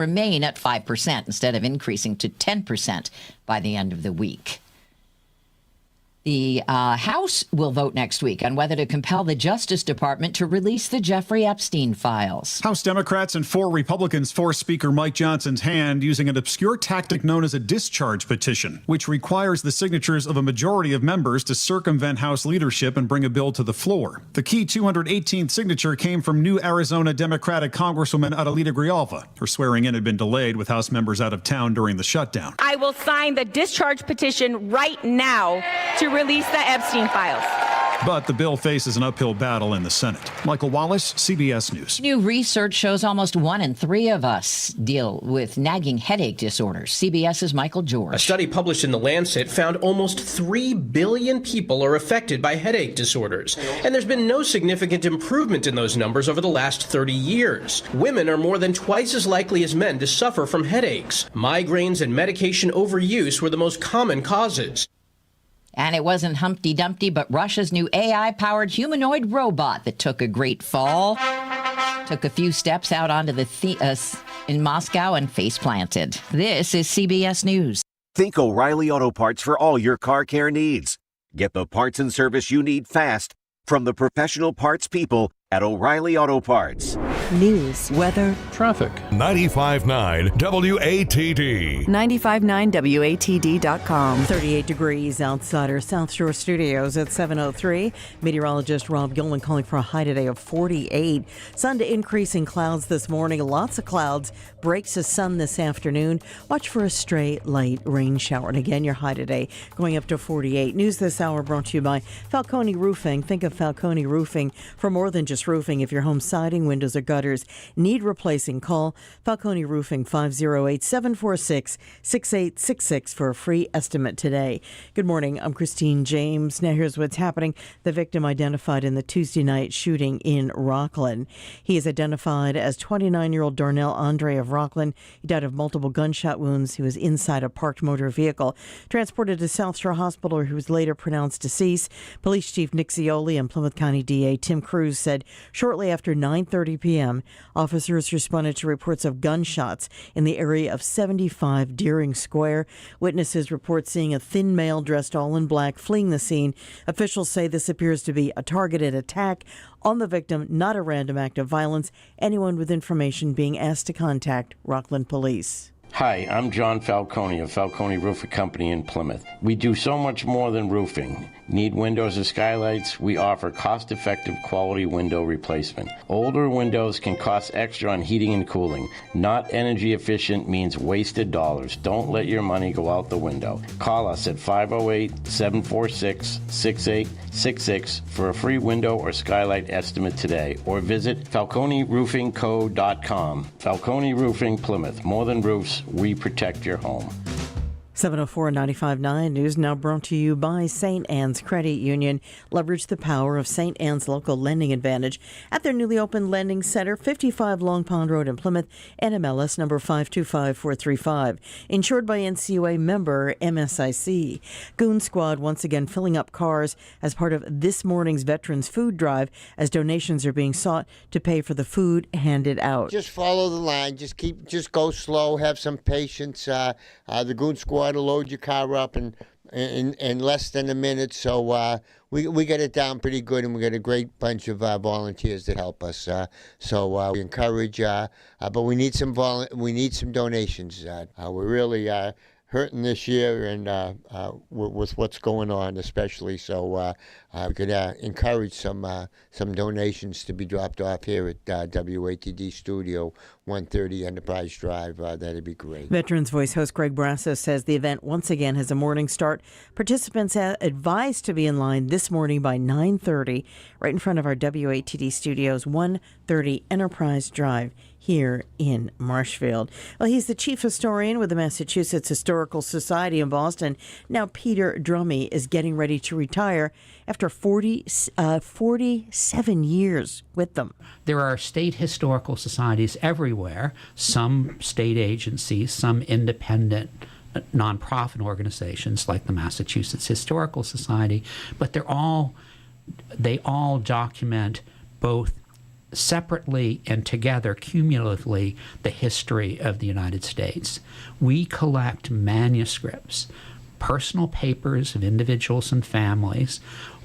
remain at 5% instead of increasing to 10% by the end of the week. The House will vote next week on whether to compel the Justice Department to release the Jeffrey Epstein files. House Democrats and 4 Republicans forced Speaker Mike Johnson's hand using an obscure tactic known as a discharge petition, which requires the signatures of a majority of members to circumvent House leadership and bring a bill to the floor. The key 218th signature came from new Arizona Democratic Congresswoman Adelita Grijalva. Her swearing in had been delayed with House members out of town during the shutdown. I will sign the discharge petition right now to release the Epstein files. But the bill faces an uphill battle in the Senate. Michael Wallace, CBS News. New research shows almost 1 in 3 of us deal with nagging headache disorders. CBS's Michael George. A study published in The Lancet found almost 3 billion people are affected by headache disorders. And there's been no significant improvement in those numbers over the last 30 years. Women are more than twice as likely as men to suffer from headaches. Migraines and medication overuse were the most common causes. And it wasn't Humpty Dumpty, but Russia's new AI-powered humanoid robot that took a great fall, took a few steps out onto the in Moscow and face-planted. This is CBS News. Think O'Reilly Auto Parts for all your car care needs. Get the parts and service you need fast from the professional parts people at O'Reilly Auto Parts. News, weather, traffic. 95.9 WATD. 95.9 WATD.com. 38 degrees outside our South Shore studios at 7:03. Meteorologist Rob Gilman calling for a high today of 48. Sun to increasing clouds this morning. Lots of clouds. Breaks of sun this afternoon. Watch for a stray light rain shower. And again, your high today going up to 48. News this hour brought to you by Falcone Roofing. Think of Falcone Roofing for more than just roofing. If your home siding, windows, or gutters need replacing, call Falcone Roofing 508-746-6866 for a free estimate today. Good morning. I'm Christine James. Now here's what's happening. The victim identified in the Tuesday night shooting in Rockland. He is identified as 29-year-old Darnell Andre of Rockland. He died of multiple gunshot wounds. He was inside a parked motor vehicle. Transported to South Shore Hospital, where he was later pronounced deceased. Police Chief Nick Zioli and Plymouth County DA Tim Cruz said shortly after 9:30 p.m., officers responded to reports of gunshots in the area of 75 Deering Square. Witnesses report seeing a thin male dressed all in black fleeing the scene. Officials say this appears to be a targeted attack on the victim, not a random act of violence. Anyone with information being asked to contact Rockland Police. Hi, I'm John Falcone of Falcone Roofing Company in Plymouth. We do so much more than roofing. Need windows or skylights? We offer cost-effective quality window replacement. Older windows can cost extra on heating and cooling. Not energy efficient means wasted dollars. Don't let your money go out the window. Call us at 508-746-6866 for a free window or skylight estimate today, or visit falconeroofingco.com. Falcone Roofing Plymouth. More than roofs, we protect your home. 7:04 and 95.9 News now brought to you by St. Anne's Credit Union. Leverage the power of St. Anne's local lending advantage at their newly opened lending center, 55 Long Pond Road in Plymouth, NMLS number 525435. Insured by NCUA, member MSIC. Goon Squad once again filling up cars as part of this morning's Veterans Food Drive as donations are being sought to pay for the food handed out. Just follow the line. Just go slow. Have some patience. The Goon Squad to load your car up in less than a minute, so we get it down pretty good, and we got a great bunch of volunteers that help us. So we encourage, but we need some donations. We're really hurting this year, and with what's going on, especially. So we could encourage some donations to be dropped off here at WATD Studio, 130 Enterprise Drive. That'd be great. Veterans Voice host Greg Brasso says the event once again has a morning start. Participants are advised to be in line this morning by 9:30, right in front of our WATD Studios, 130 Enterprise Drive here in Marshfield. Well, he's the chief historian with the Massachusetts Historical Society in Boston. Now Peter Drummey is getting ready to retire after 47 years with them. There are state historical societies everywhere, some state agencies, some independent nonprofit organizations like the Massachusetts Historical Society, but they all document both separately and together cumulatively the history of the United States. We collect manuscripts, personal papers of individuals and families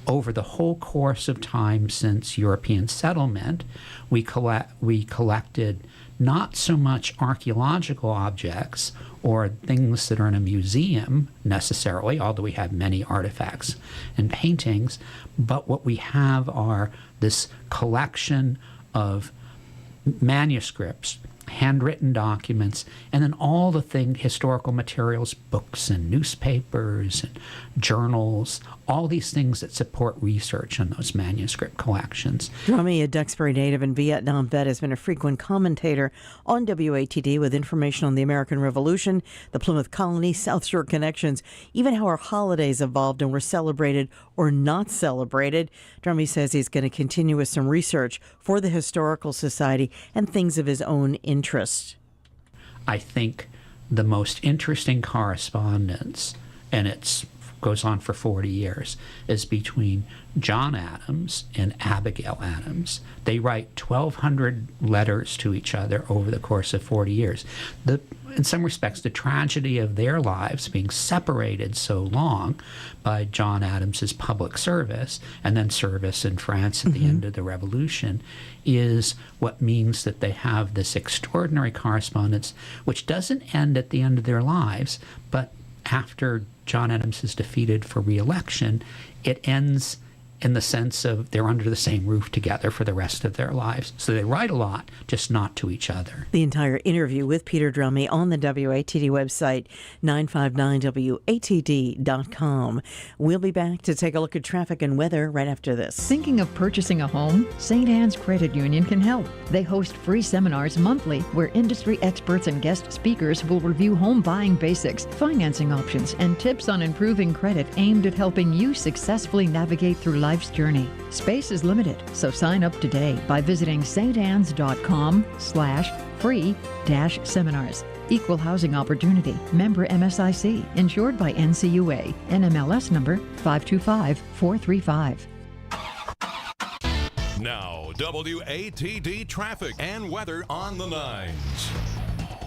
over the whole course of time since European settlement. We collected not so much archaeological objects or things that are in a museum necessarily, although we have many artifacts and paintings, but what we have are this collection of manuscripts, handwritten documents, and then all the historical materials, books and newspapers and journals, all these things that support research in those manuscript collections. Drummy, a Duxbury native and Vietnam vet, has been a frequent commentator on WATD with information on the American Revolution, the Plymouth Colony, South Shore connections, even how our holidays evolved and were celebrated or not celebrated. Drummy says he's going to continue with some research for the Historical Society and things of his own interest. I think the most interesting correspondence, and it goes on for 40 years, is between John Adams and Abigail Adams. They write 1,200 letters to each other over the course of 40 years. In some respects, the tragedy of their lives being separated so long by John Adams's public service and then service in France at the end of the Revolution is what means that they have this extraordinary correspondence, which doesn't end at the end of their lives, but after John Adams is defeated for re-election, it ends in the sense of they're under the same roof together for the rest of their lives. So they write a lot, just not to each other. The entire interview with Peter Drummy on the WATD website, 959WATD.com. We'll be back to take a look at traffic and weather right after this. Thinking of purchasing a home? St. Anne's Credit Union can help. They host free seminars monthly where industry experts and guest speakers will review home buying basics, financing options, and tips on improving credit aimed at helping you successfully navigate through life's journey. Space is limited, so sign up today by visiting StAnne's.com/free-seminars. Equal housing opportunity. Member MSIC. Insured by NCUA. NMLS number 525435. Now, WATD traffic and weather on the 9s.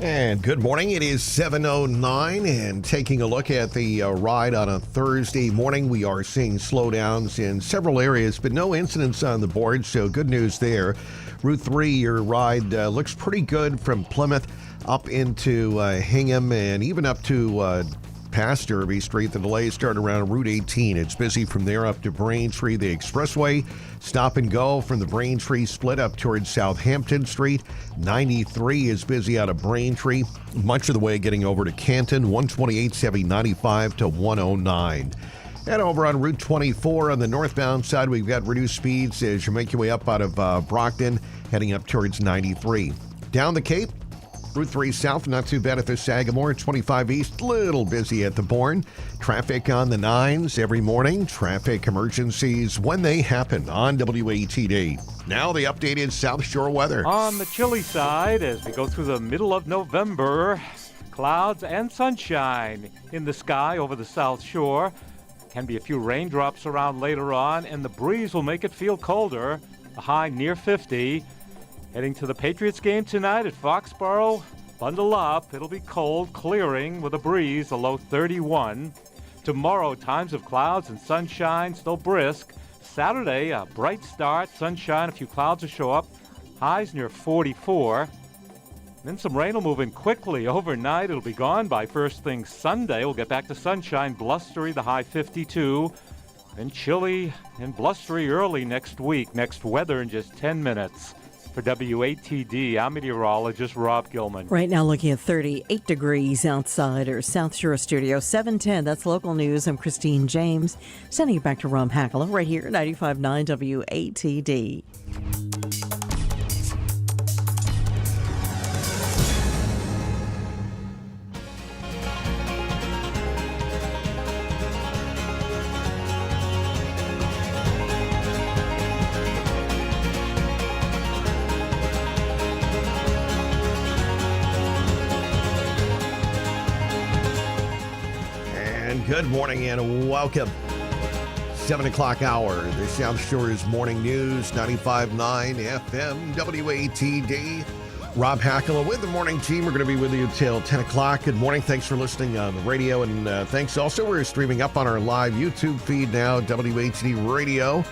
And good morning. It is 7:09, and taking a look at the ride on a Thursday morning, we are seeing slowdowns in several areas, but no incidents on the board, so good news there. Route 3, your ride looks pretty good from Plymouth up into Hingham and even up to past Derby Street. The delays start around Route 18. It's busy from there up to Braintree. The expressway stop and go from the Braintree split up towards Southampton Street. 93 is busy out of Braintree, much of the way getting over to Canton. 128's heavy 95 to 109. And over on Route 24 on the northbound side, we've got reduced speeds as you make your way up out of Brockton, heading up towards 93. Down the Cape, Route 3 south, not too bad at the Sagamore. 25 east, little busy at the Bourne. Traffic on the 9s every morning. Traffic emergencies when they happen on WATD. Now the updated South Shore weather. On the chilly side, as we go through the middle of November, clouds and sunshine in the sky over the South Shore. Can be a few raindrops around later on, and the breeze will make it feel colder. A high near 50. Heading to the Patriots game tonight at Foxborough. Bundle up. It'll be cold, clearing with a breeze, a low 31. Tomorrow, times of clouds and sunshine, still brisk. Saturday, a bright start, sunshine, a few clouds will show up. Highs near 44. Then some rain will move in quickly. Overnight, it'll be gone by first thing Sunday. We'll get back to sunshine, blustery, the high 52. Then chilly and blustery early next week. Next weather in just 10 minutes. For WATD, I'm meteorologist Rob Gilman. Right now looking at 38 degrees outside our South Shore studio. 7:10, that's local news. I'm Christine James. Sending it back to Rob Hakala right here at 95.9 WATD. Good morning and welcome. 7 o'clock hour. The South Shore's Morning News, 95.9 FM WATD. Rob Hakala with the morning team. We're going to be with you till 10 o'clock. Good morning. Thanks for listening on the radio. And thanks also. We're streaming up on our live YouTube feed now, WATD Radio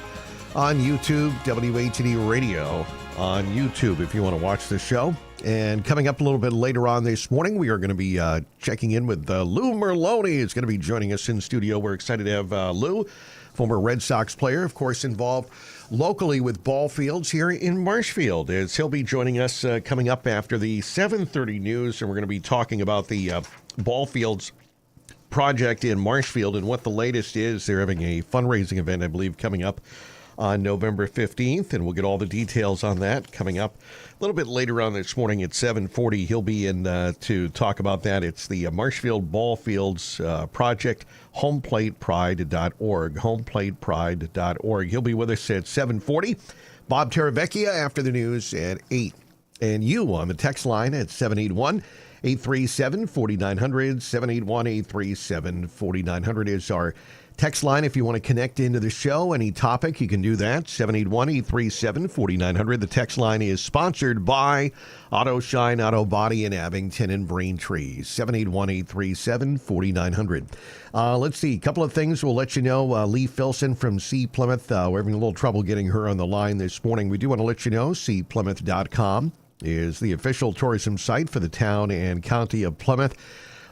on YouTube, WATD Radio on YouTube if you want to watch the show. And coming up a little bit later on this morning, we are going to be checking in with Lou Merloni. Is going to be joining us in studio. We're excited to have Lou, former Red Sox player, of course, involved locally with ball fields here in Marshfield, as he'll be joining us coming up after the 7:30 news. And we're going to be talking about the ball fields project in Marshfield and what the latest is. They're having a fundraising event, I believe, coming up on November 15th, and we'll get all the details on that coming up a little bit later on this morning at 7:40. He'll be in to talk about that. It's the Marshfield Ball Fields Project, homeplatepride.org, homeplatepride.org. He'll be with us at 7:40. Bob Terravecchia after the news at 8. And you on the text line at 781-837-4900, 781-837-4900 is our text line if you want to connect into the show. Any topic, you can do that. 781-837-4900. The text line is sponsored by Auto Shine Auto Body in Abington and Braintree. 781-837-4900. Let's see. A couple of things we'll let you know. Lee Filson from C. Plymouth. We're having a little trouble getting her on the line this morning. We do want to let you know cplymouth.com is the official tourism site for the town and county of Plymouth.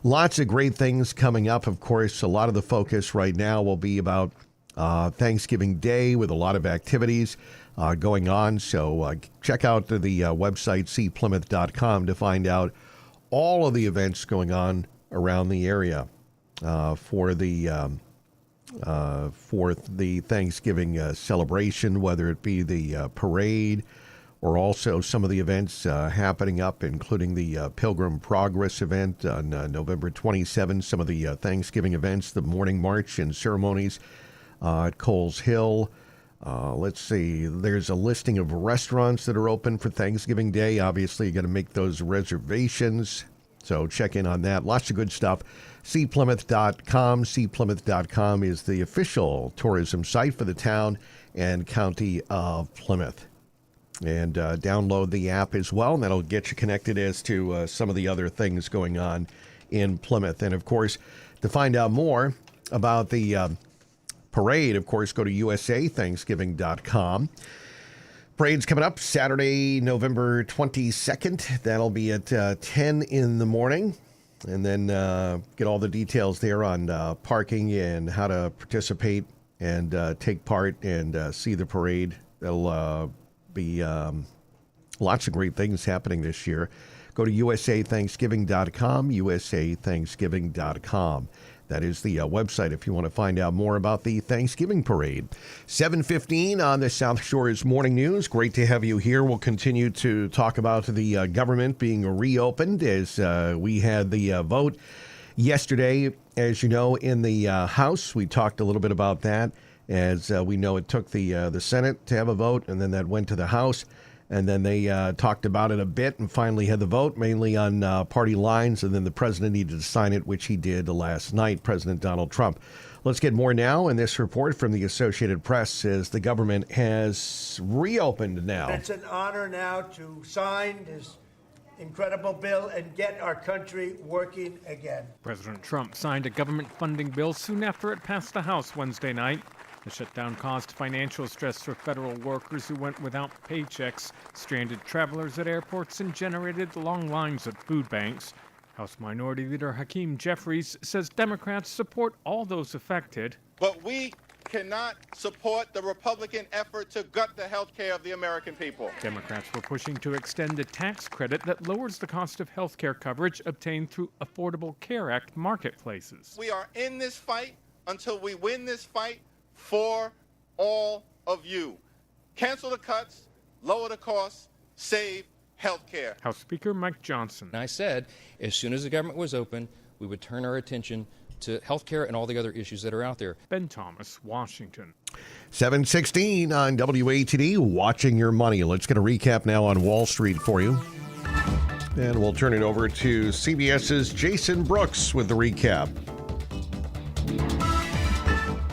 Lots of great things coming up. Of course, a lot of the focus right now will be about Thanksgiving Day with a lot of activities going on. So check out the website, cplymouth.com, to find out all of the events going on around the area for the Thanksgiving celebration, whether it be the parade or also some of the events happening up, including the Pilgrim Progress event on November 27th, some of the Thanksgiving events, the morning march and ceremonies at Coles Hill. Let's see, there's a listing of restaurants that are open for Thanksgiving Day. Obviously, you got to make those reservations, so check in on that. Lots of good stuff. cplymouth.com. cplymouth.com is the official tourism site for the town and county of Plymouth. And download the app as well, and that'll get you connected as to some of the other things going on in Plymouth. And, of course, to find out more about the parade, of course, go to usathanksgiving.com. Parade's coming up Saturday, November 22nd. That'll be at 10 in the morning. And then get all the details there on parking and how to participate and take part and see the parade. That'll be lots of great things happening this year. Go to usathanksgiving.com, usathanksgiving.com. That is the website if you want to find out more about the Thanksgiving parade. 7:15 on the South Shore's Morning News. Great to have you here. We'll continue to talk about the government being reopened as we had the vote yesterday, as you know, in the House. We talked a little bit about that. As we know, it took the Senate to have a vote, and then that went to the House, and then they talked about it a bit and finally had the vote, mainly on party lines, and then the president needed to sign it, which he did last night, President Donald Trump. Let's get more now in this report from the Associated Press says the government has reopened now. It's an honor now to sign this incredible bill and get our country working again. President Trump signed a government funding bill soon after it passed the House Wednesday night. The shutdown caused financial stress for federal workers who went without paychecks, stranded travelers at airports, and generated long lines at food banks. House Minority Leader Hakeem Jeffries says Democrats support all those affected. But we cannot support the Republican effort to gut the health care of the American people. Democrats were pushing to extend a tax credit that lowers the cost of health care coverage obtained through Affordable Care Act marketplaces. We are in this fight until we win this fight for all of you. Cancel the cuts, lower the costs, save health care. House Speaker Mike Johnson. I said as soon as the government was open, we would turn our attention to health care and all the other issues that are out there. Ben Thomas, Washington. 7:16 on WATD, Watching Your Money. Let's get a recap now on Wall Street for you. And we'll turn it over to CBS's Jason Brooks with the recap.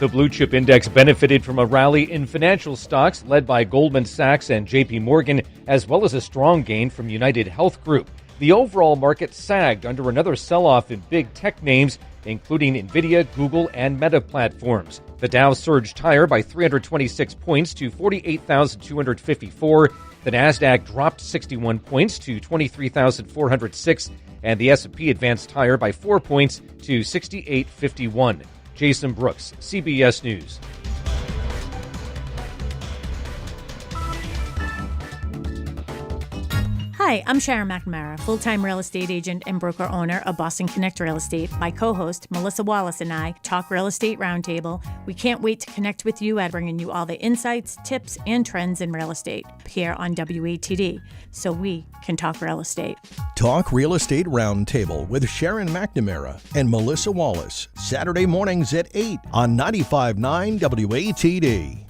The blue chip index benefited from a rally in financial stocks led by Goldman Sachs and JP Morgan, as well as a strong gain from United Health Group. The overall market sagged under another sell-off in big tech names, including Nvidia, Google, and Meta platforms. The Dow surged higher by 326 points to 48,254. The Nasdaq dropped 61 points to 23,406, and the S&P advanced higher by 4 points to 6851. Jason Brooks, CBS News. Hi, I'm Sharon McNamara, full-time real estate agent and broker-owner of Boston Connect Real Estate. My co-host, Melissa Wallace, and I talk Real Estate Roundtable. We can't wait to connect with you at bringing you all the insights, tips, and trends in real estate here on WATD, so we can talk real estate. Talk Real Estate Roundtable with Sharon McNamara and Melissa Wallace, Saturday mornings at 8 on 95.9 WATD.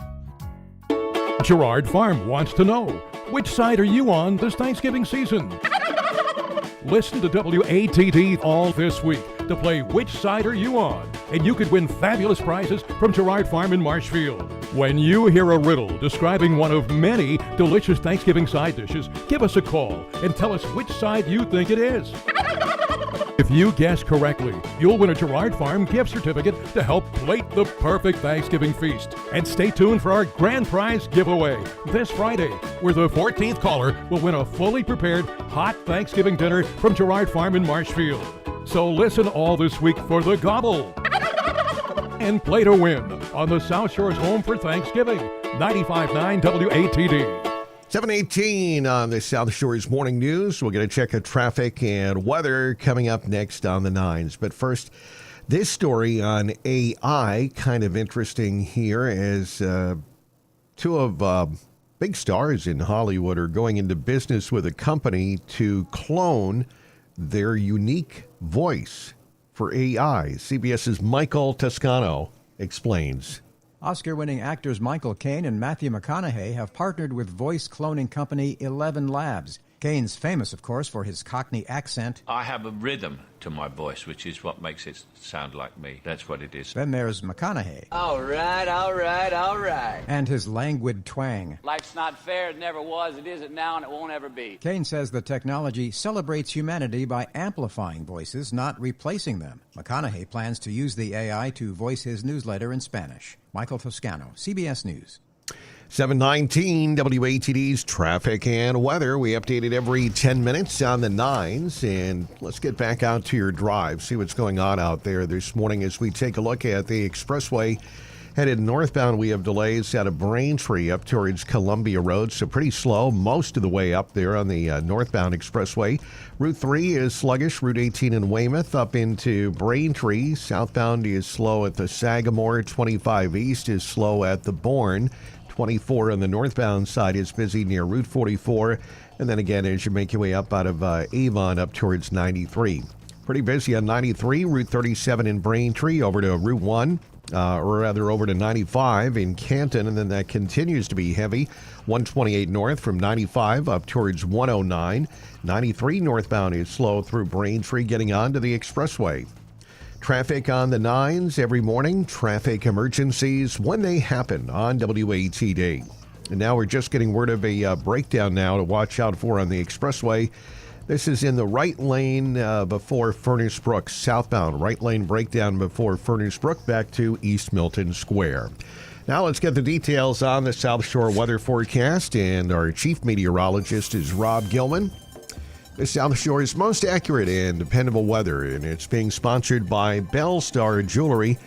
Gerard Farm wants to know, which side are you on this Thanksgiving season? Listen to WATD all this week to play Which Side Are You On? And you could win fabulous prizes from Gerard Farm in Marshfield. When you hear a riddle describing one of many delicious Thanksgiving side dishes, give us a call and tell us which side you think it is. If you guess correctly, you'll win a Gerard Farm gift certificate to help plate the perfect Thanksgiving feast. And stay tuned for our grand prize giveaway this Friday, where the 14th caller will win a fully prepared hot Thanksgiving dinner from Gerard Farm in Marshfield. So listen all this week for the gobble and play to win on the South Shore's Home for Thanksgiving, 95.9 WATD. 7:18 on the South Shore's Morning News. We'll get a check of traffic and weather coming up next on the 9s. But first, this story on AI, kind of interesting here, as two of big stars in Hollywood are going into business with a company to clone their unique voice for AI. CBS's Michael Toscano explains. Oscar-winning actors Michael Caine and Matthew McConaughey have partnered with voice cloning company 11 Labs. Caine's famous, of course, for his Cockney accent. I have a rhythm to my voice, which is what makes it sound like me. That's what it is. Then there's McConaughey. All right, all right, all right. And his languid twang. Life's not fair. It never was. It isn't now, and it won't ever be. Caine says the technology celebrates humanity by amplifying voices, not replacing them. McConaughey plans to use the AI to voice his newsletter in Spanish. Michael Toscano, CBS News. 7:19 WATD's traffic and weather. We update it every 10 minutes on the 9s. And let's get back out to your drive, see what's going on out there this morning as we take a look at the expressway. Headed northbound, we have delays out of Braintree up towards Columbia Road, so pretty slow most of the way up there on the northbound expressway. Route 3 is sluggish. Route 18 in Weymouth up into Braintree. Southbound is slow at the Sagamore. 25 East is slow at the Bourne. 24 on the northbound side is busy near Route 44. And then again, as you make your way up out of Avon up towards 93. Pretty busy on 93, Route 37 in Braintree over to Route 1. Or rather over to 95 in Canton, and then that continues to be heavy. 128 north from 95 up towards 109. 93 northbound is slow through Braintree getting onto the expressway. Traffic on the 9s every morning. Traffic emergencies when they happen on WATD. And now we're just getting word of a breakdown now to watch out for on the expressway. This is in the right lane before Furnace Brook, southbound. Right lane breakdown before Furnace Brook back to East Milton Square. Now let's get the details on the South Shore weather forecast. And our chief meteorologist is Rob Gilman. The South Shore's most accurate and dependable weather, and it's being sponsored by Bellstar Jewelry.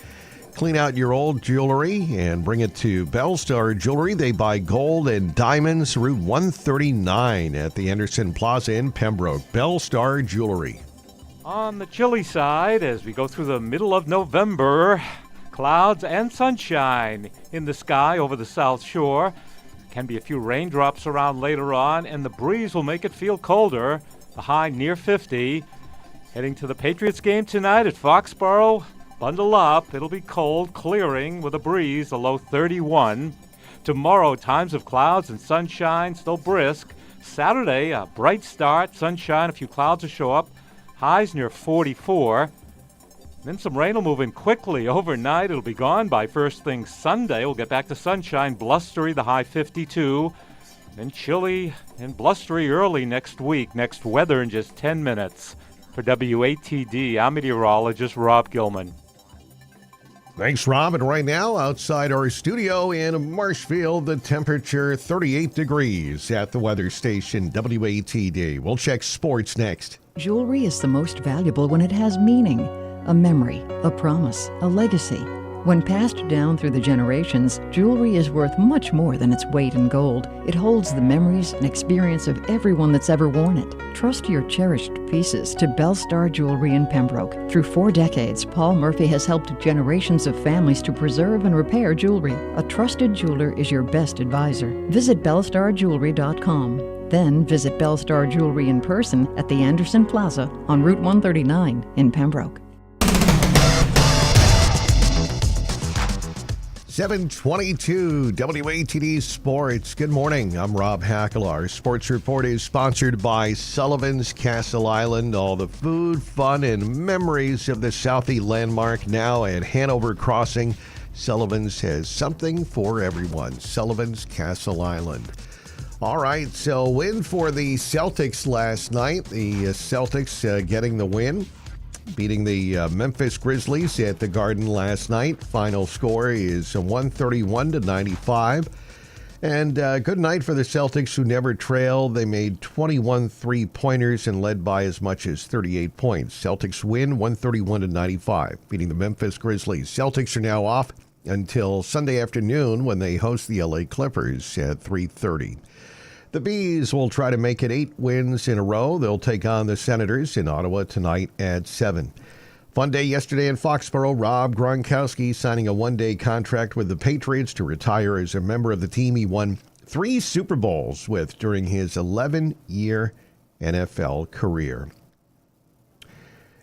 Clean out your old jewelry and bring it to Bellstar Jewelry. They buy gold and diamonds. Route 139 at the Anderson Plaza in Pembroke. Bellstar Jewelry. On the chilly side, as we go through the middle of November, clouds and sunshine in the sky over the South Shore. Can be a few raindrops around later on, and the breeze will make it feel colder. The high near 50. Heading to the Patriots game tonight at Foxborough. Bundle up. It'll be cold, clearing with a breeze, a low 31. Tomorrow, times of clouds and sunshine, still brisk. Saturday, a bright start, sunshine, a few clouds will show up. Highs near 44. Then some rain will move in quickly overnight. It'll be gone by first thing Sunday. We'll get back to sunshine, blustery, the high 52. Then chilly and blustery early next week. Next weather in just 10 minutes. For WATD, I'm meteorologist Rob Gilman. Thanks, Rob. And right now, outside our studio in Marshfield, the temperature 38 degrees at the weather station WATD. We'll check sports next. Jewelry is the most valuable when it has meaning, a memory, a promise, a legacy. When passed down through the generations, jewelry is worth much more than its weight in gold. It holds the memories and experience of everyone that's ever worn it. Trust your cherished pieces to Bellstar Jewelry in Pembroke. Through 4 decades, Paul Murphy has helped generations of families to preserve and repair jewelry. A trusted jeweler is your best advisor. Visit bellstarjewelry.com. Then visit Bellstar Jewelry in person at the Anderson Plaza on Route 139 in Pembroke. 722 WATD Sports. Good morning. I'm Rob Hakala. Our sports report is sponsored by Sullivan's Castle Island. All the food, fun, and memories of the Southie landmark now at Hanover Crossing. Sullivan's has something for everyone. Sullivan's Castle Island. All right, so win for the Celtics last night. The Celtics getting the win, beating the Memphis Grizzlies at the Garden last night. Final score is 131-95. And good night for the Celtics, who never trailed. They made 21 three-pointers and led by as much as 38 points. Celtics win 131-95, beating the Memphis Grizzlies. Celtics are now off until Sunday afternoon when they host the LA Clippers at 3:30. The Bees will try to make it 8 wins in a row. They'll take on the Senators in Ottawa tonight at 7. Fun day yesterday in Foxborough. Rob Gronkowski signing a 1-day contract with the Patriots to retire as a member of the team he won 3 Super Bowls with during his 11-year NFL career.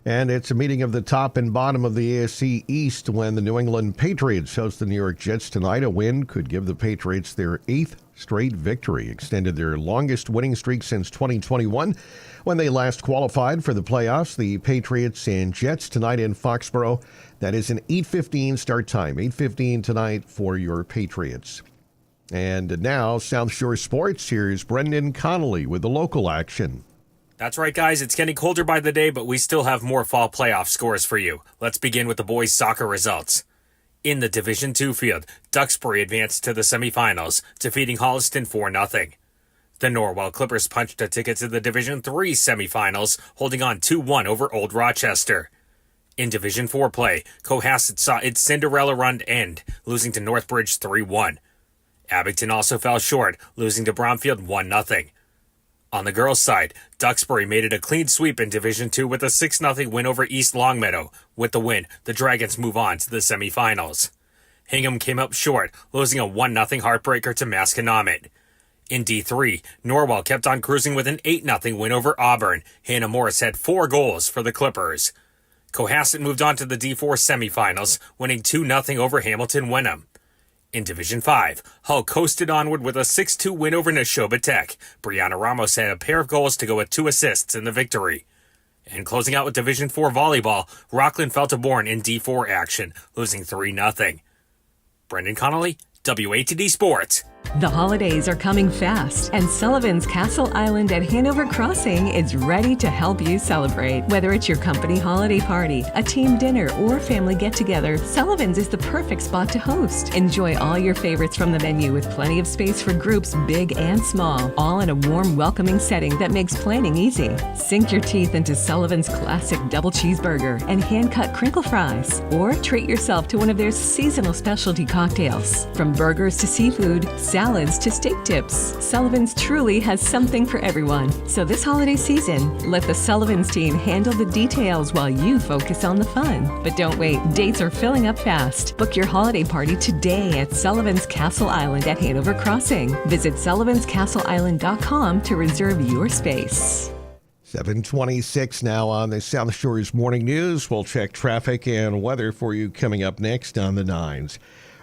And it's a meeting of the top and bottom of the AFC East when the New England Patriots host the New York Jets tonight. A win could give the Patriots their 8th straight victory, extended their longest winning streak since 2021 when they last qualified for the playoffs. The Patriots and Jets tonight in Foxborough. That is an 8:15 start time. 8:15 tonight for your Patriots. And now, South Shore Sports. Here's Brendan Connolly with the local action. That's right, guys. It's getting colder by the day, but we still have more fall playoff scores for you. Let's begin with the boys' soccer results. In the Division II field, Duxbury advanced to the semifinals, defeating Holliston 4-0. The Norwell Clippers punched a ticket to the Division III semifinals, holding on 2-1 over Old Rochester. In Division IV play, Cohasset saw its Cinderella run end, losing to Northbridge 3-1. Abington also fell short, losing to Bromfield 1-0. On the girls' side, Duxbury made it a clean sweep in Division II with a 6-0 win over East Longmeadow. With the win, the Dragons move on to the semifinals. Hingham came up short, losing a 1-0 heartbreaker to Masconomet. In D3, Norwell kept on cruising with an 8-0 win over Auburn. Hannah Morris had 4 goals for the Clippers. Cohasset moved on to the D4 semifinals, winning 2-0 over Hamilton Wenham. In Division 5, Hull coasted onward with a 6-2 win over Neshoba Tech. Brianna Ramos had a pair of goals to go with 2 assists in the victory. And closing out with Division 4 volleyball, Rockland fell to Bourne in D4 action, losing 3-0. Brendan Connolly, WATD Sports. The holidays are coming fast, and Sullivan's Castle Island at Hanover Crossing is ready to help you celebrate. Whether it's your company holiday party, a team dinner, or family get-together, Sullivan's is the perfect spot to host. Enjoy all your favorites from the menu with plenty of space for groups big and small, all in a warm, welcoming setting that makes planning easy. Sink your teeth into Sullivan's classic double cheeseburger and hand-cut crinkle fries, or treat yourself to one of their seasonal specialty cocktails. From burgers to seafood, salads to steak tips, Sullivan's truly has something for everyone. So this holiday season, let the Sullivan's team handle the details while you focus on the fun. But don't wait, dates are filling up fast. Book your holiday party today at Sullivan's Castle Island at Hanover Crossing. Visit sullivanscastleisland.com to reserve your space. 7:26 now on the South Shore's Morning News. We'll check traffic and weather for you coming up next on the 9s.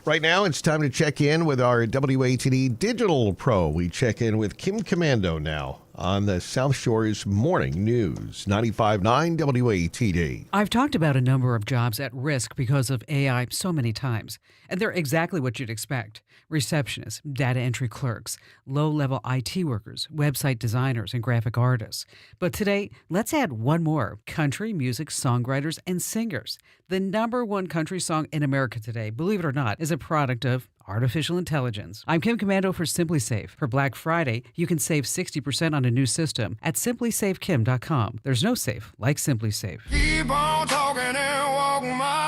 Right now, it's time to check in with our WATD Digital Pro. We check in with Kim Commando now on the South Shore's Morning News, 95.9 WATD. I've talked about a number of jobs at risk because of AI so many times, and they're exactly what you'd expect. Receptionists, data entry clerks, low-level IT workers, website designers, and graphic artists. But today, let's add one more: country music songwriters and singers. The number one country song in America today, believe it or not, is a product of artificial intelligence. I'm Kim Commando for SimpliSafe. For Black Friday, you can save 60% on a new system at simplysafekim.com. There's no safe like SimpliSafe. Keep on talking and walk my road.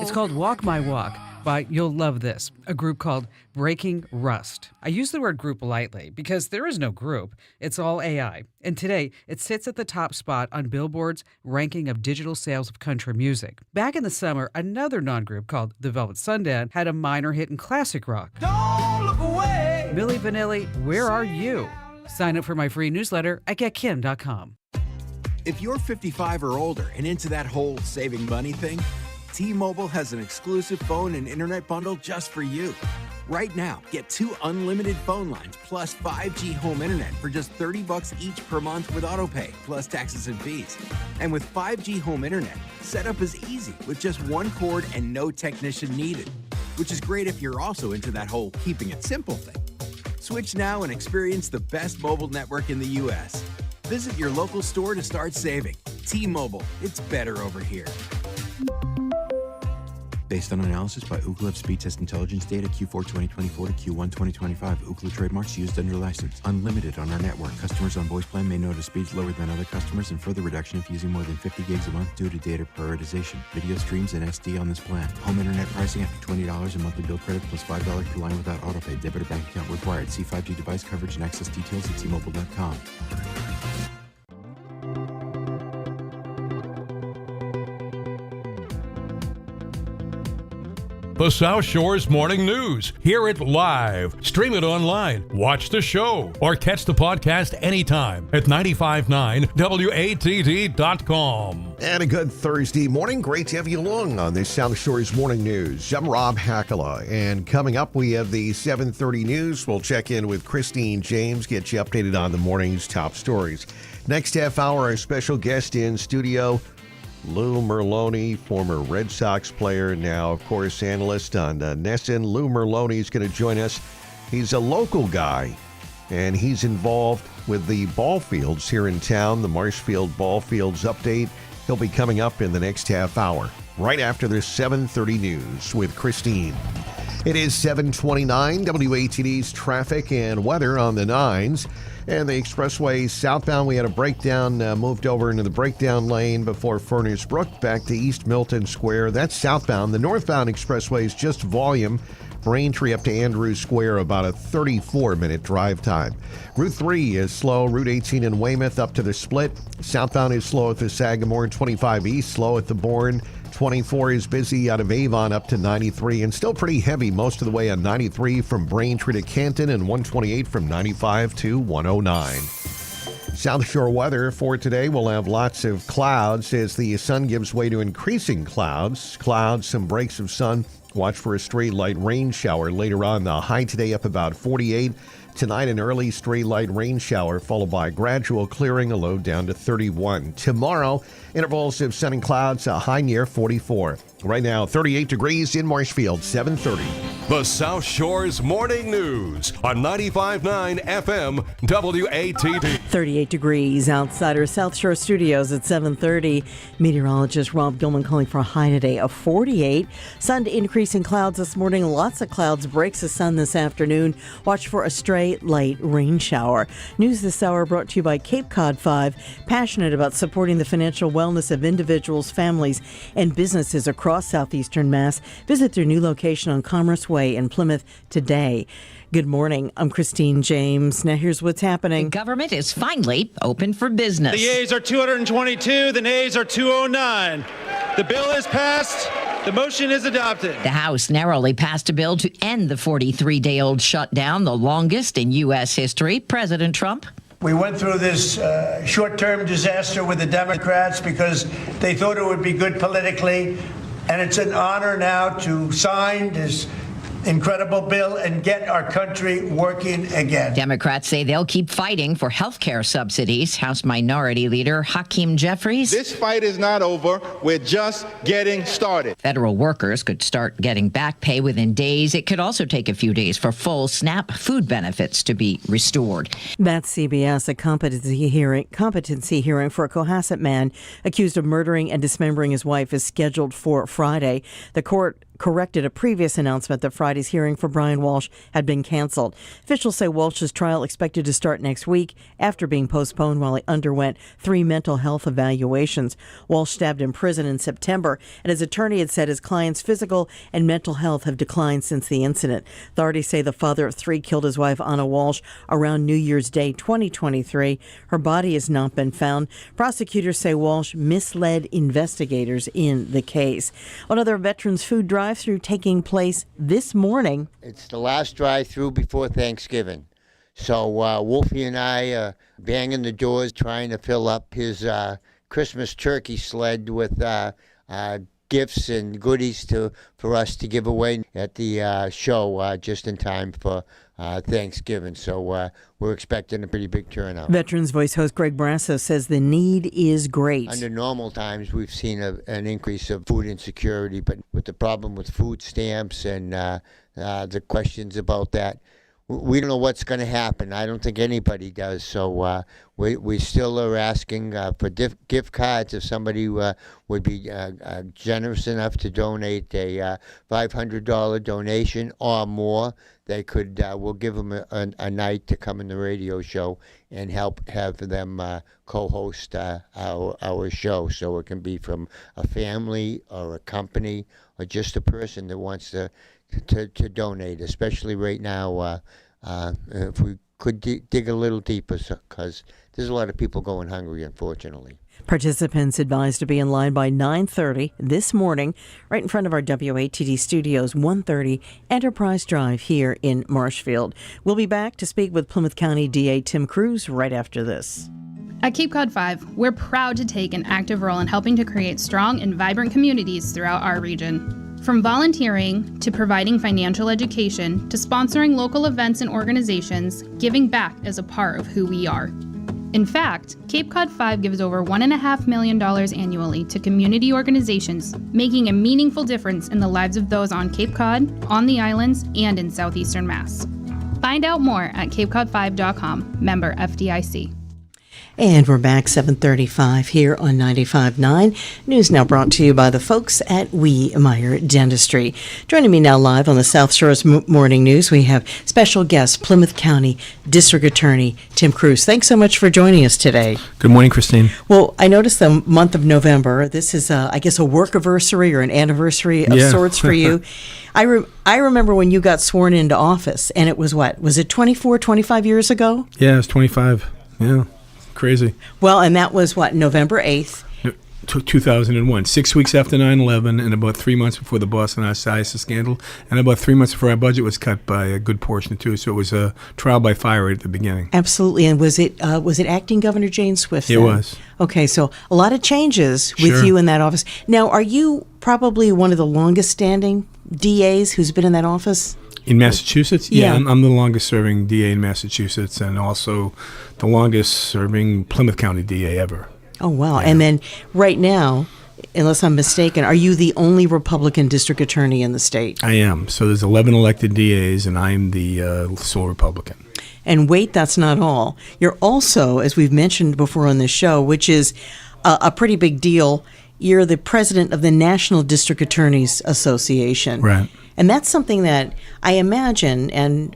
It's called Walk My Walk by, you'll love this, a group called Breaking Rust. I use the word group lightly because there is no group. It's all AI. And today, it sits at the top spot on Billboard's ranking of digital sales of country music. Back in the summer, another non-group called The Velvet Sundan had a minor hit in classic rock. Don't look away. Milli Vanilli, Where Are You? Sign up for my free newsletter at getkim.com. If you're 55 or older and into that whole saving money thing, T-Mobile has an exclusive phone and internet bundle just for you. Right now, get 2 unlimited phone lines plus 5G home internet for just $30 each per month with autopay, plus taxes and fees. And with 5G home internet, setup is easy with just one cord and no technician needed, which is great if you're also into that whole keeping it simple thing. Switch now and experience the best mobile network in the U.S. Visit your local store to start saving. T-Mobile, it's better over here. Based on analysis by Ookla of speed test intelligence data Q4 2024 to Q1 2025. Ookla trademarks used under license. Unlimited on our network. Customers on voice plan may notice speeds lower than other customers and further reduction if using more than 50 gigs a month due to data prioritization. Video streams and SD on this plan. Home internet pricing after $20 and monthly bill credit plus $5 per line without autopay. Debit or bank account required. See 5G device coverage and access details at tmobile.com. The South Shore's Morning News. Hear it live. Stream it online. Watch the show. Or catch the podcast anytime at 959watd.com. And a good Thursday morning. Great to have you along on this South Shore's Morning News. I'm Rob Hakala. And coming up, we have the 7:30 news. We'll check in with Christine James, get you updated on the morning's top stories. Next half hour, our special guest in studio, Lou Merloni, former Red Sox player, now, of course, analyst on NESN. Lou Merloni is going to join us. He's a local guy, and he's involved with the ball fields here in town, the Marshfield Ball Fields update. He'll be coming up in the next half hour, right after the 7:30 news with Christine. It is 7:29, WATD's traffic and weather on the 9s. And the expressway southbound, we had a breakdown, moved over into the breakdown lane before Furnace Brook, back to East Milton Square. That's southbound. The northbound expressway is just volume. Braintree up to Andrews Square, about a 34-minute drive time. Route 3 is slow. Route 18 in Weymouth up to the Split. Southbound is slow at the Sagamore. 25 East slow at the Bourne. 24 is busy out of Avon up to 93, and still pretty heavy most of the way on 93 from Braintree to Canton, and 128 from 95 to 109. South Shore weather for today, we'll have lots of clouds as the sun gives way to increasing clouds. Clouds, some breaks of sun. Watch for a stray light rain shower later on. The high today up about 48. Tonight, an early stray light rain shower followed by gradual clearing, a low down to 31. Tomorrow, intervals of sun and clouds, a high near 44. Right now, 38 degrees in Marshfield, 7:30. The South Shore's Morning News on 95.9 FM WATD. 38 degrees outside our South Shore studios at 7:30. Meteorologist Rob Gilman calling for a high today of 48. Sun to increasing clouds this morning. Lots of clouds, breaks of sun this afternoon. Watch for a stray light rain shower. News this hour brought to you by Cape Cod 5, passionate about supporting the financial wellness of individuals, families, and businesses across southeastern Mass. Visit their new location on Commerce Way in Plymouth today. Good morning. I'm Christine James. Now here's what's happening. The government is finally open for business. The yeas are 222. The nays are 209. The bill is passed. The motion is adopted. The House narrowly passed a bill to end the 43-day-old shutdown, the longest in U.S. history. President Trump. We went through this short-term disaster with the Democrats because they thought it would be good politically. And it's an honor now to sign this incredible bill and get our country working again. Democrats say they'll keep fighting for health care subsidies. House Minority Leader Hakeem Jeffries. This fight is not over. We're just getting started. Federal workers could start getting back pay within days. It could also take a few days for full SNAP food benefits to be restored. That's CBS. A competency hearing for a Cohasset man accused of murdering and dismembering his wife is scheduled for Friday. The court corrected a previous announcement that Friday's hearing for Brian Walsh had been canceled. Officials say Walsh's trial expected to start next week after being postponed while he underwent 3 mental health evaluations. Walsh stabbed in prison in September, and his attorney had said his client's physical and mental health have declined since the incident. Authorities say the father of 3 killed his wife, Anna Walsh, around New Year's Day 2023. Her body has not been found. Prosecutors say Walsh misled investigators in the case. Another veterans food drive-through taking place this morning. It's the last drive-through before Thanksgiving. So Wolfie and I are banging the doors trying to fill up his Christmas turkey sled with gifts and goodies for us to give away at the show just in time for Thanksgiving. So we're expecting a pretty big turnout. Veterans Voice host Greg Brasso says the need is great. Under normal times, we've seen an increase of food insecurity, but with the problem with food stamps and the questions about that, we don't know what's going to happen. I don't think anybody does. So we still are asking for gift cards. If somebody would be generous enough to donate a $500 donation or more, they could. We'll give them a night to come in the radio show and have them co-host our show. So it can be from a family or a company or just a person that wants to donate, especially right now. If we could dig a little deeper, because there's a lot of people going hungry, unfortunately. Participants advised to be in line by 9:30 this morning, right in front of our WATD studios, 130 Enterprise Drive here in Marshfield. We'll be back to speak with Plymouth County DA Tim Cruz right after this. At Cape Cod 5, we're proud to take an active role in helping to create strong and vibrant communities throughout our region. From volunteering to providing financial education to sponsoring local events and organizations, giving back is a part of who we are. In fact, Cape Cod 5 gives over $1.5 million annually to community organizations, making a meaningful difference in the lives of those on Cape Cod, on the islands, and in southeastern Mass. Find out more at capecod5.com, member FDIC. And we're back 7:35 here on 95.9. News now brought to you by the folks at Meyer Dentistry. Joining me now live on the South Shores Morning News, we have special guest, Plymouth County District Attorney Tim Cruz. Thanks so much for joining us today. Good morning, Christine. Well, I noticed the month of November, this is, I guess, a work-anniversary or an anniversary of sorts for you. I remember when you got sworn into office, and it was what? Was it 24, 25 years ago? Yeah, it was 25. Yeah. Crazy. Well, and that was what, November 8th? 2001, 6 weeks after 9/11, and about 3 months before the Boston Archdiocese scandal, and about 3 months before our budget was cut by a good portion too. So it was a trial by fire right at the beginning. Absolutely. And was it acting Governor Jane Swift? It was. Okay, so a lot of changes with you in that office. Now, are you probably one of the longest standing DAs who's been in that office? In Massachusetts? Yeah. I'm the longest serving DA in Massachusetts, and also the longest serving Plymouth County DA ever. Oh, wow. Yeah. And then right now, unless I'm mistaken, are you the only Republican district attorney in the state? I am. So there's 11 elected DAs, and I'm the sole Republican. And wait, that's not all. You're also, as we've mentioned before on this show, which is a pretty big deal, you're the president of the National District Attorneys Association. Right. And that's something that I imagine, and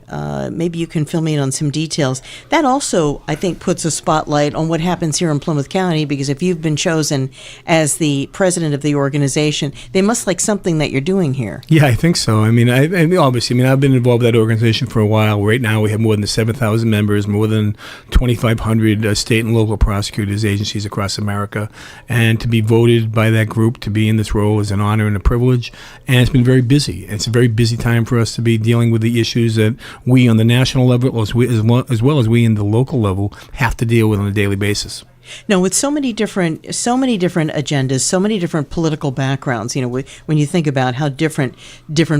maybe you can fill me in on some details, that also, I think, puts a spotlight on what happens here in Plymouth County, because if you've been chosen as the president of the organization, they must like something that you're doing here. Yeah, I think so. I mean, obviously, I've been involved with that organization for a while. Right now, we have more than 7,000 members, more than 2,500 state and local prosecutors agencies across America. And to be voted by that group to be in this role is an honor and a privilege. And it's been very busy. It's a very busy time for us to be dealing with the issues that we on the national level, as well as we in the local level, have to deal with on a daily basis. Now, with so many different agendas, so many different political backgrounds, when you think about how different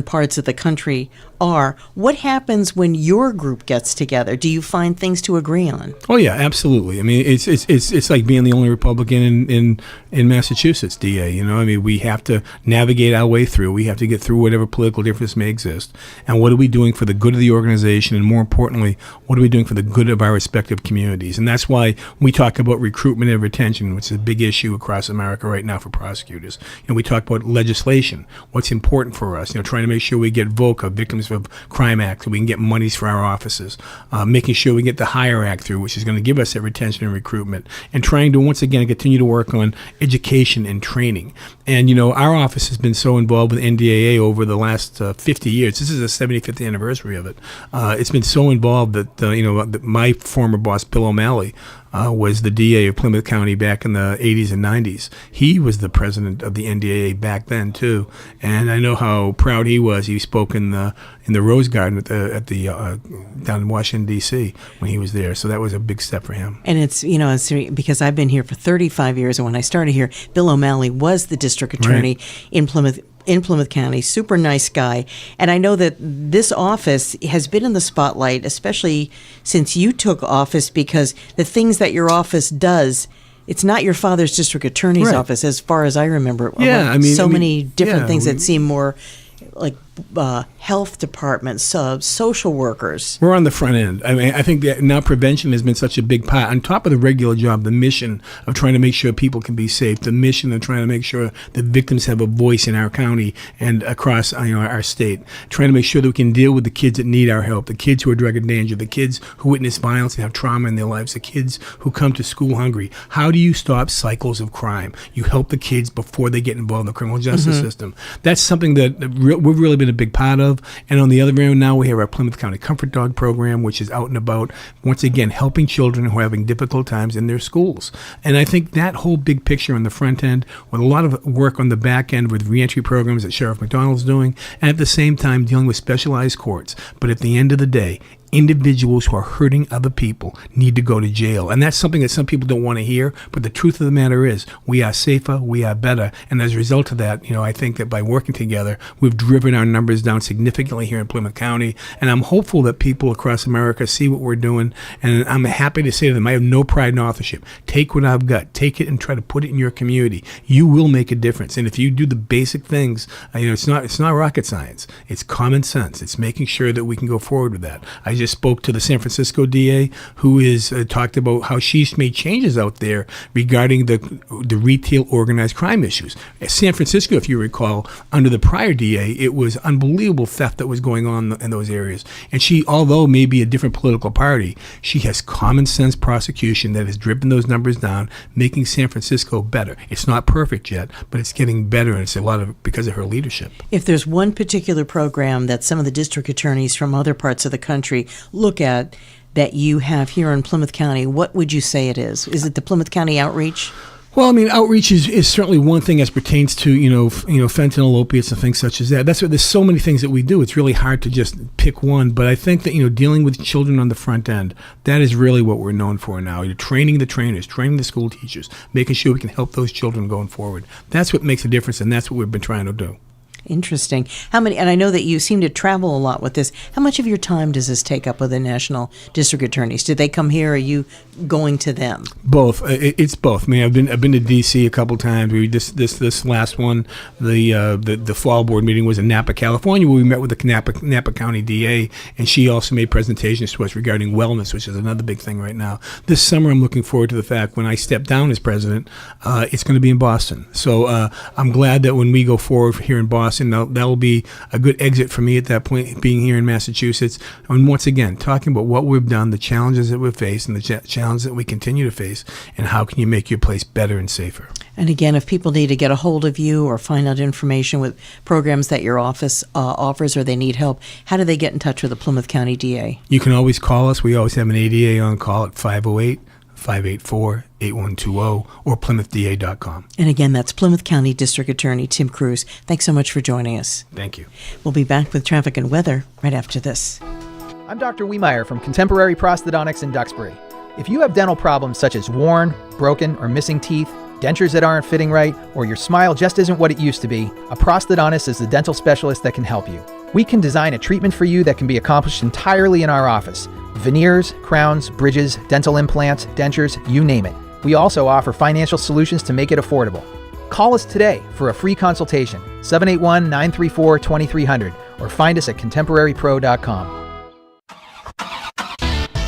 parts of the country are, what happens when your group gets together? Do you find things to agree on? Oh yeah, absolutely. I mean, it's like being the only Republican in Massachusetts, DA. I mean, we have to navigate our way through. We have to get through whatever political difference may exist. And what are we doing for the good of the organization? And more importantly, what are we doing for the good of our respective communities? And that's why we talk about recruitment and retention, which is a big issue across America right now for prosecutors. We talk about legislation, what's important for us. Trying to make sure we get VOCA, Victims of Crime Act, so we can get monies for our offices. Making sure we get the HIRE Act through, which is going to give us that retention and recruitment. And trying to, once again, continue to work on education and training. And, our office has been so involved with NDAA over the last 50 years. This is the 75th anniversary of it. It's been so involved that, my former boss, Bill O'Malley, was the DA of Plymouth County back in the 80s and 90s. He was the president of the NDAA back then, too. And I know how proud he was. He spoke in the Rose Garden at the down in Washington, D.C. when he was there. So that was a big step for him. And it's because I've been here for 35 years, and when I started here, Bill O'Malley was the district attorney in Plymouth County. Super nice guy. And I know that this office has been in the spotlight, especially since you took office, because the things that your office does, it's not your father's district attorney's office, as far as I remember. Yeah, many different things that seem more like health departments, social workers. We're on the front end. I mean, I think that now prevention has been such a big part. On top of the regular job, the mission of trying to make sure people can be safe, the mission of trying to make sure that victims have a voice in our county and across our state, trying to make sure that we can deal with the kids that need our help, the kids who are drug in danger, the kids who witness violence and have trauma in their lives, the kids who come to school hungry. How do you stop cycles of crime? You help the kids before they get involved in the criminal justice system. That's something that we've really been a big part of. And on the other end, now we have our Plymouth County Comfort Dog program, which is out and about, once again, helping children who are having difficult times in their schools. And I think that whole big picture on the front end, with a lot of work on the back end with reentry programs that Sheriff McDonald's doing, and at the same time dealing with specialized courts. But at the end of the day, individuals who are hurting other people need to go to jail. And that's something that some people don't want to hear. But the truth of the matter is, we are safer, we are better. And as a result of that, I think that by working together, we've driven our numbers down significantly here in Plymouth County. And I'm hopeful that people across America see what we're doing. And I'm happy to say to them, I have no pride in authorship. Take what I've got, take it and try to put it in your community. You will make a difference. And if you do the basic things, it's not rocket science. It's common sense. It's making sure that we can go forward with that. I just spoke to the San Francisco DA, who is talked about how she's made changes out there regarding the retail organized crime issues. San Francisco, if you recall, under the prior DA, it was unbelievable theft that was going on in those areas. And she, although maybe a different political party, she has common sense prosecution that has driven those numbers down, making San Francisco better. It's not perfect yet, but it's getting better, and it's a lot of because of her leadership. If there's one particular program that some of the district attorneys from other parts of the country look at that you have here in Plymouth County, what would you say it is? Is it the Plymouth County outreach? Well, I mean, outreach is certainly one thing as pertains to, fentanyl, opiates, and things such as that. That's why there's so many things that we do. It's really hard to just pick one. But I think that, dealing with children on the front end, that is really what we're known for now. Training the trainers, training the school teachers, making sure we can help those children going forward. That's what makes a difference, and that's what we've been trying to do. Interesting. And I know that you seem to travel a lot with this. How much of your time does this take up with the national district attorneys? Do they come here, or are you going to them? Both. It's both. I mean, I've been to D.C. a couple times. This last one, the fall board meeting was in Napa, California, where we met with the Napa County DA, and she also made presentations to us regarding wellness, which is another big thing right now. This summer, I'm looking forward to the fact when I step down as president, it's going to be in Boston. So I'm glad that when we go forward here in Boston, that'll be a good exit for me at that point, being here in Massachusetts. And once again, talking about what we've done, the challenges that we've faced, and the challenges that we continue to face, and how can you make your place better and safer. And again, if people need to get a hold of you or find out information with programs that your office offers, or they need help, how do they get in touch with the Plymouth County DA? You can always call us. We always have an ADA on call at 508-584-8120 or PlymouthDA.com. And again, that's Plymouth County District Attorney Tim Cruz. Thanks so much for joining us. Thank you. We'll be back with traffic and weather right after this. I'm Dr. Wiemeyer from Contemporary Prosthodontics in Duxbury. If you have dental problems such as worn, broken, or missing teeth, dentures that aren't fitting right, or your smile just isn't what it used to be, a prosthodontist is the dental specialist that can help you. We can design a treatment for you that can be accomplished entirely in our office. Veneers, crowns, bridges, dental implants, dentures, you name it. We also offer financial solutions to make it affordable. Call us today for a free consultation, 781-934-2300, or find us at contemporarypro.com.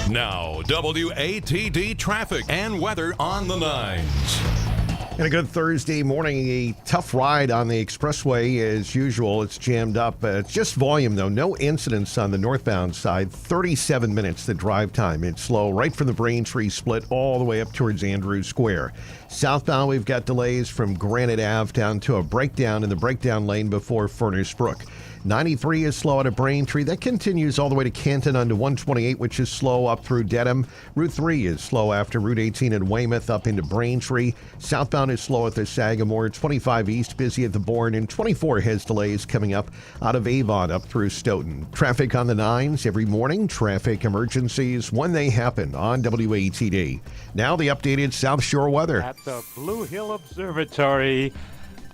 Now, WATD traffic and weather on the 9s. And a good Thursday morning. A tough ride on the expressway as usual. It's jammed up. It's just volume, though. No incidents on the northbound side. 37 minutes the drive time. It's slow right from the Braintree split all the way up towards Andrews Square. Southbound, we've got delays from Granite Ave down to a breakdown in the breakdown lane before Furnace Brook. 93 is slow out of Braintree. That continues all the way to Canton onto 128, which is slow up through Dedham. Route 3 is slow after Route 18 in Weymouth up into Braintree. Southbound is slow at the Sagamore. 25 east busy at the Bourne, and 24 has delays coming up out of Avon up through Stoughton. Traffic on the 9s every morning. Traffic emergencies when they happen on WATD. Now the updated South Shore weather. At the Blue Hill Observatory.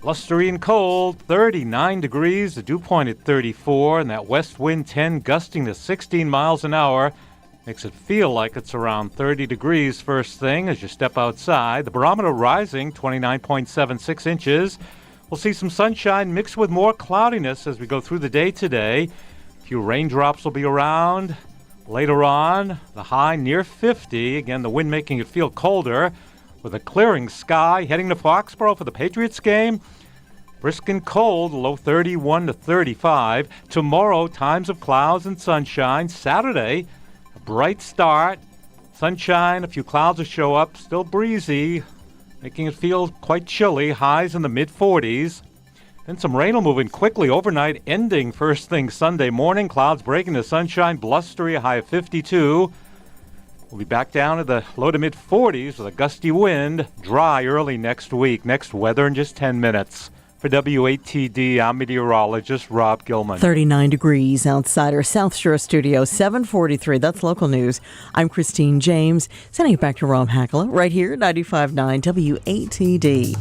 Blustery and cold, 39 degrees, the dew point at 34, and that west wind 10 gusting to 16 miles an hour. Makes it feel like it's around 30 degrees first thing as you step outside. The barometer rising, 29.76 inches. We'll see some sunshine mixed with more cloudiness as we go through the day today. A few raindrops will be around. Later on, the high near 50. Again, the wind making it feel colder. With a clearing sky, heading to Foxborough for the Patriots game. Brisk and cold, low 31 to 35. Tomorrow, times of clouds and sunshine. Saturday, a bright start. Sunshine, a few clouds will show up. Still breezy, making it feel quite chilly. Highs in the mid-40s. Then some rain will move in quickly overnight, ending first thing Sunday morning. Clouds breaking to sunshine, blustery, a high of 52. We'll be back down to the low to mid-40s with a gusty wind. Dry early next week. Next weather in just 10 minutes. For WATD, I'm meteorologist Rob Gilman. 39 degrees outside our South Shore studio, 743. That's local news. I'm Christine James. Sending it back to Rob Hakala right here, 95.9 WATD.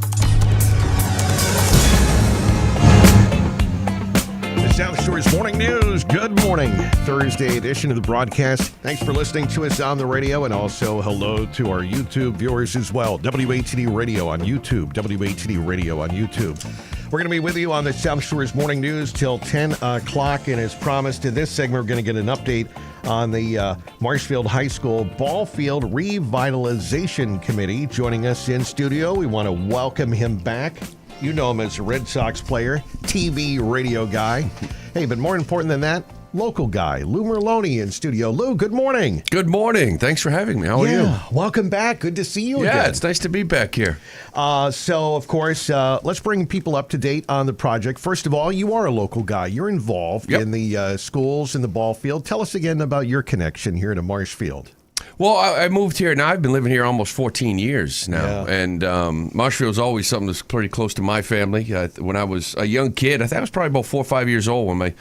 South Shore's Morning News. Good morning. Thursday edition of the broadcast. Thanks for listening to us on the radio, and also hello to our YouTube viewers as well. WATD Radio on YouTube. WATD Radio on YouTube. We're going to be with you on the South Shore's Morning News till 10 o'clock, and as promised in this segment, we're going to get an update on the Marshfield High School Ball Field Revitalization Committee. Joining us in studio, we want to welcome him back. You know him as a Red Sox player, TV radio guy. Hey, but more important than that, local guy, Lou Merloni in studio. Lou, good morning. Good morning. Thanks for having me. How are you? Welcome back. Good to see you again. Yeah, it's nice to be back here. So, of course, let's bring people up to date on the project. First of all, you are a local guy. You're involved in the schools and the ball field. Tell us again about your connection here to Marshfield. Well, I moved here. Now, I've been living here almost 14 years now. Yeah. And Marshfield's always something that's pretty close to my family. When I was a young kid, I think I was probably about 4 or 5 years old when my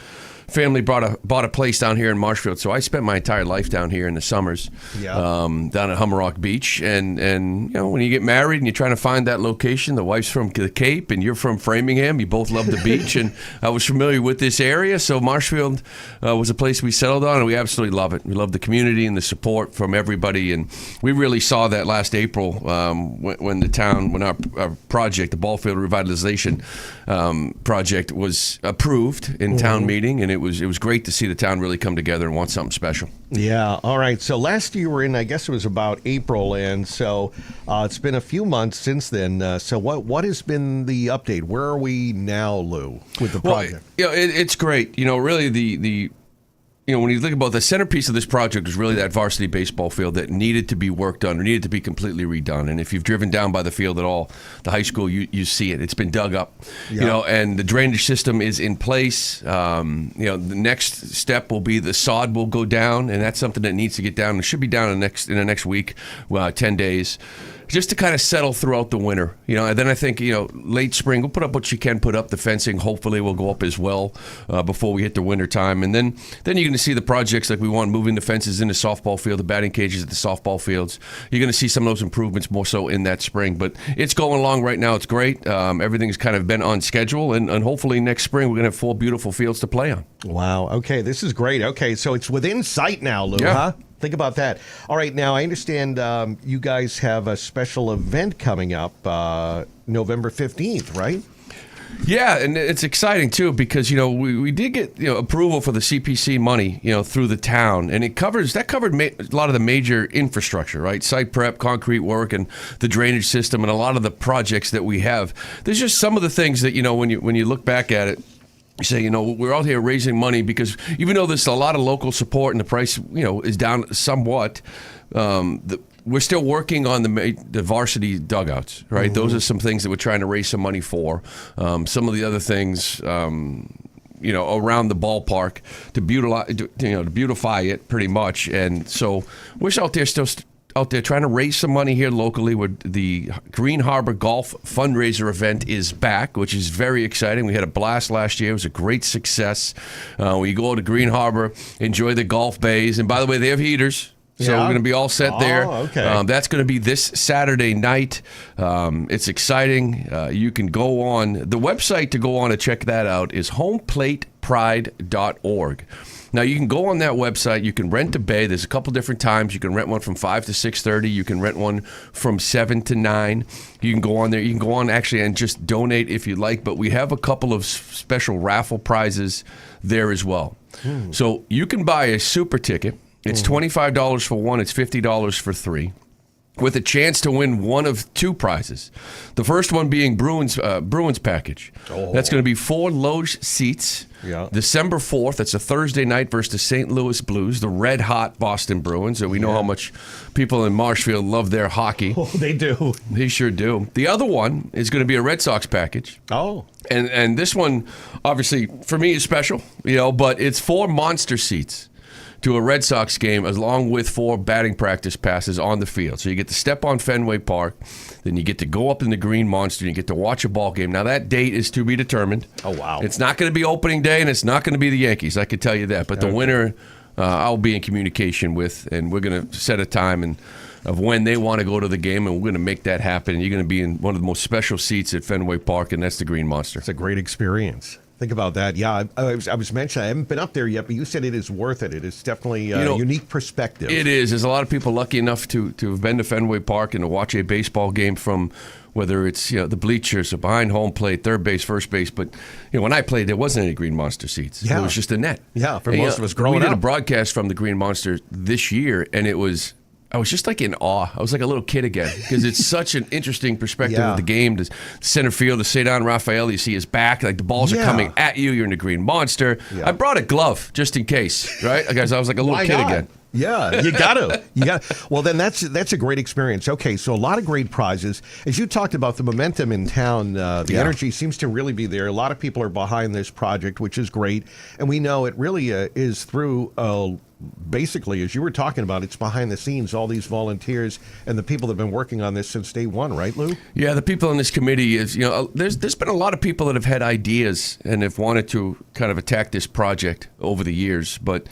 family bought a place down here in Marshfield. So I spent my entire life down here in the summers, down at Hummerock Beach. And you know, when you get married and you're trying to find that location, the wife's from the Cape and you're from Framingham. You both love the beach, and I was familiar with this area. So Marshfield was a place we settled on, and we absolutely love it. We love the community and the support from everybody, and we really saw that last April when our project, the Ball Field Revitalization project, was approved in town meeting, and it was great to see the town really come together and want something special. Yeah. All right. So last you were in, I guess it was about April, and so it's been a few months since then. So what has been the update? Where are we now, Lou, with the project? Well, it's great. You know, really when you think about the centerpiece of this project is really that varsity baseball field that needed to be worked on, or needed to be completely redone. And if you've driven down by the field at all, the high school, you see it. It's been dug up, you know, and the drainage system is in place. The next step will be the sod will go down, and that's something that needs to get down. It should be down in the next week, 10 days. just to kind of settle throughout the winter, and then I think, late spring, we'll put up what you can put up. The fencing hopefully will go up as well before we hit the winter time. And then you're going to see the projects like we want, moving the fences in the softball field, the batting cages at the softball fields. You're going to see some of those improvements more so in that spring. But it's going along right now. It's great. Everything's kind of been on schedule. And hopefully next spring we're going to have 4 beautiful fields to play on. Wow. Okay, this is great. Okay, so it's within sight now, Lou, Yeah. huh? Think about that. All right, now I understand you guys have a special event coming up November 15th, right? Yeah, and it's exciting too because we did get approval for the CPC money through the town, and that covered a lot of the major infrastructure, right? Site prep, concrete work, and the drainage system, and a lot of the projects that we have. There's just some of the things that when you look back at it, you say, we're out here raising money because even though there's a lot of local support and the price, is down somewhat, we're still working on the varsity dugouts, right? Mm-hmm. Those are some things that we're trying to raise some money for. Some of the other things, around the ballpark to beautify it pretty much. And so we're out there trying to raise some money here locally. The Green Harbor Golf fundraiser event is back, which is very exciting. We had a blast last year. It was a great success. We go to Green Harbor, enjoy the golf bays. And by the way, they have heaters. So we're going to be all set there. Okay. That's going to be this Saturday night. It's exciting. You can go on. The website to go on to check that out is homeplatepride.org. Now, you can go on that website. You can rent a bay. There's a couple different times. You can rent one from 5 to 6:30. You can rent one from 7 to 9. You can go on there. You can go on actually and just donate if you'd like. But we have a couple of special raffle prizes there as well. So you can buy a super ticket. It's $25 for one. It's $50 for 3. With a chance to win one of 2 prizes. The first one being Bruins package. That's going to be 4 loge seats. Yeah. December 4th, that's a Thursday night versus the St. Louis Blues, the red-hot Boston Bruins. And we know how much people in Marshfield love their hockey. Oh, they do. They sure do. The other one is going to be a Red Sox package. Oh. And this one, obviously, for me is special, but it's 4 monster seats to a Red Sox game along with 4 batting practice passes on the field. So you get to step on Fenway Park, then you get to go up in the Green Monster, and you get to watch a ball game. Now, that date is to be determined. Oh, wow. It's not going to be opening day, and it's not going to be the Yankees, I can tell you that. But the winner, I'll be in communication with, and we're going to set a time of when they want to go to the game, and we're going to make that happen. And you're going to be in one of the most special seats at Fenway Park, and that's the Green Monster. It's a great experience. Think about that. Yeah, I was mentioning, I haven't been up there yet, but you said it is worth it. It is definitely a unique perspective. It is. There's a lot of people lucky enough to have been to Fenway Park and to watch a baseball game from whether it's the bleachers or behind home plate, third base, first base. But when I played, there wasn't any Green Monster seats. Yeah. It was just a net. Yeah, for most of us growing up. We did a broadcast from the Green Monster this year, and I was just like in awe. I was like a little kid again because it's such an interesting perspective of the game. The center field, the Cedon Rafael, you see his back. Like the balls are coming at you. You're in the Green Monster. Yeah. I brought a glove just in case, right? Guys, I was like a little kid again. Yeah, you got to. Well, then that's a great experience. Okay, so a lot of great prizes. As you talked about the momentum in town, the energy seems to really be there. A lot of people are behind this project, which is great. And we know it really is through basically, as you were talking about, it's behind the scenes, all these volunteers and the people that have been working on this since day one, right, Lou? Yeah, the people in this committee is, there's been a lot of people that have had ideas and have wanted to kind of attack this project over the years, but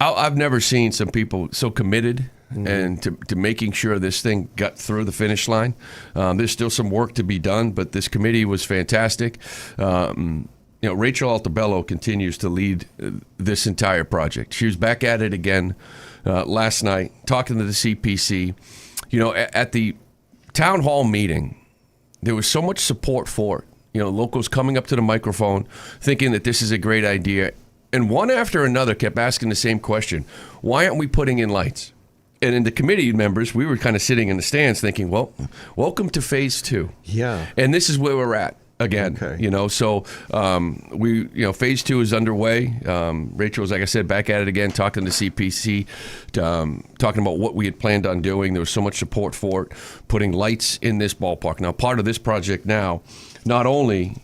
I've never seen some people so committed and to making sure this thing got through the finish line. There's still some work to be done, but this committee was fantastic. Rachel Altabello continues to lead this entire project. She was back at it again last night, talking to the CPC. At the town hall meeting, there was so much support for it. Locals coming up to the microphone, thinking that this is a great idea. And one after another kept asking the same question. Why aren't we putting in lights? And in the committee members, we were kind of sitting in the stands thinking, well, welcome to phase 2. Yeah. And this is where we're at. Again, so phase 2 is underway. Rachel was, like I said, back at it again, talking to CPC, talking about what we had planned on doing. There was so much support for it, putting lights in this ballpark. Now, part of this project now, not only,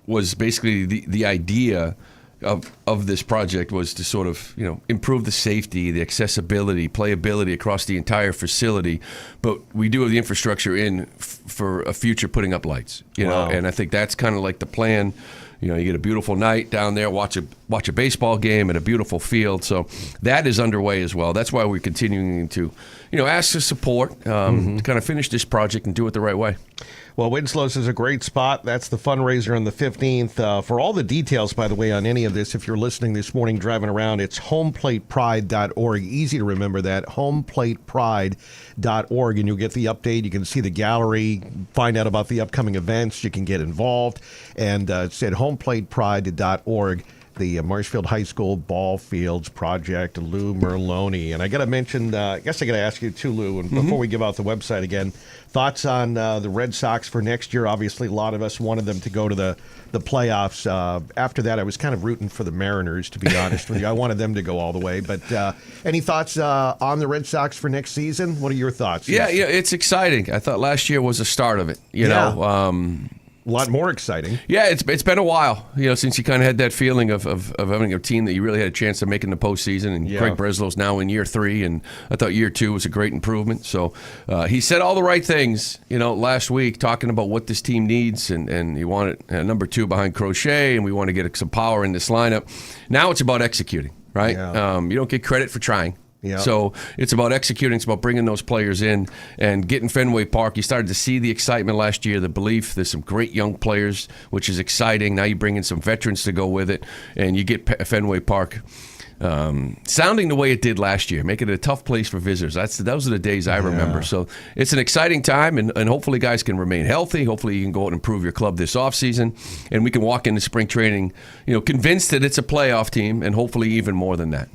was basically the idea of this project was to sort of, improve the safety, the accessibility, playability across the entire facility. But we do have the infrastructure in for a future putting up lights, Wow. and I think that's kind of like the plan. You get a beautiful night down there, watch a baseball game at a beautiful field. So that is underway as well. That's why we're continuing to, ask for support to kind of finish this project and do it the right way. Well, Winslow's is a great spot. That's the fundraiser on the 15th. For all the details, by the way, on any of this, if you're listening this morning driving around, it's homeplatepride.org. Easy to remember that, homeplatepride.org, and you'll get the update. You can see the gallery, find out about the upcoming events. You can get involved. And it said homeplatepride.org. The Marshfield High School Ball Fields Project, Lou Merloni. And I got to mention, I guess I got to ask you too, Lou, and before we give out the website again, thoughts on the Red Sox for next year? Obviously, a lot of us wanted them to go to the playoffs. After that, I was kind of rooting for the Mariners, to be honest with you. I wanted them to go all the way. But any thoughts on the Red Sox for next season? What are your thoughts? Yeah, it's exciting. I thought last year was the start of it, you know. A lot more exciting. Yeah, it's been a while, since you kind of had that feeling of having a team that you really had a chance to make in the postseason. And Craig Breslow's now in year 3, and I thought year 2 was a great improvement. So he said all the right things, last week, talking about what this team needs, and he wanted number 2 behind Crochet, and we want to get some power in this lineup. Now it's about executing, right? Yeah. You don't get credit for trying. Yeah. So it's about executing. It's about bringing those players in and getting Fenway Park. You started to see the excitement last year, the belief. There's some great young players, which is exciting. Now you bring in some veterans to go with it, and you get Fenway Park sounding the way it did last year, making it a tough place for visitors. Those are the days I remember. So it's an exciting time, and hopefully guys can remain healthy. Hopefully you can go out and improve your club this offseason, and we can walk into spring training, convinced that it's a playoff team, and hopefully even more than that.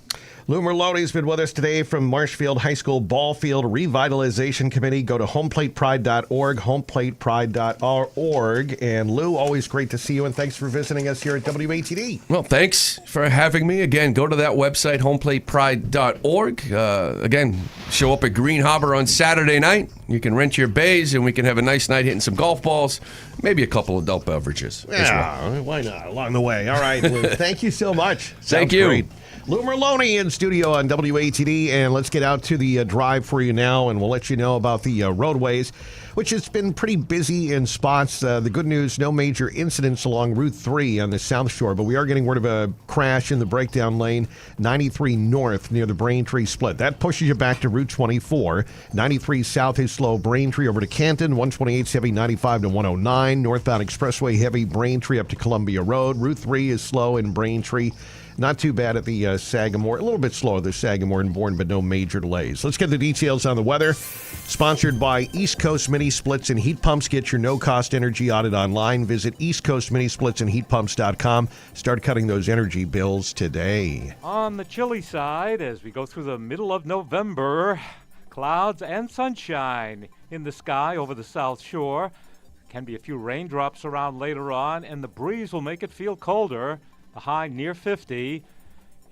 Lou Merloni's been with us today from Marshfield High School Ball Field Revitalization Committee. Go to homeplatepride.org, homeplatepride.org. And Lou, always great to see you, and thanks for visiting us here at WATD. Well, thanks for having me. Again, go to that website, homeplatepride.org. Again, show up at Green Harbor on Saturday night. You can rent your bays, and we can have a nice night hitting some golf balls, maybe a couple adult beverages as well. Why not? Along the way. All right, Lou, thank you so much. Thank you. Great. Lou Merloni in studio on WATD, and let's get out to the drive for you now, and we'll let you know about the roadways, which has been pretty busy in spots. The good news, no major incidents along Route 3 on the South Shore, but we are getting word of a crash in the breakdown lane, 93 North near the Braintree split. That pushes you back to Route 24. 93 South is slow, Braintree over to Canton, 128 heavy, 95 to 109. Northbound Expressway heavy, Braintree up to Columbia Road. Route 3 is slow in Braintree. Not too bad at the Sagamore. A little bit slower at the Sagamore and Bourne, but no major delays. Let's get the details on the weather. Sponsored by East Coast Mini Splits and Heat Pumps. Get your no-cost energy audit online. Visit East Coast Mini Splits and HeatPumps.com. Start cutting those energy bills today. On the chilly side, as we go through the middle of November, clouds and sunshine in the sky over the South Shore. Can be a few raindrops around later on, and the breeze will make it feel colder. A high near 50.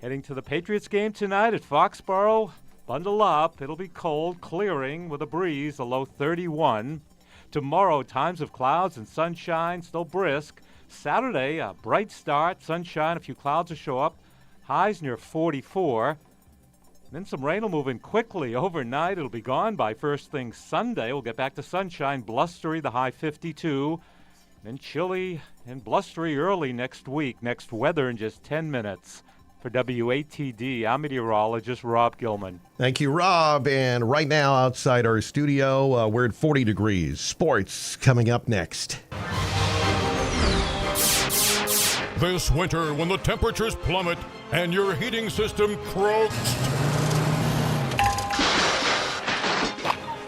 Heading to the Patriots game tonight at Foxborough. Bundle up. It'll be cold, clearing with a breeze, a low 31. Tomorrow, times of clouds and sunshine, still brisk. Saturday, a bright start, sunshine, a few clouds will show up. Highs near 44. Then some rain will move in quickly overnight. It'll be gone by first thing Sunday. We'll get back to sunshine, blustery, the high 52. Then chilly and blustery early next week. Next weather in just 10 minutes. For WATD, I'm meteorologist Rob Gilman. Thank you, Rob. And right now outside our studio, we're at 40 degrees. Sports coming up next. This winter, when the temperatures plummet and your heating system croaks,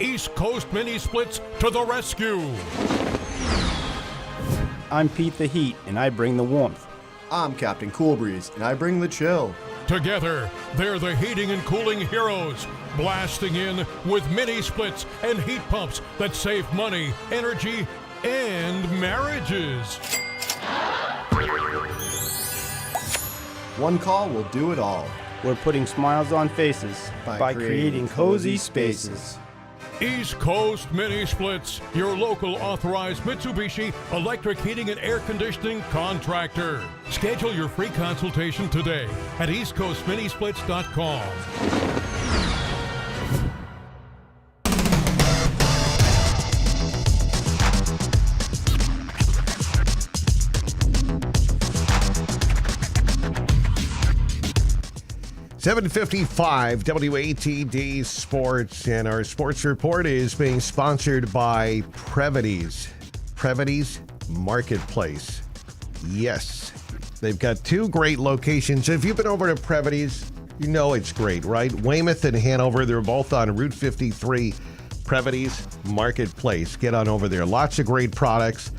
East Coast Mini Splits to the rescue. I'm Pete the Heat, and I bring the warmth. I'm Captain Cool Breeze, and I bring the chill. Together, they're the heating and cooling heroes, blasting in with mini splits and heat pumps that save money, energy, and marriages. One call will do it all. We're putting smiles on faces by creating cozy spaces. East Coast Mini Splits, your local authorized Mitsubishi electric heating and air conditioning contractor. Schedule your free consultation today at eastcoastminisplits.com. $7:55 WATD Sports, and our sports report is being sponsored by Previty's Marketplace. Yes, they've got two great locations. If you've been over to Previty's, you know it's great, right? Weymouth and Hanover, they're both on Route 53. Previty's Marketplace. Get on over there. Lots of great products.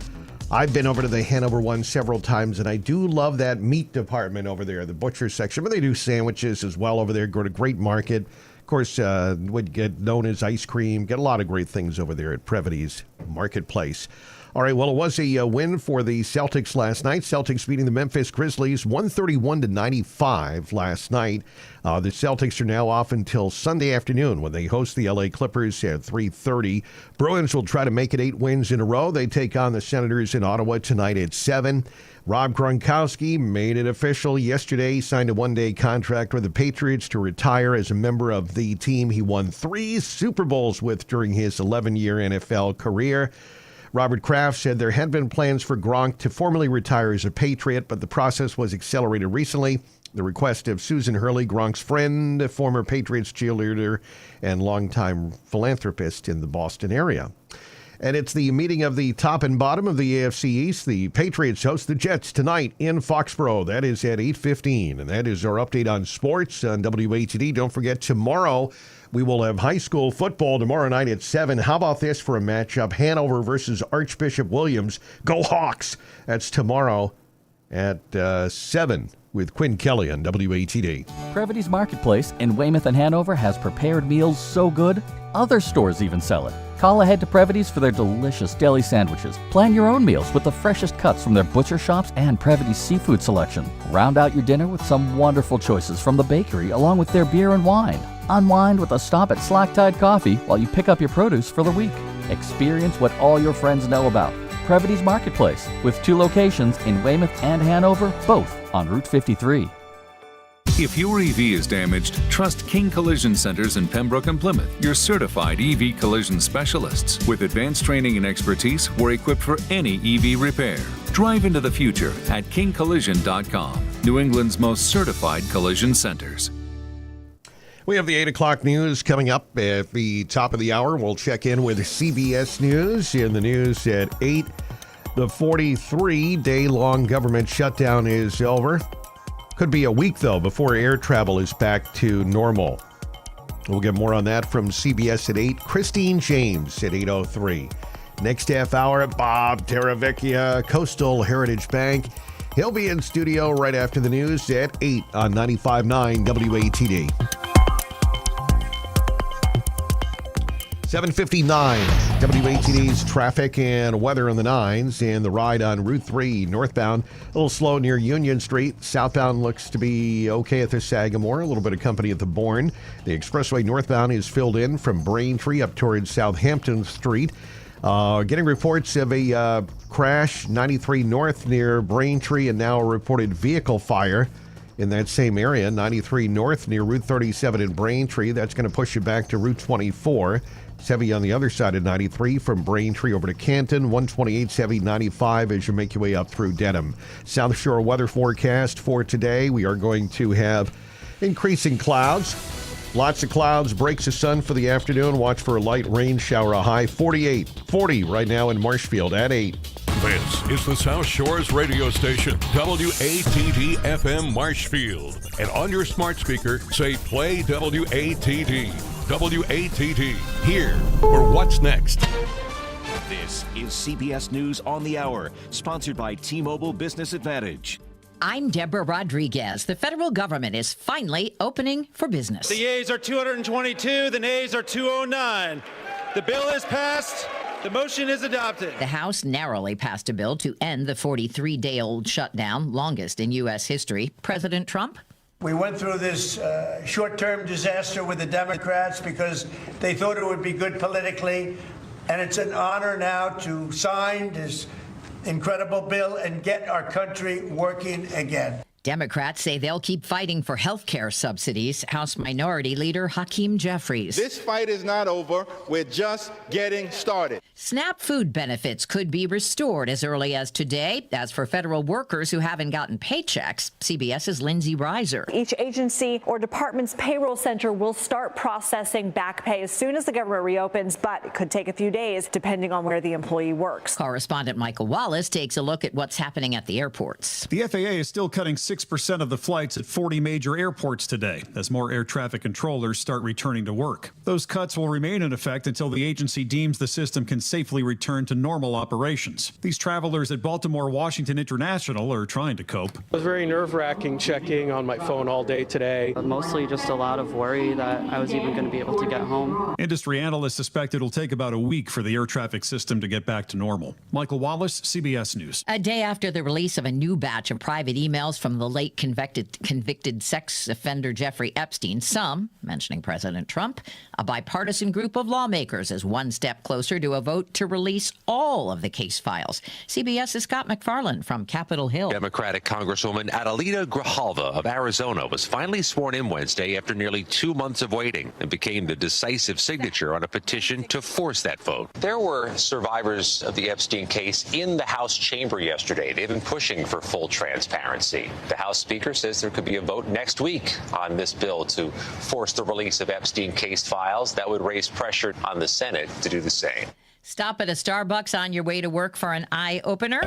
I've been over to the Hanover one several times, and I do love that meat department over there, the butcher section. But they do sandwiches as well over there. Go to great market. Of course, would get known as ice cream. Get a lot of great things over there at Previty's Marketplace. All right, well, it was a win for the Celtics last night. Celtics beating the Memphis Grizzlies 131-95 last night. The Celtics are now off until Sunday afternoon when they host the LA Clippers at 3:30. Bruins will try to make it 8 wins in a row. They take on the Senators in Ottawa tonight at 7. Rob Gronkowski made it official yesterday. He signed a one-day contract with the Patriots to retire as a member of the team he won 3 Super Bowls with during his 11-year NFL career. Robert Kraft said there had been plans for Gronk to formally retire as a Patriot, but the process was accelerated recently. The request of Susan Hurley, Gronk's friend, former Patriots cheerleader, and longtime philanthropist in the Boston area. And it's the meeting of the top and bottom of the AFC East. The Patriots host the Jets tonight in Foxborough. That is at 8:15. And that is our update on sports on WATD. Don't forget, tomorrow we will have high school football tomorrow night at 7. How about this for a matchup? Hanover versus Archbishop Williams. Go Hawks! That's tomorrow at 7 with Quinn Kelly on WATD. Previty's Marketplace in Weymouth and Hanover has prepared meals so good, other stores even sell it. Call ahead to Previty's for their delicious deli sandwiches. Plan your own meals with the freshest cuts from their butcher shops and Previty's seafood selection. Round out your dinner with some wonderful choices from the bakery along with their beer and wine. Unwind with a stop at Slack Tide Coffee while you pick up your produce for the week. Experience what all your friends know about. Previty's Marketplace, with 2 locations in Weymouth and Hanover, both on Route 53. If your EV is damaged, trust King Collision Centers in Pembroke and Plymouth, your certified EV collision specialists. With advanced training and expertise, we're equipped for any EV repair. Drive into the future at kingcollision.com, New England's most certified collision centers. We have the 8 o'clock news coming up at the top of the hour. We'll check in with CBS News. In the news at 8, the 43-day-long government shutdown is over. Could be a week, though, before air travel is back to normal. We'll get more on that from CBS at 8. Christine James at 8:03. Next half hour, Bob Terravecchia, Coastal Heritage Bank. He'll be in studio right after the news at 8 on 95.9 WATD. 7:59, WATD's traffic and weather on the 9s, and the ride on Route 3 northbound. A little slow near Union Street. Southbound looks to be okay at the Sagamore. A little bit of company at the Bourne. The expressway northbound is filled in from Braintree up towards Southampton Street. Getting reports of a crash 93 north near Braintree, and now a reported vehicle fire in that same area, 93 north near Route 37 in Braintree. That's going to push you back to Route 24. It's heavy on the other side of 93 from Braintree over to Canton. 128 heavy 95 as you make your way up through Dedham. South Shore weather forecast for today. We are going to have increasing clouds. Lots of clouds, breaks of sun for the afternoon. Watch for a light rain shower, a high 48. 40 right now in Marshfield at 8. This is the South Shore's radio station, WATD FM Marshfield. And on your smart speaker, say play WATD. WATD, here for What's Next. This is CBS News on the Hour, sponsored by T-Mobile Business Advantage. I'm Deborah Rodriguez. The federal government is finally opening for business. The yeas are 222, the nays are 209. The bill is passed. The motion is adopted. The House narrowly passed a bill to end the 43-day-old shutdown, longest in U.S. history. President Trump We went through this short-term disaster with the Democrats because they thought it would be good politically, and it's an honor now to sign this incredible bill and get our country working again. Democrats say they'll keep fighting for health care subsidies. House Minority Leader Hakeem Jeffries. This fight is not over. We're just getting started. SNAP food benefits could be restored as early as today. As for federal workers who haven't gotten paychecks, CBS's Lindsay Reiser. Each agency or department's payroll center will start processing back pay as soon as the government reopens, but it could take a few days depending on where the employee works. Correspondent Michael Wallace takes a look at what's happening at the airports. The FAA is still cutting 6% of the flights at 40 major airports today as more air traffic controllers start returning to work. Those cuts will remain in effect until the agency deems the system can safely return to normal operations. These travelers at Baltimore Washington International are trying to cope. It was very nerve-wracking checking on my phone all day today. Mostly just a lot of worry that I was even going to be able to get home. Industry analysts suspect it'll take about a week for the air traffic system to get back to normal. Michael Wallace, CBS News. A day after the release of a new batch of private emails from the late convicted sex offender Jeffrey Epstein, some, mentioning President Trump, a bipartisan group of lawmakers is one step closer to a vote to release all of the case files. CBS's Scott McFarland from Capitol Hill. Democratic Congresswoman Adelita Grijalva of Arizona was finally sworn in Wednesday after nearly 2 months of waiting and became the decisive signature on a petition to force that vote. There were survivors of the Epstein case in the House chamber yesterday. They've been pushing for full transparency. The House Speaker says there could be a vote next week on this bill to force the release of Epstein case files. That would raise pressure on the Senate to do the same. Stop at a Starbucks on your way to work for an eye-opener?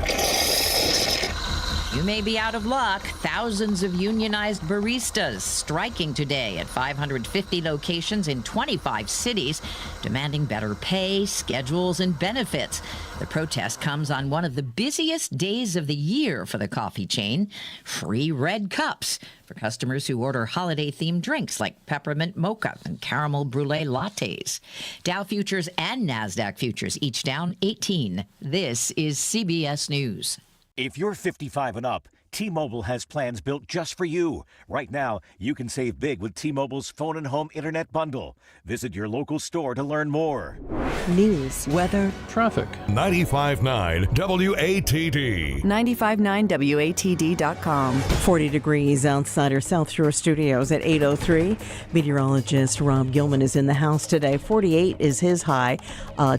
You may be out of luck. Thousands of unionized baristas striking today at 550 locations in 25 cities, demanding better pay, schedules, and benefits. The protest comes on one of the busiest days of the year for the coffee chain. Free red cups for customers who order holiday-themed drinks like peppermint mocha and caramel brulee lattes. Dow futures and NASDAQ futures each down 18. This is CBS News. If you're 55 and up, T-Mobile has plans built just for you. Right now, you can save big with T-Mobile's phone and home internet bundle. Visit your local store to learn more. News, weather, traffic. 95.9 WATD. 959WATD.com. 40 degrees outside our South Shore studios at 8:03. Meteorologist Rob Gilman is in the house today. 48 is his high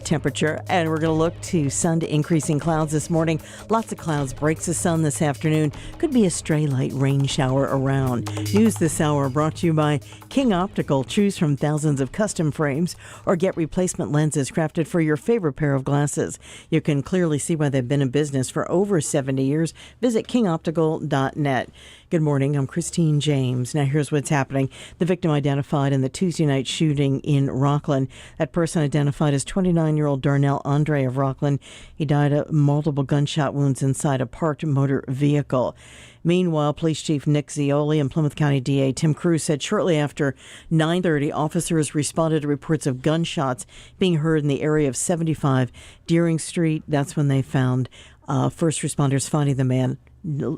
temperature. And we're going to look to sun to increasing clouds this morning. Lots of clouds, breaks the sun this afternoon. Could be a stray light rain shower around. News this hour brought to you by King Optical. Choose from thousands of custom frames or get replacement lenses crafted for your favorite pair of glasses. You can clearly see why they've been in business for over 70 years. Visit kingoptical.net. Good morning. I'm Christine James. Now here's what's happening. The victim identified in the Tuesday night shooting in Rockland. That person identified as 29-year-old Darnell Andre of Rockland. He died of multiple gunshot wounds inside a parked motor vehicle. Meanwhile, Police Chief Nick Zioli and Plymouth County DA Tim Cruz said shortly after 9:30, officers responded to reports of gunshots being heard in the area of 75 Deering Street. That's when they found first responders finding the man,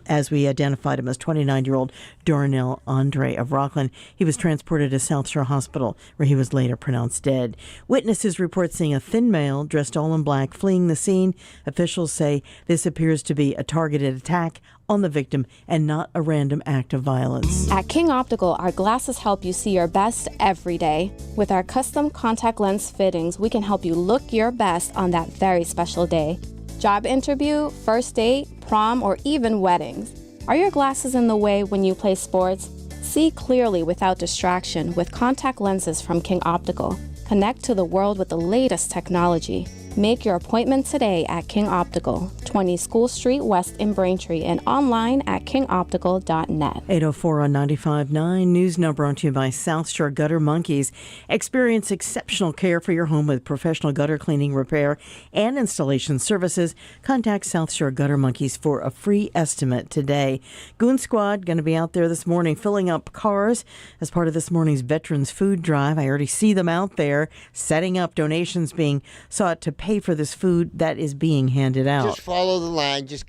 as we identified him as 29-year-old Darnell Andre of Rockland. He was transported to South Shore Hospital, where he was later pronounced dead. Witnesses report seeing a thin male dressed all in black fleeing the scene. Officials say this appears to be a targeted attack on the victim and not a random act of violence. At King Optical, our glasses help you see your best every day. With our custom contact lens fittings, we can help you look your best on that very special day. Job interview, first date, prom, or even weddings. Are your glasses in the way when you play sports? See clearly without distraction with contact lenses from King Optical. Connect to the world with the latest technology. Make your appointment today at King Optical, 20 School Street West in Braintree, and online at kingoptical.net. 8:04 on 95.9. News now brought to you by South Shore Gutter Monkeys. Experience exceptional care for your home with professional gutter cleaning, repair, and installation services. Contact South Shore Gutter Monkeys for a free estimate today. Goon Squad going to be out there this morning filling up cars as part of this morning's Veterans Food Drive. I already see them out there setting up, donations being sought to pay for this food that is being handed out? Just follow the line. Just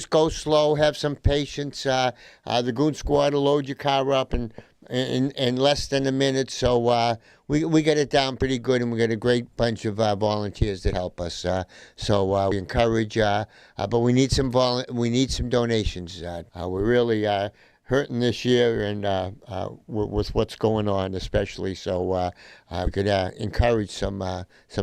go slow. Have some patience. The goon squad will load your car up in less than a minute. So we get it down pretty good, and we got a great bunch of volunteers that help us. So we encourage, but we need some donations. We're really hurting this year, and with what's going on, especially. So we could encourage some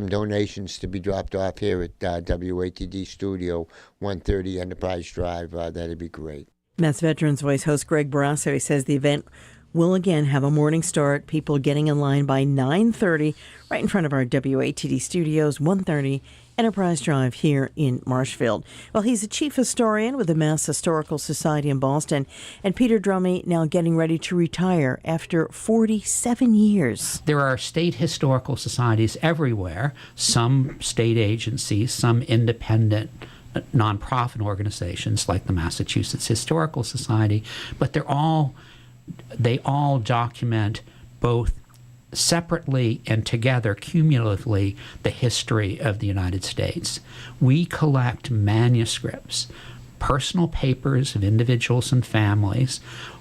donations to be dropped off here at WATD Studio, 130 Enterprise Drive. That'd be great. That's Veterans Voice host Greg Barrasso. He says the event will again have a morning start. People getting in line by 9:30 right in front of our WATD studios, 130 Enterprise Drive here in Marshfield. Well, he's a chief historian with the Mass Historical Society in Boston. And Peter Drummey now getting ready to retire after 47 years. There are state historical societies everywhere, some state agencies, some independent nonprofit organizations like the Massachusetts Historical Society, but they all document both separately and together cumulatively the history of the United States. We collect manuscripts, personal papers of individuals and families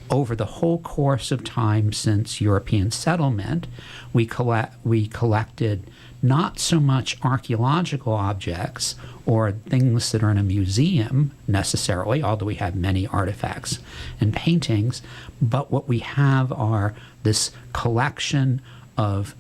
over the whole course of time since European settlement. We collected not so much archaeological objects or things that are in a museum necessarily, although we have many artifacts and paintings, but what we have are this collection of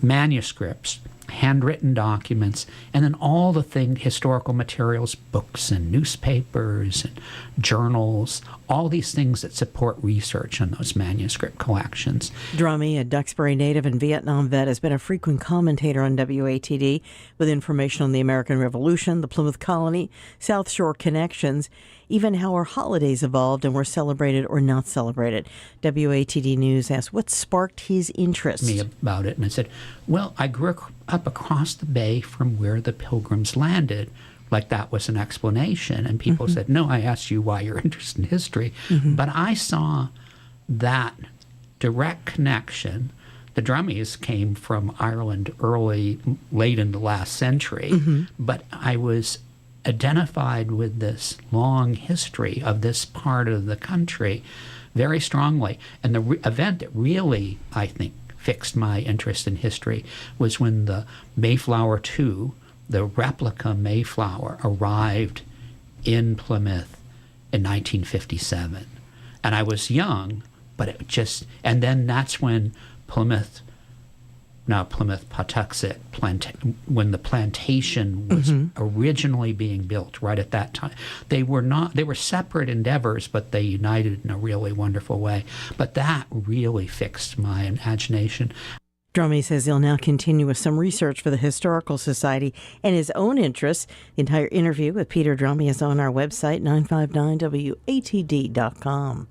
manuscripts, handwritten documents, and then all the historical materials, books and newspapers and journals, all these things that support research on those manuscript collections. Drummey, a Duxbury native and Vietnam vet, has been a frequent commentator on WATD with information on the American Revolution, the Plymouth Colony, South Shore connections, even how our holidays evolved and were celebrated or not celebrated. WATD News asked what sparked his interest. Me about it, and I said, well, I grew up across the bay from where the Pilgrims landed. Like that was an explanation. And people said, no, I asked you why you're interested in history. But I saw that direct connection. The Drummies came from Ireland late in the last century, but I was identified with this long history of this part of the country very strongly. And the event that really, I think, fixed my interest in history was when the Mayflower II, the replica Mayflower, arrived in Plymouth in 1957. And I was young, but and then that's when Pawtuxet, when the plantation was originally being built right at that time. They were separate endeavors, but they united in a really wonderful way. But that really fixed my imagination. Drummey says he'll now continue with some research for the Historical Society and his own interests. The entire interview with Peter Drummey is on our website, 959watd.com.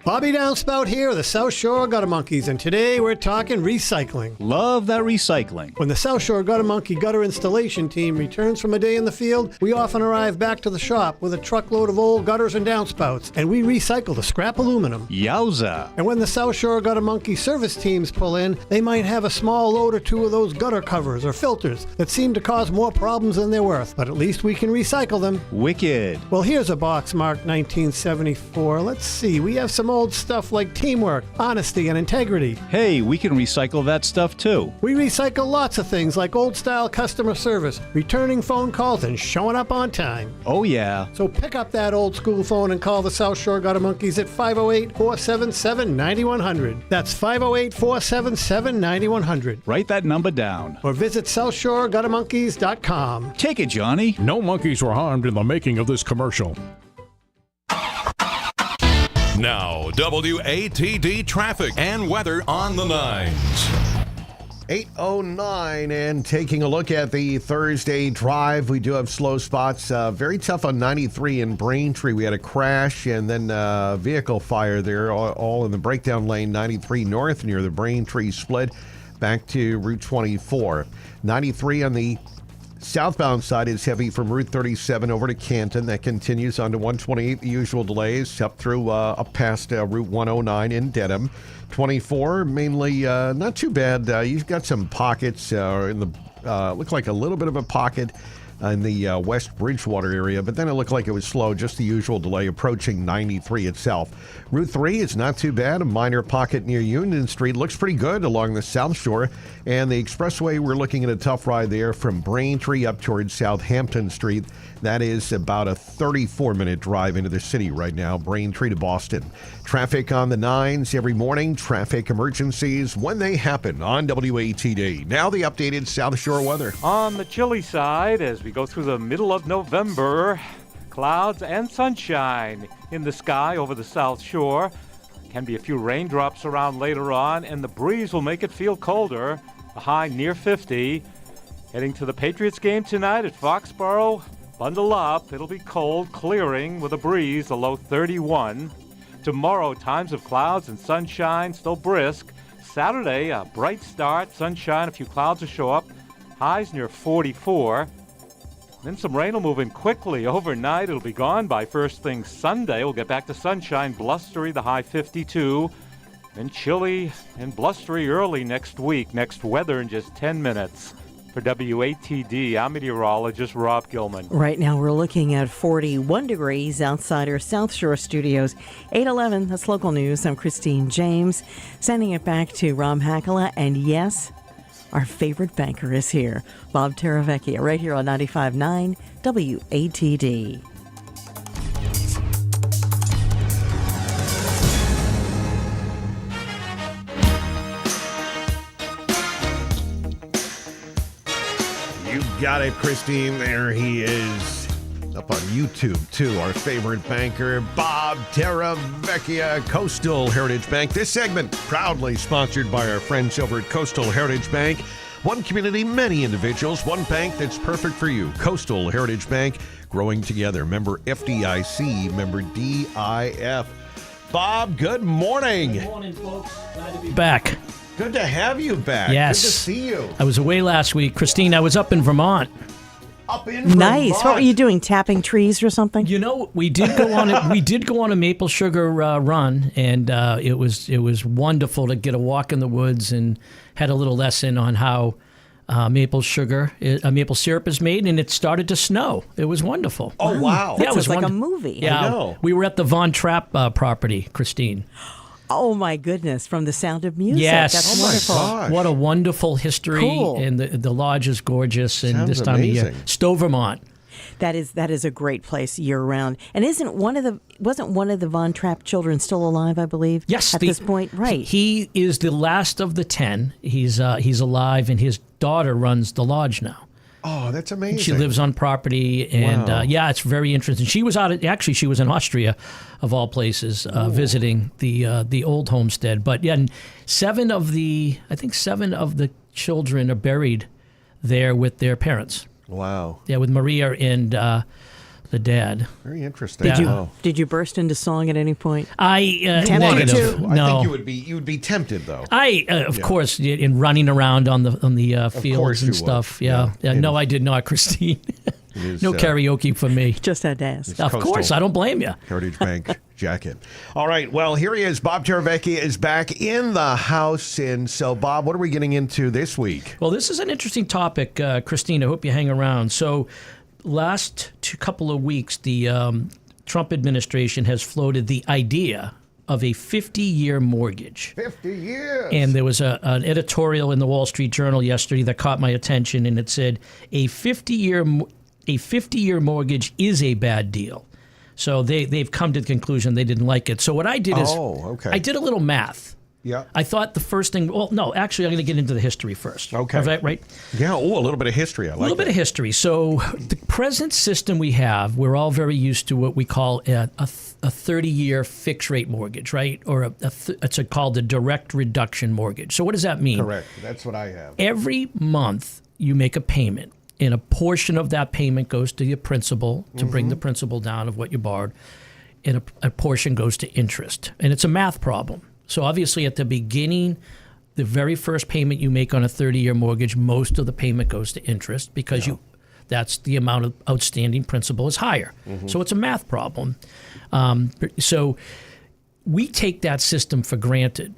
Bobby Downspout here, the South Shore Gutter Monkeys, and today we're talking recycling. Love that recycling. When the South Shore Gutter Monkey gutter installation team returns from a day in the field, we often arrive back to the shop with a truckload of old gutters and downspouts, and we recycle the scrap aluminum. Yowza. And when the South Shore Gutter Monkey service teams pull in, they might have a small load or two of those gutter covers or filters that seem to cause more problems than they're worth, but at least we can recycle them. Wicked. Well, here's a box marked 1974. Let's see, we have some old stuff like teamwork, honesty, and integrity. Hey, we can recycle that stuff too. We recycle lots of things like old-style customer service, returning phone calls, and showing up on time. Oh, yeah. So pick up that old-school phone and call the South Shore Gutter Monkeys at 508-477-9100. That's 508-477-9100. Write that number down. Or visit SouthShoreGutterMonkeys.com. Take it, Johnny. No monkeys were harmed in the making of this commercial. Now, WATD traffic and weather on the 9s. 8:09, and taking a look at the Thursday drive, we do have slow spots. Very tough on 93 in Braintree. We had a crash and then vehicle fire there, all in the breakdown lane, 93 north near the Braintree split, back to Route 24. 93 on the southbound side is heavy from Route 37 over to Canton. That continues on to 128, the usual delays, up through up past Route 109 in Dedham. 24, mainly not too bad. You've got some pockets in the Looked like a little bit of a pocket in the West Bridgewater area, but then it looked like it was slow, just the usual delay approaching 93 itself. Route 3 is not too bad. A minor pocket near Union Street looks pretty good along the South Shore. And the expressway, we're looking at a tough ride there from Braintree up towards Southampton Street. That is about a 34-minute drive into the city right now, Braintree to Boston. Traffic on the 9s every morning. Traffic emergencies when they happen on WATD. Now the updated South Shore weather. On the chilly side, as we go through the middle of November, clouds and sunshine in the sky over the South Shore. Can be a few raindrops around later on, and the breeze will make it feel colder. A high near 50. Heading to the Patriots game tonight at Foxborough. Bundle up. It'll be cold, clearing with a breeze, a low 31. Tomorrow, times of clouds and sunshine, still brisk. Saturday, a bright start, sunshine, a few clouds will show up. Highs near 44. Then some rain will move in quickly. Overnight, it'll be gone by first thing Sunday. We'll get back to sunshine, blustery, the high 52. Then chilly and blustery early next week. Next weather in just 10 minutes. For WATD, I'm meteorologist Rob Gilman. Right now we're looking at 41 degrees outside our South Shore studios. 8:11, that's local news. I'm Christine James. Sending it back to Rob Hakala. And yes, our favorite banker is here, Bob Terravecchia, right here on 95.9 WATD. You got it, Christine. There he is. Up on YouTube, too. Our favorite banker, Bob Terravecchia, Coastal Heritage Bank. This segment proudly sponsored by our friends over at Coastal Heritage Bank. One community, many individuals, one bank that's perfect for you. Coastal Heritage Bank, growing together. Member FDIC, member DIF. Bob, good morning. Good morning, folks. Glad to be back. Good to have you back. Yes. Good to see you. I was away last week. Christine, I was up in Vermont. Up in Vermont. Nice. What were you doing? Tapping trees or something? You know, we did go on a maple sugar run, and it was wonderful to get a walk in the woods, and had a little lesson on how maple syrup is made, and it started to snow. It was wonderful. Oh, wow. That was like a movie. Yeah, I know. We were at the Von Trapp property, Christine. Oh, my goodness. From The Sound of Music. Yes. That's Oh, my wonderful. gosh. What a wonderful history. Cool. And the lodge is gorgeous. And Sounds this time of year. amazing. Stowe, Vermont. That is a great place year round. And wasn't one of the Von Trapp children still alive, I believe? Yes. At this point, right. He is the last of the 10. He's alive, and his daughter runs the lodge now. Oh, that's amazing. She lives on property, and Wow. it's very interesting. She was she was in Austria, of all places, visiting the old homestead. But yeah, and 7 of the children are buried there with their parents. Wow. Yeah, with Maria and the dad. Very interesting. Did you burst into song at any point? Negative. I No. think you would be tempted though. Of course, in running around on the fields and stuff. Yeah. No, I did not, Christine. No karaoke for me. Just had to ask. Of course, I don't blame you. Heritage Bank jacket. All right. Well, here he is. Bob Terravecchia is back in the house. And so, Bob, what are we getting into this week? Well, this is an interesting topic, Christine. I hope you hang around. So, last couple of weeks, the Trump administration has floated the idea of a 50-year mortgage. 50 years. And there was an editorial in the Wall Street Journal yesterday that caught my attention, and it said a 50-year mortgage is a bad deal. So they've come to the conclusion they didn't like it. So what I did is I did a little math. Yeah. I thought the first thing. Well, no, actually, I'm going to get into the history first. Okay. Right. Yeah. Oh, a little bit of history. I like a little bit of history. So the present system we have, we're all very used to what we call a 30-year fixed rate mortgage, right? Or it's called a direct reduction mortgage. So what does that mean? Correct. That's what I have. Every month you make a payment, and a portion of that payment goes to your principal to bring the principal down of what you borrowed, and a portion goes to interest. And it's a math problem. So obviously at the beginning, the very first payment you make on a 30-year mortgage, most of the payment goes to interest because that's the amount of outstanding principal is higher. So it's a math problem. So we take that system for granted.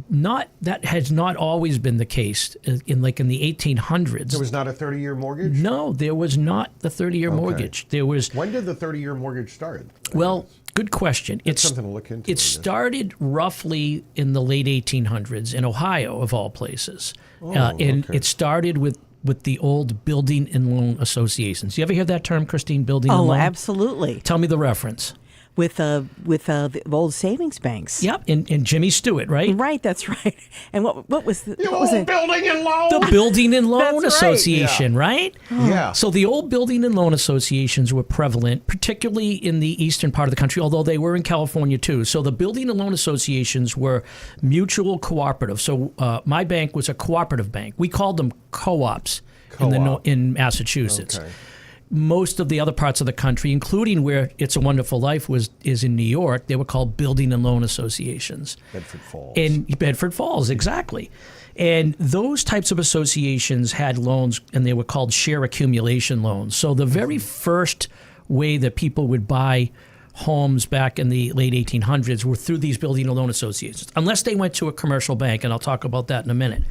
not that has not always been the case in the 1800s. There was not a 30-year mortgage? No, there was not the 30-year mortgage. There was. When did the 30-year mortgage start? Well, good question. It's something to look into. It started roughly in the late 1800s in Ohio, of all places. It started with the old building and loan associations. You ever hear that term, Christine, building and loan? Oh, absolutely. Tell me the reference. With the old savings banks. Yep, and Jimmy Stewart, right? Right, that's right. And what was the building and loan? The Building and Loan That's Association, right. right? Yeah. So the old building and loan associations were prevalent, particularly in the eastern part of the country, although they were in California too. So the building and loan associations were mutual cooperative. So my bank was a cooperative bank. We called them co-ops in Massachusetts. Okay. Most of the other parts of the country, including where It's a Wonderful Life is in New York, they were called building and loan associations. Bedford Falls. In Bedford Falls, exactly. And those types of associations had loans, and they were called share accumulation loans. So the very first way that people would buy homes back in the late 1800s were through these building and loan associations, unless they went to a commercial bank, and I'll talk about that in a minute.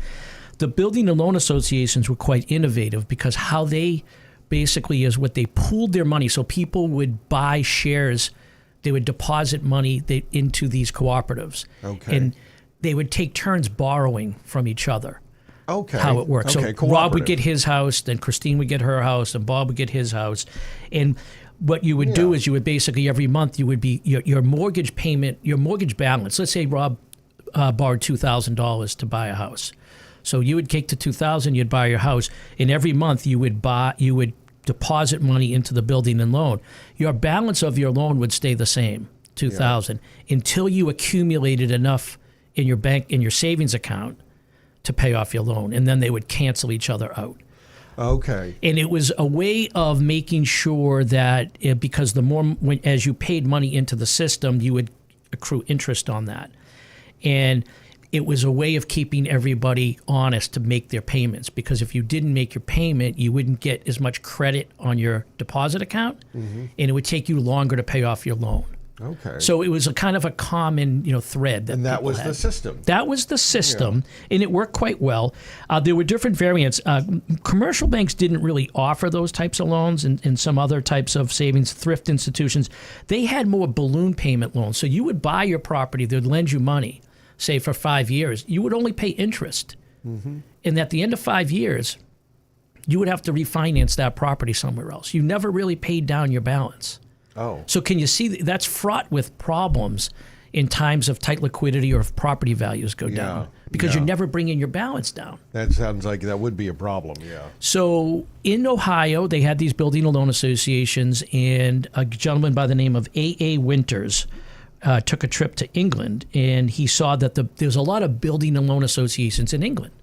The building and loan associations were quite innovative because how they basically is what they pooled their money. So people would buy shares, they would deposit money into these cooperatives. Okay. And they would take turns borrowing from each other. Okay. How it works. Okay, So Rob would get his house, then Christine would get her house, and Bob would get his house. And what you would do is you would basically every month you would be your mortgage payment, your mortgage balance. Let's say Rob borrowed $2,000 to buy a house. So you would take the $2,000, you'd buy your house, and every month you would deposit money into the building and loan. Your balance of your loan would stay the same, $2,000, until you accumulated enough in your bank, in your savings account, to pay off your loan, and then they would cancel each other out. Okay. And it was a way of making sure that because as you paid money into the system, you would accrue interest on that. And it was a way of keeping everybody honest to make their payments, because if you didn't make your payment, you wouldn't get as much credit on your deposit account, and it would take you longer to pay off your loan. Okay. So it was a kind of a common, thread that. And that people was had. the system. That was the system, and it worked quite well. There were different variants. Commercial banks didn't really offer those types of loans, and some other types of savings, thrift institutions. They had more balloon payment loans. So you would buy your property, they'd lend you money, say for 5 years. You would only pay interest. Mm-hmm. And at the end of 5 years, you would have to refinance that property somewhere else. You never really paid down your balance. Oh. So can you see that's fraught with problems in times of tight liquidity or if property values go down, because you're never bringing your balance down. That sounds like that would be a problem, yeah. So in Ohio, they had these building and loan associations, and a gentleman by the name of A.A. Winters took a trip to England, and he saw that there's a lot of building and loan associations in England,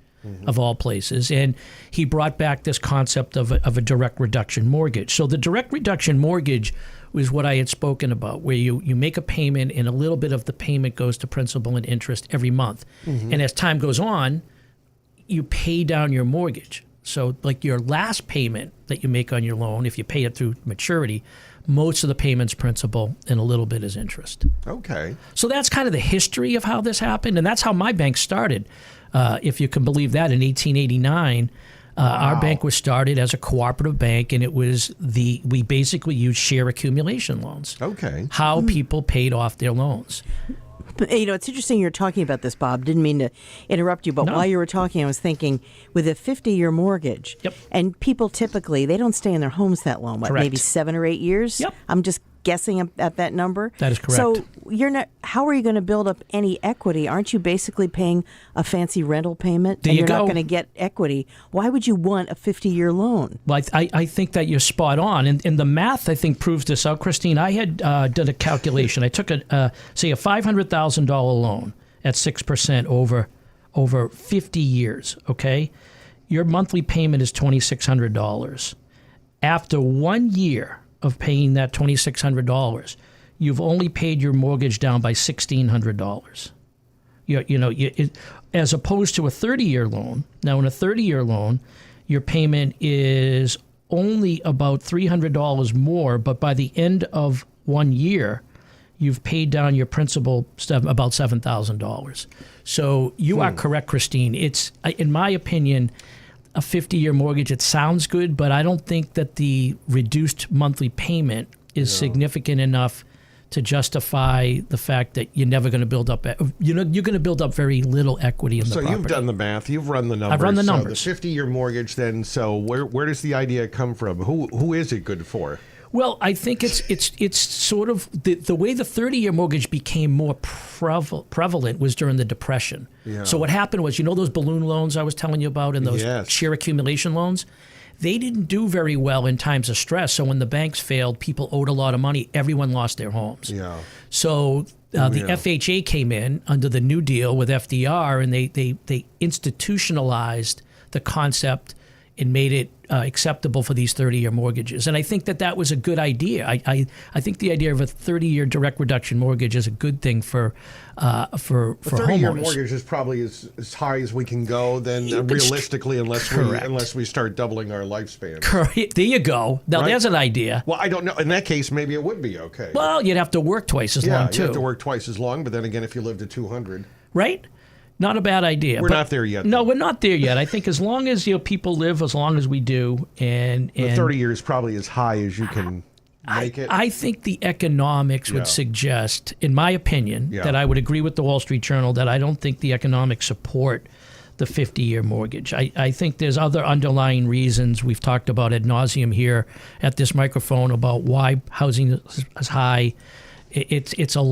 of all places, and he brought back this concept of a direct reduction mortgage. So the direct reduction mortgage was what I had spoken about, where you make a payment and a little bit of the payment goes to principal and interest every month. Mm-hmm. And as time goes on, you pay down your mortgage. So like your last payment that you make on your loan, if you pay it through maturity, most of the payment's principal and a little bit is interest. Okay. So that's kind of the history of how this happened, and that's how my bank started. If you can believe that, in 1889, our bank was started as a cooperative bank, and we basically used share accumulation loans. Okay. How people paid off their loans. It's interesting you're talking about this, Bob. Didn't mean to interrupt you, but while you were talking, I was thinking with a 50-year mortgage, and people typically, they don't stay in their homes that long, maybe 7 or 8 years? Yep. I'm just guessing at that number. That is correct. So how are you going to build up any equity? Aren't you basically paying a fancy rental payment? There and you you're go. not going to get equity. Why would you want a 50-year loan? Well, I think that you're spot on. And the math, I think, proves this out. Christine, I had done a calculation. I took, say, a $500,000 loan at 6% over 50 years, okay? Your monthly payment is $2,600. After 1 year of paying that $2,600, you've only paid your mortgage down by $1,600. As opposed to a 30-year loan. Now, in a 30-year loan, your payment is only about $300 more, but by the end of 1 year, you've paid down your principal about $7,000. So you are correct, Christine. It's, in my opinion, a 50-year mortgage. It sounds good, but I don't think that the reduced monthly payment is significant enough to justify the fact that you're never going to build up. You're going to build up very little equity in the property. So you've done the math. You've run the numbers. I've run the numbers. So the 50-year mortgage. Then, so where does the idea come from? Who is it good for? Well, I think it's sort of the way the 30-year mortgage became more prevalent was during the Depression. Yeah. So what happened was, those balloon loans I was telling you about and those share accumulation loans, they didn't do very well in times of stress. So when the banks failed, people owed a lot of money. Everyone lost their homes. Yeah. So the FHA came in under the New Deal with FDR, and they institutionalized the concept and made it acceptable for these 30-year mortgages. And I think that was a good idea. I think the idea of a 30-year direct reduction mortgage is a good thing for homeowners. 30-year mortgage is probably as high as we can go then realistically, unless we start doubling our lifespan. Correct. There you go. Now, there's an idea. Well, I don't know. In that case, maybe it would be okay. Well, you'd have to work twice as long, too. Yeah, you'd have to work twice as long, but then again, if you lived to 200. Right? Not a bad idea. We're not there yet. No, we're not there yet. I think as long as people live as long as we do, and the 30 years probably as high as you can make it. I think the economics would suggest, in my opinion, that I would agree with the Wall Street Journal that I don't think the economics support the 50-year mortgage. I think there's other underlying reasons we've talked about ad nauseum here at this microphone about why housing is high. It's a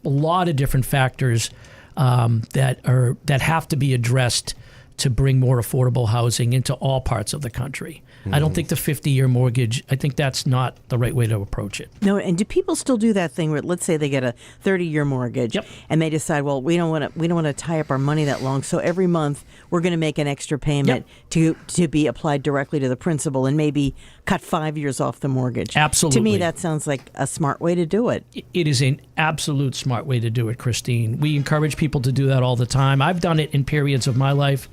lot of different factors that have to be addressed to bring more affordable housing into all parts of the country. I don't think the 50-year mortgage, I think that's not the right way to approach it. No, and do people still do that thing where, let's say they get a 30-year mortgage and they decide, well, we don't want to tie up our money that long, so every month we're going to make an extra payment to be applied directly to the principal and maybe cut 5 years off the mortgage. Absolutely. To me, that sounds like a smart way to do it. It is an absolute smart way to do it, Christine. We encourage people to do that all the time. I've done it in periods of my life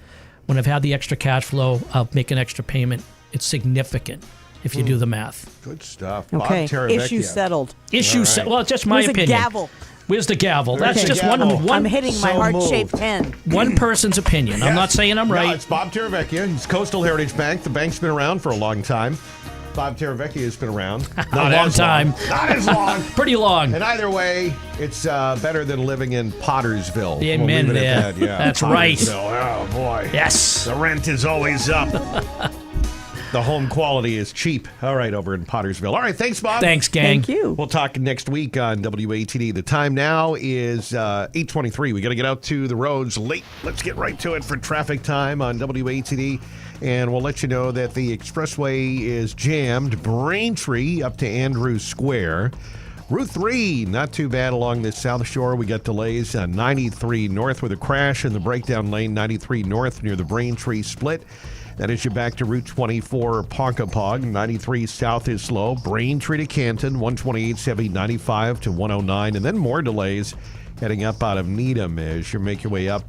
when I've had the extra cash flow. I'll make an extra payment. It's significant if you do the math. Good stuff. Okay, Bob issue settled. Well, just my opinion. Where's the gavel? Where's the gavel? There's That's the just gavel. one. I'm hitting my heart-shaped pen. One person's opinion. I'm not saying I'm right. No, it's Bob Teravecchia. He's Coastal Heritage Bank. The bank's been around for a long time. Bob Teravecchia has been around. Not a long time. Not as long. Pretty long. And either way, it's better than living in Pottersville. Amen there. That's right. Oh, boy. Yes. The rent is always up. The home quality is cheap. All right, over in Pottersville. All right, thanks, Bob. Thanks, gang. Thank you. We'll talk next week on WATD. The time now is 8:23. We got to get out to the roads late. Let's get right to it for traffic time on WATD. And we'll let you know that the expressway is jammed. Braintree up to Andrews Square. Route 3, not too bad along the South Shore. We got delays on 93 North with a crash in the breakdown lane, 93 North near the Braintree split. That is you back to Route 24 Ponkapog. 93 South is slow. Braintree to Canton, 128/70, 95 to 109. And then more delays heading up out of Needham as you make your way up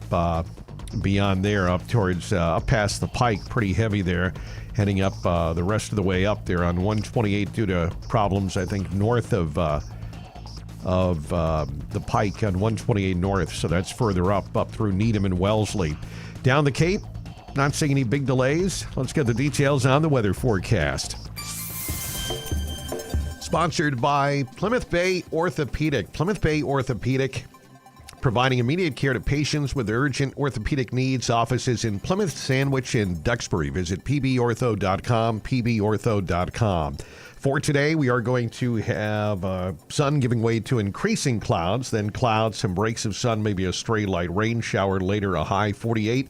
beyond there, up towards, up past the Pike. Pretty heavy there. Heading up the rest of the way up there on 128 due to problems, I think, north of the Pike on 128 North. So that's further up through Needham and Wellesley. Down the Cape, not seeing any big delays. Let's get the details on the weather forecast. Sponsored by Plymouth Bay Orthopedic. Plymouth Bay Orthopedic, providing immediate care to patients with urgent orthopedic needs. Offices in Plymouth, Sandwich, and Duxbury. Visit pbortho.com, pbortho.com. For today, we are going to have sun giving way to increasing clouds, then clouds, some breaks of sun, maybe a stray light rain shower later, a high 48.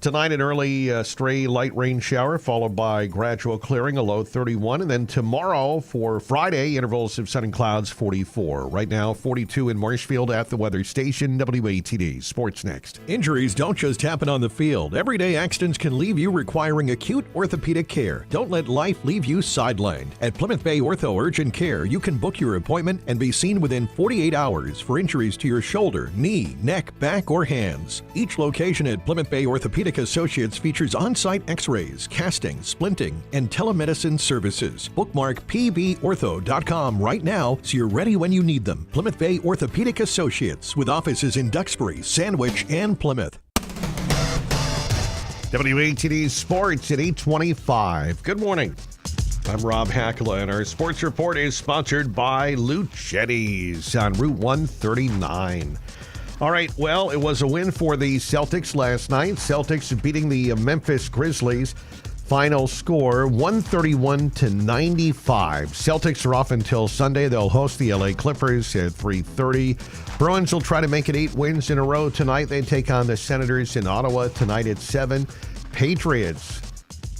Tonight, an early stray light rain shower, followed by gradual clearing, a low 31. And then tomorrow, for Friday, intervals of sun and clouds, 44. Right now, 42 in Marshfield at the weather station. WATD. Sports next. Injuries don't just happen on the field. Everyday accidents can leave you requiring acute orthopedic care. Don't let life leave you sidelined. At Plymouth Bay Ortho Urgent Care, you can book your appointment and be seen within 48 hours for injuries to your shoulder, knee, neck, back, or hands. Each location at Plymouth Bay Orthopedic Orthopedic Associates features on-site x-rays, casting, splinting, and telemedicine services. Bookmark pbortho.com right now so you're ready when you need them. Plymouth Bay Orthopedic Associates with offices in Duxbury, Sandwich, and Plymouth. WATD Sports at 8:25. Good morning. I'm Rob Hakala, and our sports report is sponsored by Luchetti's on Route 139. All right, well, it was a win for the Celtics last night. Celtics beating the Memphis Grizzlies. Final score, 131-95. Celtics are off until Sunday. They'll host the LA Clippers at 3:30. Bruins will try to make it 8 wins in a row tonight. They take on the Senators in Ottawa tonight at 7. Patriots,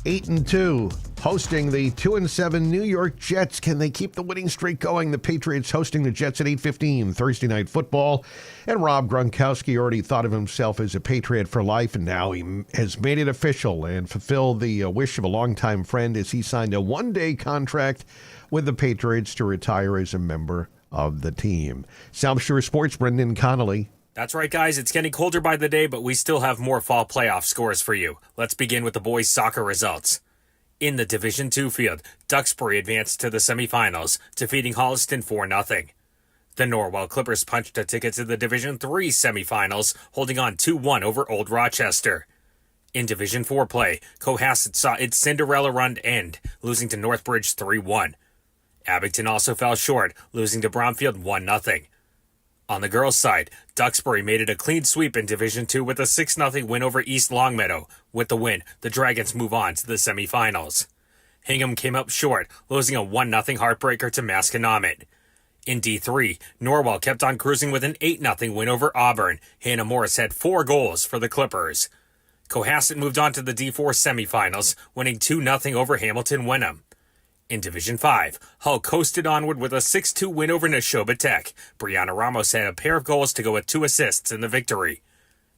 8-2. Hosting the 2-7 New York Jets. Can they keep the winning streak going? The Patriots hosting the Jets at 8:15 Thursday Night Football. And Rob Gronkowski already thought of himself as a Patriot for life, and now he has made it official and fulfilled the wish of a longtime friend as he signed a one-day contract with the Patriots to retire as a member of the team. South Shore Sports, Brendan Connolly. That's right, guys. It's getting colder by the day, but we still have more fall playoff scores for you. Let's begin with the boys' soccer results. In the Division II field, Duxbury advanced to the semifinals, defeating Holliston 4-0. The Norwell Clippers punched a ticket to the Division III semifinals, holding on 2-1 over Old Rochester. In Division IV play, Cohasset saw its Cinderella run end, losing to Northbridge 3-1. Abington also fell short, losing to Bromfield 1-0. On the girls' side, Duxbury made it a clean sweep in Division II with a 6-0 win over East Longmeadow. With the win, the Dragons move on to the semifinals. Hingham came up short, losing a 1-0 heartbreaker to Masconomet. In D3, Norwell kept on cruising with an 8-0 win over Auburn. Hannah Morris had 4 goals for the Clippers. Cohasset moved on to the D4 semifinals, winning 2-0 over Hamilton Wenham. In Division 5, Hull coasted onward with a 6-2 win over Neshoba Tech. Brianna Ramos had a pair of goals to go with 2 assists in the victory.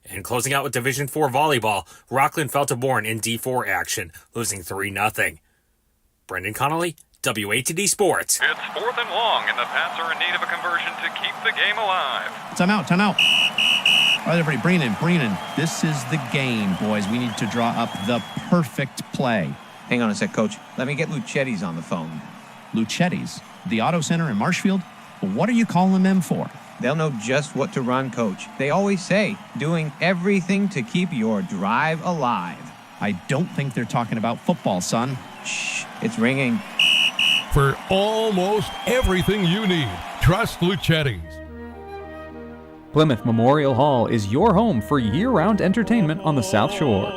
And closing out with Division 4 volleyball, Rockland fell to Bourne in D4 action, losing 3-0. Brendan Connolly, WATD Sports. It's 4th and long, and the Pats are in need of a conversion to keep the game alive. Timeout. All right, everybody, bring it in. This is the game, boys. We need to draw up the perfect play. Hang on a sec, Coach. Let me get Luchetti's on the phone. Luchetti's? The Auto Center in Marshfield? Well, what are you calling them for? They'll know just what to run, Coach. They always say, doing everything to keep your drive alive. I don't think they're talking about football, son. Shh, it's ringing. For almost everything you need, trust Luchetti's. Plymouth Memorial Hall is your home for year-round entertainment on the South Shore.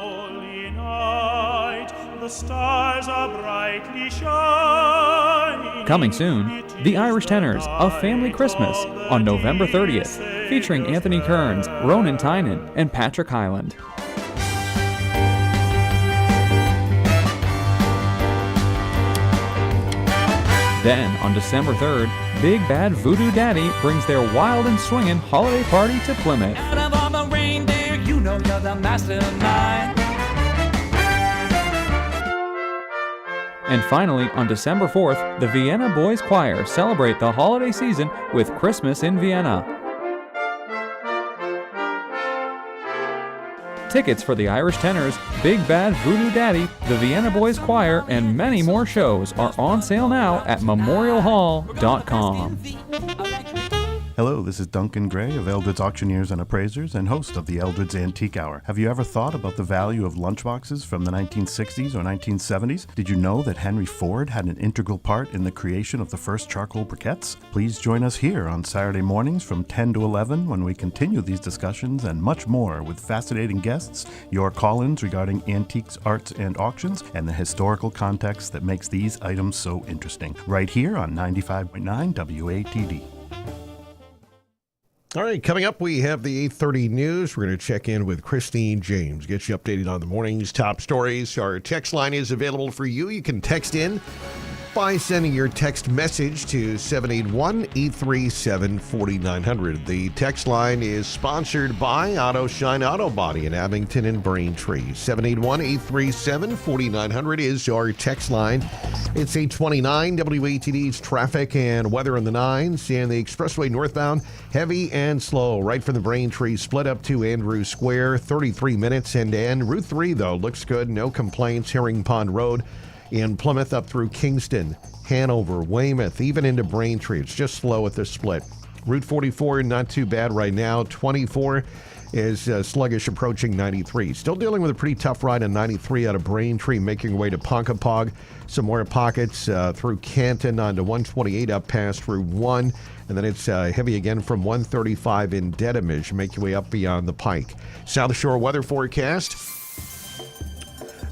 The stars are brightly shining. Coming soon, The Irish Tenors, A Family Christmas, on November 30th, featuring Anthony Kearns, Ronan Tynan, and Patrick Hyland. Then, on December 3rd, Big Bad Voodoo Daddy brings their wild and swingin' holiday party to Plymouth. Out of all the reindeer, you know you're the mastermind. And finally, on December 4th, the Vienna Boys Choir celebrate the holiday season with Christmas in Vienna. Tickets for the Irish Tenors, Big Bad Voodoo Daddy, the Vienna Boys Choir, and many more shows are on sale now at memorialhall.com. Hello, this is Duncan Gray of Eldred's Auctioneers and Appraisers and host of the Eldred's Antique Hour. Have you ever thought about the value of lunchboxes from the 1960s or 1970s? Did you know that Henry Ford had an integral part in the creation of the first charcoal briquettes? Please join us here on Saturday mornings from 10 to 11 when we continue these discussions and much more with fascinating guests, your call-ins regarding antiques, arts, and auctions, and the historical context that makes these items so interesting. Right here on 95.9 WATD. All right, coming up, we have the 8:30 news. We're going to check in with Christine James, get you updated on the morning's top stories. Our text line is available for you. You can text in by sending your text message to 781-837-4900. The text line is sponsored by Auto Shine Auto Body in Abington and Braintree. 781-837-4900 is our text line. It's 8:29, WATD's traffic and weather in the nines. And the expressway northbound, heavy and slow right from the Braintree split up to Andrews Square, 33 minutes end to end. Route 3, though, looks good. No complaints. Herring Pond Road in Plymouth up through Kingston, Hanover, Weymouth, even into Braintree. It's just slow at the split. Route 44, not too bad right now. 24 is sluggish approaching 93. Still dealing with a pretty tough ride on 93 out of Braintree, making your way to Ponkapog. Some more pockets through Canton onto 128 up past Route 1. And then it's heavy again from 135 in Dedham as you make your way up beyond the Pike. South Shore weather forecast.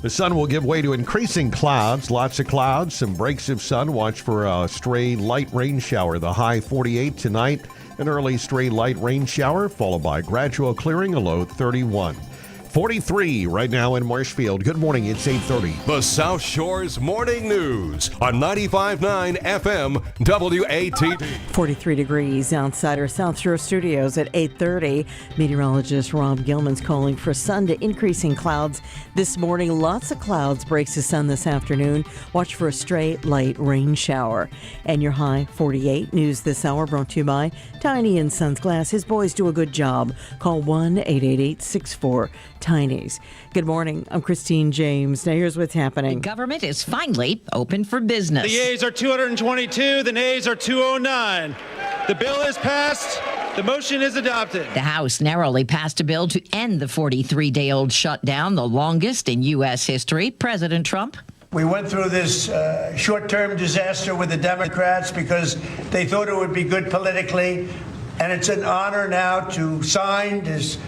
The sun will give way to increasing clouds. Lots of clouds, some breaks of sun. Watch for a stray light rain shower. The high 48 tonight. An early stray light rain shower, followed by gradual clearing, a low 31. 43 right now in Marshfield. Good morning, it's 8:30. The South Shore's Morning News on 95.9 FM WATD. 43 degrees outside our South Shore studios at 8:30. Meteorologist Rob Gilman's calling for sun to increasing clouds this morning. Lots of clouds, breaks of sun this afternoon. Watch for a stray light rain shower. And your high 48. News this hour brought to you by Tiny and Sons Glass. His boys do a good job. Call 1-888-64-TINIES. Good morning. I'm Christine James. Now here's what's happening. Government is finally open for business. The yeas are 222. The nays are 209. The bill is passed. The motion is adopted. The House narrowly passed a bill to end the 43-day-old shutdown, the longest in U.S. history. President Trump. We went through this short-term disaster with the Democrats because they thought it would be good politically. And it's an honor now to sign this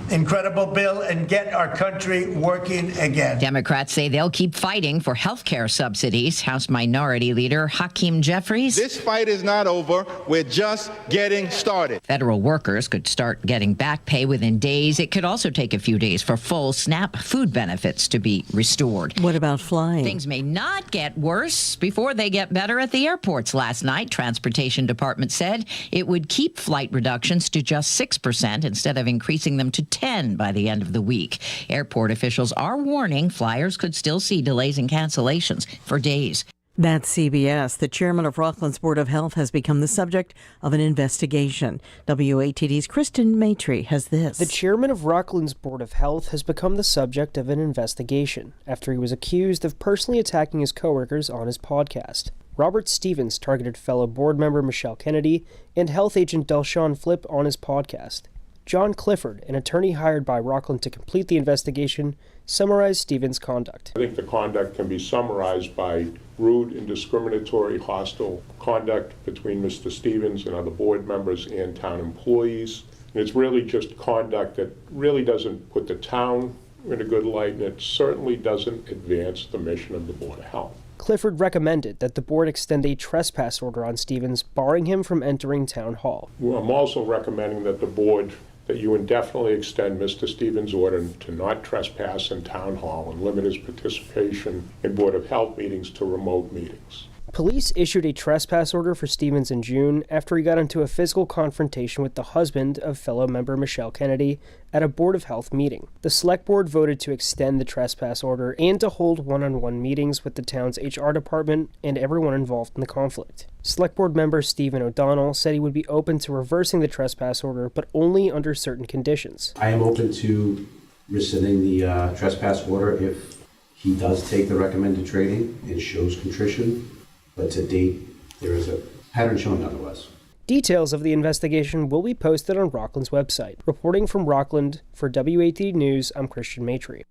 incredible bill and get our country working again. Democrats say they'll keep fighting for health care subsidies. House Minority Leader Hakeem Jeffries. This fight is not over. We're just getting started. Federal workers could start getting back pay within days. It could also take a few days for full SNAP food benefits to be restored. What about flying? Things may not get worse before they get better at the airports. Last night, Transportation Department said it would keep flight reductions to just 6% instead of increasing them to 10 by the end of the week. Airport officials are warning flyers could still see delays and cancellations for days. That's CBS. The chairman of Rockland's Board of Health has become the subject of an investigation. WATD's Kristen Maitre has this. The chairman of Rockland's Board of Health has become the subject of an investigation after he was accused of personally attacking his coworkers on his podcast. Robert Stevens targeted fellow board member Michelle Kennedy and health agent Delshawn Flip on his podcast. John Clifford, an attorney hired by Rockland to complete the investigation, summarized Stevens' conduct. I think the conduct can be summarized by rude and discriminatory hostile conduct between Mr. Stevens and other board members and town employees. And it's really just conduct that really doesn't put the town in a good light, and it certainly doesn't advance the mission of the Board of Health. Clifford recommended that the board extend a trespass order on Stevens, barring him from entering town hall. I'm also recommending that the board that you indefinitely extend Mr. Stevens' order to not trespass in town hall and limit his participation in Board of Health meetings to remote meetings. Police issued a trespass order for Stevens in June after he got into a physical confrontation with the husband of fellow member Michelle Kennedy at a Board of Health meeting. The Select Board voted to extend the trespass order and to hold one-on-one meetings with the town's HR department and everyone involved in the conflict. Select Board member Stephen O'Donnell said he would be open to reversing the trespass order, but only under certain conditions. I am open to rescinding the trespass order if he does take the recommended training and shows contrition. But to date, there is a pattern showing otherwise. Details of the investigation will be posted on Rockland's website. Reporting from Rockland for WATD News, I'm Christian Maitre.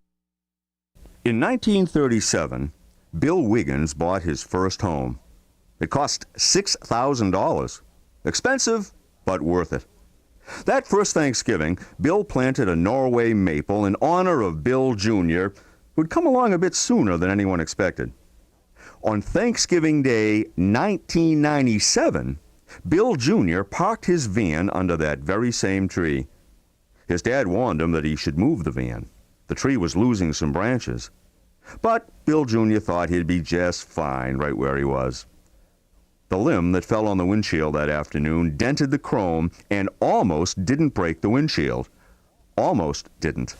In 1937, Bill Wiggins bought his first home. It cost $6,000. Expensive, but worth it. That first Thanksgiving, Bill planted a Norway maple in honor of Bill Jr., who'd come along a bit sooner than anyone expected. On Thanksgiving Day 1997, Bill Jr. parked his van under that very same tree. His dad warned him that he should move the van. The tree was losing some branches. But Bill Jr. thought he'd be just fine right where he was. The limb that fell on the windshield that afternoon dented the chrome and almost didn't break the windshield. Almost didn't.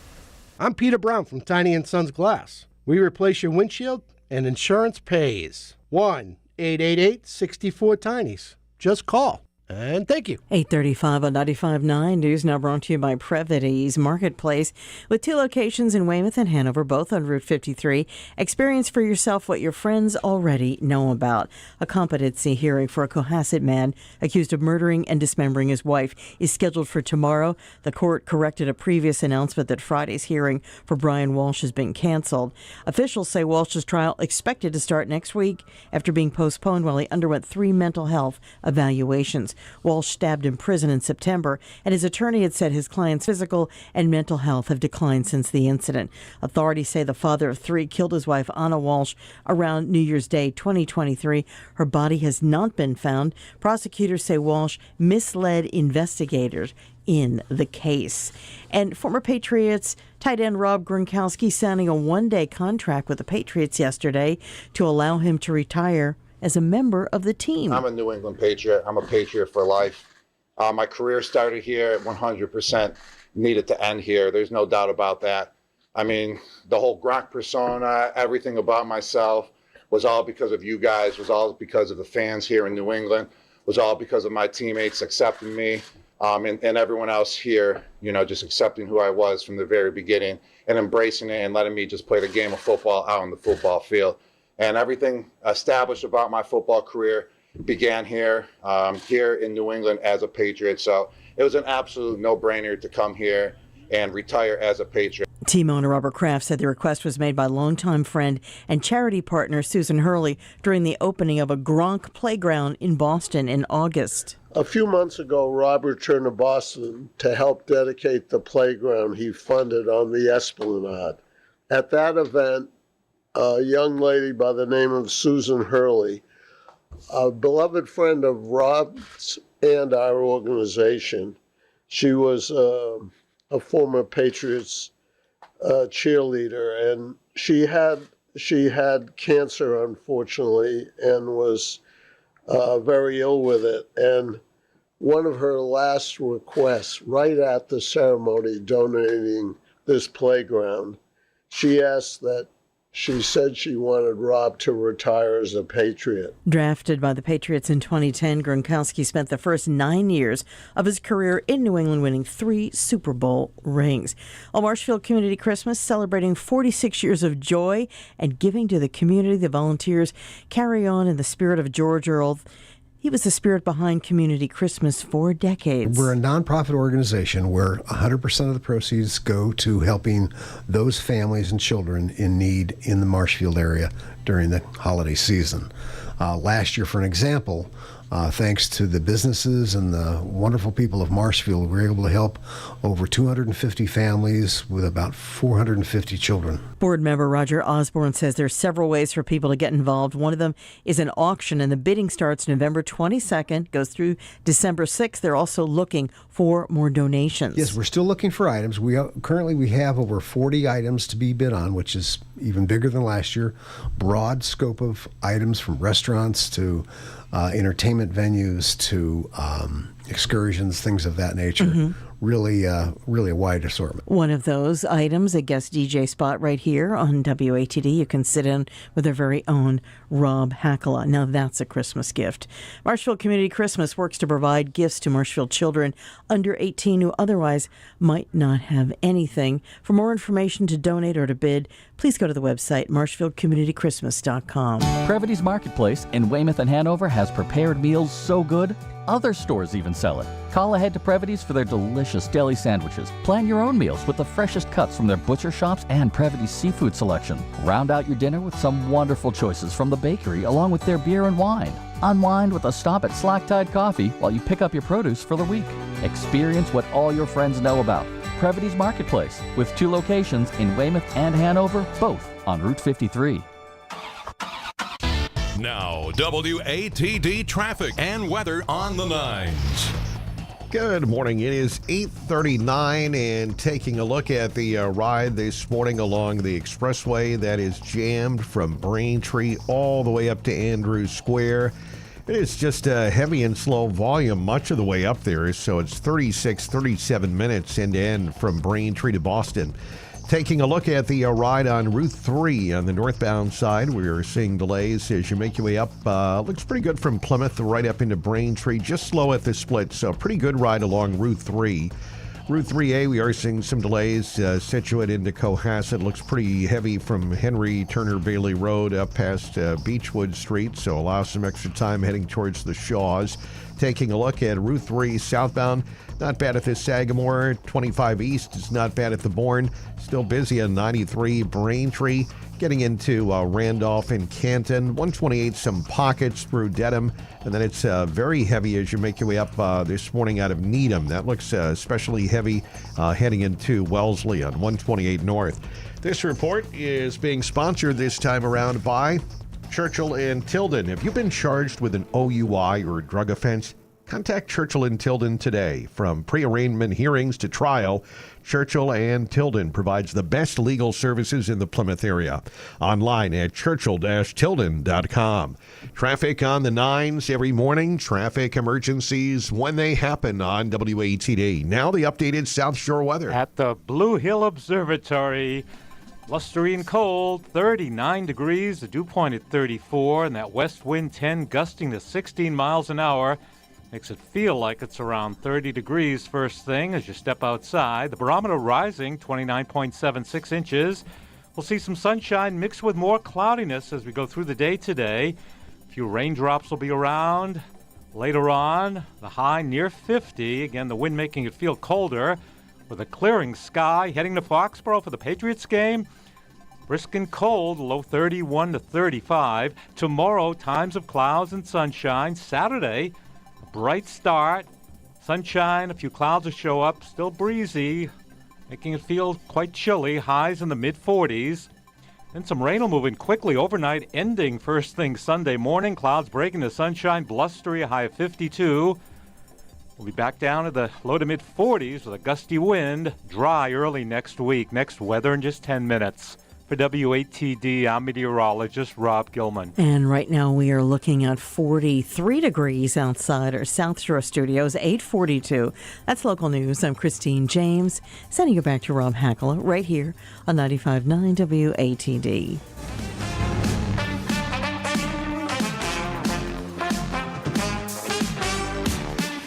I'm Peter Brown from Tiny & Sons Glass. We replace your windshield and insurance pays. 1-888-64-TINIES. Just call. And thank you. 8:35 on 95.9 News, now brought to you by Previty's Marketplace, with 2 locations in Weymouth and Hanover, both on Route 53. Experience for yourself what your friends already know about. A competency hearing for a Cohasset man accused of murdering and dismembering his wife is scheduled for tomorrow. The court corrected a previous announcement that Friday's hearing for Brian Walsh has been canceled. Officials say Walsh's trial expected to start next week after being postponed while he underwent 3 mental health evaluations. Walsh stabbed in prison in September, and his attorney had said his client's physical and mental health have declined since the incident. Authorities say the father of 3 killed his wife, Anna Walsh, around New Year's Day 2023. Her body has not been found. Prosecutors say Walsh misled investigators in the case. And former Patriots tight end Rob Gronkowski signing a 1-day contract with the Patriots yesterday to allow him to retire as a member of the team. I'm a New England Patriot. I'm a Patriot for life. My career started here, 100% needed to end here. There's no doubt about that. I mean, the whole Gronk persona, everything about myself was all because of you guys, was all because of the fans here in New England, was all because of my teammates accepting me, and everyone else here, you know, just accepting who I was from the very beginning and embracing it and letting me just play the game of football out on the football field. And everything established about my football career began here in New England as a Patriot. So it was an absolute no-brainer to come here and retire as a Patriot. Team owner Robert Kraft said the request was made by longtime friend and charity partner Susan Hurley during the opening of a Gronk playground in Boston in August. A few months ago, Robert returned to Boston to help dedicate the playground he funded on the Esplanade. At that event, a young lady by the name of Susan Hurley, a beloved friend of Rob's and our organization. She was a former Patriots cheerleader, and she had cancer, unfortunately, and was very ill with it. And one of her last requests, right at the ceremony donating this playground, she said she wanted Rob to retire as a Patriot. Drafted by the Patriots in 2010, Gronkowski spent the first 9 years of his career in New England, winning 3 Super Bowl rings. Well, Marshfield Community Christmas celebrating 46 years of joy and giving to the community. The volunteers carry on in the spirit of George Earl. He was the spirit behind Community Christmas for decades. We're a nonprofit organization where 100% of the proceeds go to helping those families and children in need in the Marshfield area during the holiday season. Last year, for an example, thanks to the businesses and the wonderful people of Marshfield, we were able to help over 250 families with about 450 children. Board member Roger Osborne says there are several ways for people to get involved. One of them is an auction, and the bidding starts November 22nd, goes through December 6th. They're also looking for more donations. Yes, we're still looking for items. Currently we have over 40 items to be bid on, which is even bigger than last year. Broad scope of items from restaurants to entertainment venues to excursions, things of that nature. Mm-hmm. Really a wide assortment. One of those items, a guest DJ spot right here on WATD. You can sit in with our very own Rob Hakala. Now that's a Christmas gift. Marshfield Community Christmas works to provide gifts to Marshfield children under 18 who otherwise might not have anything. For more information to donate or to bid, please go to the website marshfieldcommunitychristmas.com. Previty's Marketplace in Weymouth and Hanover has prepared meals so good, other stores even sell it. Call ahead to Previty's for their delicious deli sandwiches. Plan your own meals with the freshest cuts from their butcher shops and Previty's seafood selection. Round out your dinner with some wonderful choices from the bakery along with their beer and wine. Unwind with a stop at Slack Tide Coffee while you pick up your produce for the week. Experience what all your friends know about. Previty's Marketplace, with 2 locations in Weymouth and Hanover, both on Route 53. Now, WATD traffic and weather on the 9s. Good morning. It is 8:39 and taking a look at the ride this morning along the expressway that is jammed from Braintree all the way up to Andrews Square. It is just a heavy and slow volume much of the way up there, so it's 37 minutes end to end from Braintree to Boston. Taking a look at the ride on Route 3 on the northbound side, we are seeing delays as you make your way up. Looks pretty good from Plymouth right up into Braintree, just slow at the split, so pretty good ride along Route 3. Route 3A, we are seeing some delays. Situate into Cohasset looks pretty heavy from Henry Turner Bailey Road up past Beechwood Street, so allow some extra time heading towards the Shaws. Taking a look at Route 3 southbound, not bad at the Sagamore. 25 East is not bad at the Bourne. Still busy on 93 Braintree. Getting into Randolph and Canton. 128, some pockets through Dedham. And then it's very heavy as you make your way up this morning out of Needham. That looks especially heavy heading into Wellesley on 128 North. This report is being sponsored this time around by Churchill and Tilden. If you've been charged with an OUI or a drug offense, contact Churchill and Tilden today. From pre-arraignment hearings to trial, Churchill and Tilden provides the best legal services in the Plymouth area. Online at churchill-tilden.com. Traffic on the 9s every morning. Traffic emergencies when they happen on WATD. Now the updated South Shore weather. At the Blue Hill Observatory, blustery and cold, 39 degrees, the dew point at 34, and that west wind 10 gusting to 16 miles an hour. Makes it feel like it's around 30 degrees first thing as you step outside. The barometer rising 29.76 inches. We'll see some sunshine mixed with more cloudiness as we go through the day today. A few raindrops will be around. Later on, the high near 50. Again, the wind making it feel colder. With a clearing sky, heading to Foxborough for the Patriots game. Brisk and cold, low 31 to 35. Tomorrow, times of clouds and sunshine. Saturday, a bright start. Sunshine, a few clouds will show up. Still breezy, making it feel quite chilly. Highs in the mid-40s. Then some rain will move in quickly overnight, ending first thing Sunday morning. Clouds breaking to sunshine, blustery, a high of 52. We'll be back down to the low to mid-40s with a gusty wind. Dry early next week. Next weather in just 10 minutes. For WATD, I'm meteorologist Rob Gilman. And right now we are looking at 43 degrees outside our South Shore studios, 8:42. That's local news. I'm Christine James, sending you back to Rob Hakala right here on 95.9 WATD.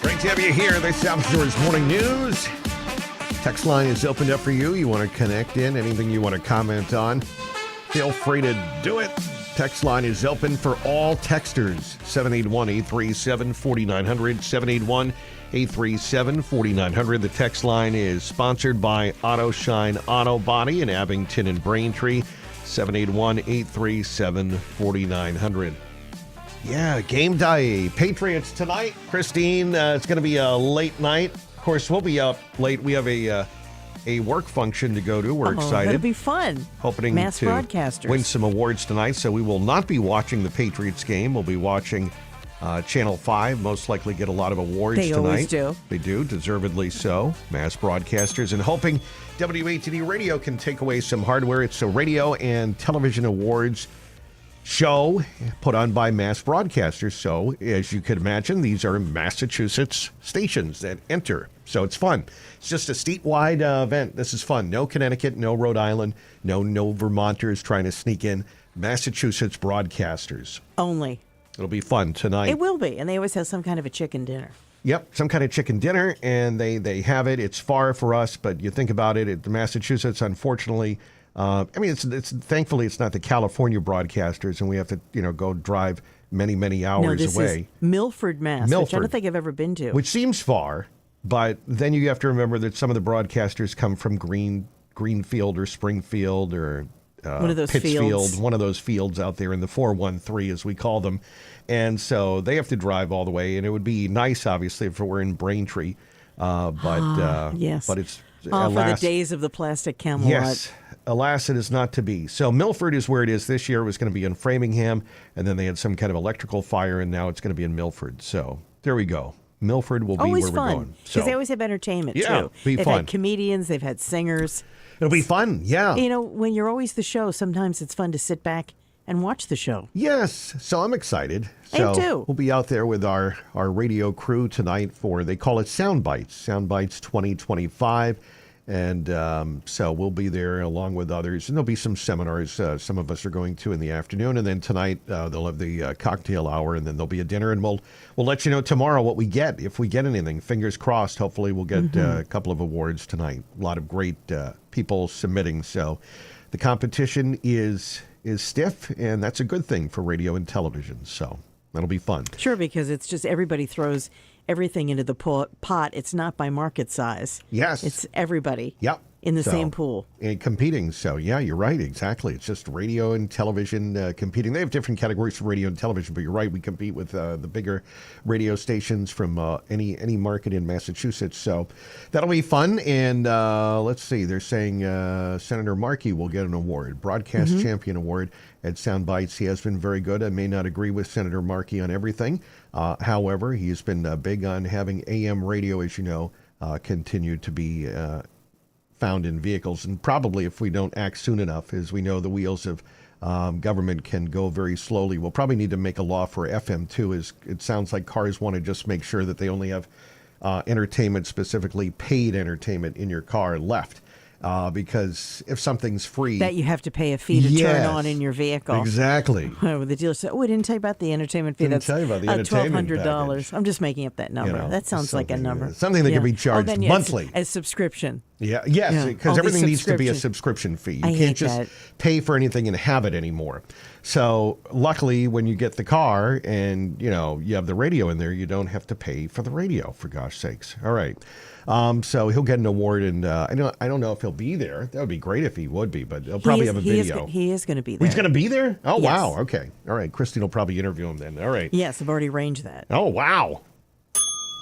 Great to have you here. The South Shore's Morning News. Text line is opened up for you. You want to connect in, anything you want to comment on, feel free to do it. Text line is open for all texters. 781-837-4900, 781-837-4900. The text line is sponsored by Auto Shine Auto Body in Abington and Braintree, 781-837-4900. Yeah, game day. Patriots tonight. Christine, it's going to be a late night. Of course, we'll be up late. We have a work function to go to. We're excited. It'll be fun. Hoping Mass to broadcasters. win some awards tonight. So we will not be watching the Patriots game. We'll be watching Channel 5. Most likely get a lot of awards tonight. They always do. They do, deservedly so. Mass broadcasters. And hoping WATD Radio can take away some hardware. It's a radio and television awards show put on by mass broadcasters. So, as you could imagine, these are Massachusetts stations that enter. So it's fun. It's just a statewide event. This is fun. No Connecticut, no Rhode Island, no Vermonters trying to sneak in. Massachusetts broadcasters. Only. It'll be fun tonight. It will be. And they always have some kind of a chicken dinner. Yep, some kind of chicken dinner, and they have it. It's far for us, but you think about it, Massachusetts, unfortunately, it's thankfully it's not the California broadcasters, and we have to go drive many hours no, this away. Is Milford, Mass, which I don't think I've ever been to. Which seems far, but then you have to remember that some of the broadcasters come from Greenfield or Springfield or one of those Pittsfield, fields. one of those fields out there in the 413 as we call them, and so they have to drive all the way. And it would be nice, obviously, if it were in Braintree, yes, but it's for the days of the plastic Camelot. Yes. Alas, it is not to be. So Milford is where it is this year. It was going to be in Framingham, and then they had some kind of electrical fire, and now it's going to be in Milford. So there we go. Milford will be Always where fun, we're going. because they always have entertainment, too. Be They've fun. had comedians, they've had singers. It'll be fun, yeah. You know, when you're always the show, sometimes it's fun to sit back and watch the show. Yes, so I'm excited. Me too. We'll be out there with our radio crew tonight for, they call it Sound Bites 2025. And so we'll be there along with others. And there'll be some seminars some of us are going to in the afternoon. And then tonight they'll have the cocktail hour, and then there'll be a dinner. And we'll let you know tomorrow what we get, if we get anything. Fingers crossed. Hopefully we'll get a couple of awards tonight. A lot of great people submitting. So the competition is stiff, and that's a good thing for radio and television. So that'll be fun. Sure, because it's just everybody throws everything into the pot. It's not by market size. Yes. It's everybody. Yep. In the same pool. And competing. So, yeah, you're right. Exactly. It's just radio and television competing. They have different categories for radio and television, but you're right. We compete with the bigger radio stations from any market in Massachusetts. So that'll be fun. And let's see. They're saying Senator Markey will get an award, Broadcast Champion Award at Sound Bites. He has been very good. I may not agree with Senator Markey on everything. However, he's been big on having AM radio, as you know, continue to be found in vehicles. And probably if we don't act soon enough, as we know, the wheels of government can go very slowly. We'll probably need to make a law for FM too. As it sounds like cars want to just make sure that they only have entertainment, specifically paid entertainment, in your car left. Because if something's free, that you have to pay a fee to turn on in your vehicle. Exactly. The dealer said, "Oh, we didn't tell you about the entertainment fee. Didn't tell you about the entertainment $1,200. I'm just making up that number. That sounds like a number. Something that can be charged monthly. As subscription. Yeah. Yes, because everything needs to be a subscription fee. You can't just pay for anything and have it anymore. So luckily, when you get the car and you have the radio in there, you don't have to pay for the radio. For gosh sakes! All right. So he'll get an award, and I don't know if he'll be there. That would be great if he would be, but he'll probably have a video. He is going to be there. He's going to be there? Oh, yes. Wow. Okay. All right. Christine will probably interview him then. All right. Yes, I've already arranged that. Oh, wow.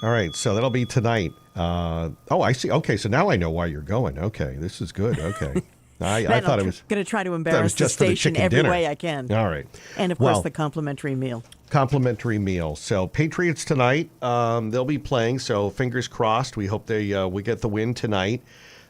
All right. So that'll be tonight. I see. Okay. So now I know why you're going. Okay. This is good. Okay. I thought it was going to try to embarrass the station every way I can. All right. And, of course, the complimentary meal. Complimentary meal. So Patriots tonight, they'll be playing. So fingers crossed. We hope we get the win tonight.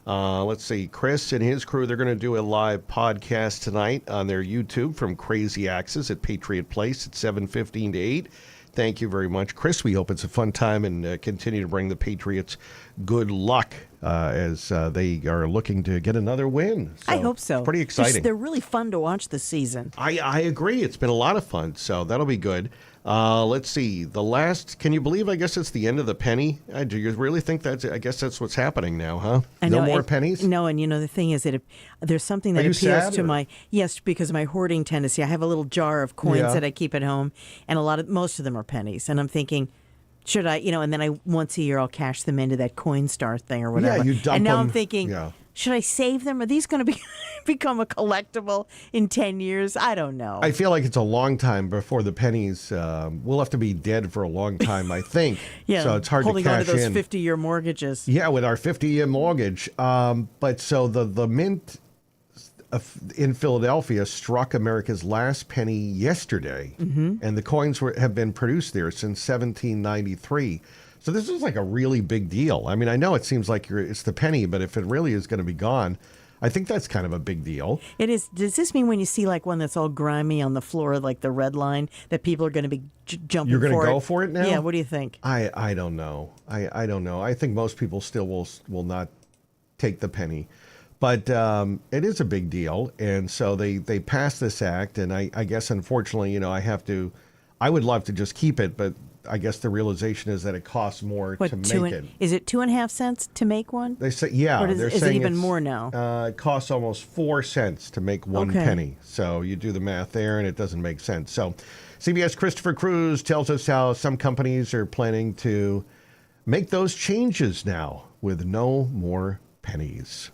Let's see. Chris and his crew, they're going to do a live podcast tonight on their YouTube from Crazy Axes at Patriot Place at 7:15 to 8. Thank you very much, Chris. We hope it's a fun time and continue to bring the Patriots good luck as they are looking to get another win. So, I hope so. Pretty exciting. They're really fun to watch this season. I agree. It's been a lot of fun, so that'll be good. Let's see. Can you believe, I guess it's the end of the penny? Do you really think I guess that's what's happening now, huh? No more pennies? No, and the thing is that there's something that appeals to because of my hoarding tendency. I have a little jar of coins that I keep at home, and most of them are pennies. And I'm thinking, should I, and then once a year I'll cash them into that Coinstar thing or whatever. Yeah, you dump them. And now I'm thinking, should I save them? Are these going to become a collectible in 10 years? I don't know. I feel like it's a long time before the pennies. We'll have to be dead for a long time, I think. So it's hard holding to cash on to those in. 50-year mortgages. Yeah, with our 50-year mortgage. But so the mint in Philadelphia struck America's last penny yesterday, and the coins have been produced there since 1793. So this is like a really big deal. I mean, I know it seems like it's the penny, but if it really is going to be gone, I think that's kind of a big deal. It is. Does this mean when you see like one that's all grimy on the floor, like the red line, that people are going to be jumping for it? You're going to go for it now? Yeah, what do you think? I don't know. I don't know. I think most people still will not take the penny. But it is a big deal, and so they passed this act, and I guess, unfortunately, I would love to just keep it, but I guess the realization is that it costs more to make it. Is it 2.5 cents to make one? They say, yeah. Or is it even more now? It costs almost 4 cents to make one penny. So you do the math there, and it doesn't make sense. So CBS Christopher Cruz tells us how some companies are planning to make those changes now with no more pennies.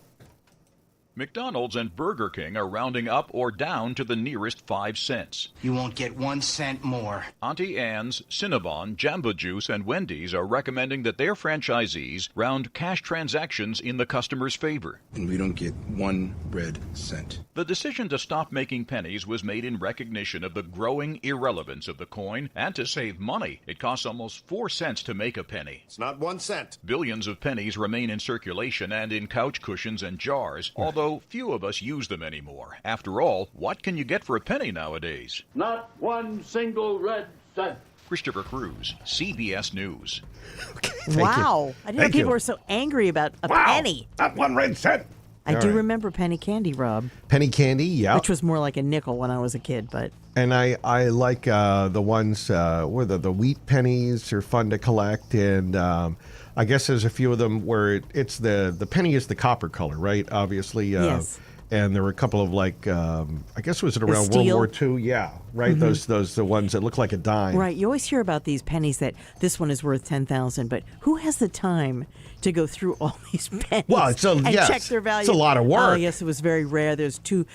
McDonald's and Burger King are rounding up or down to the nearest 5 cents. You won't get 1 cent more. Auntie Anne's, Cinnabon, Jamba Juice, and Wendy's are recommending that their franchisees round cash transactions in the customer's favor. And we don't get 1 red cent. The decision to stop making pennies was made in recognition of the growing irrelevance of the coin and to save money. It costs almost 4 cents to make a penny. It's not 1 cent. Billions of pennies remain in circulation and in couch cushions and jars, although few of us use them anymore. After all, what can you get for a penny nowadays? Not 1 single red cent. Christopher Cruz, CBS News. Wow. I didn't know people were so angry about a penny. Not 1 red cent. I do remember penny candy, Rob. Penny candy, yeah. Which was more like a nickel when I was a kid, but... And I like the ones where the wheat pennies are fun to collect, and I guess there's a few of them where it's the penny is the copper color, right? Obviously, yes. And there were a couple of I guess was it around World War II? Yeah, right. Mm-hmm. Those the ones that look like a dime. Right. You always hear about these pennies that this one is worth $10,000, but who has the time to go through all these pennies? Well, check their value? It's a lot of work. Oh, yes, it was very rare. There's two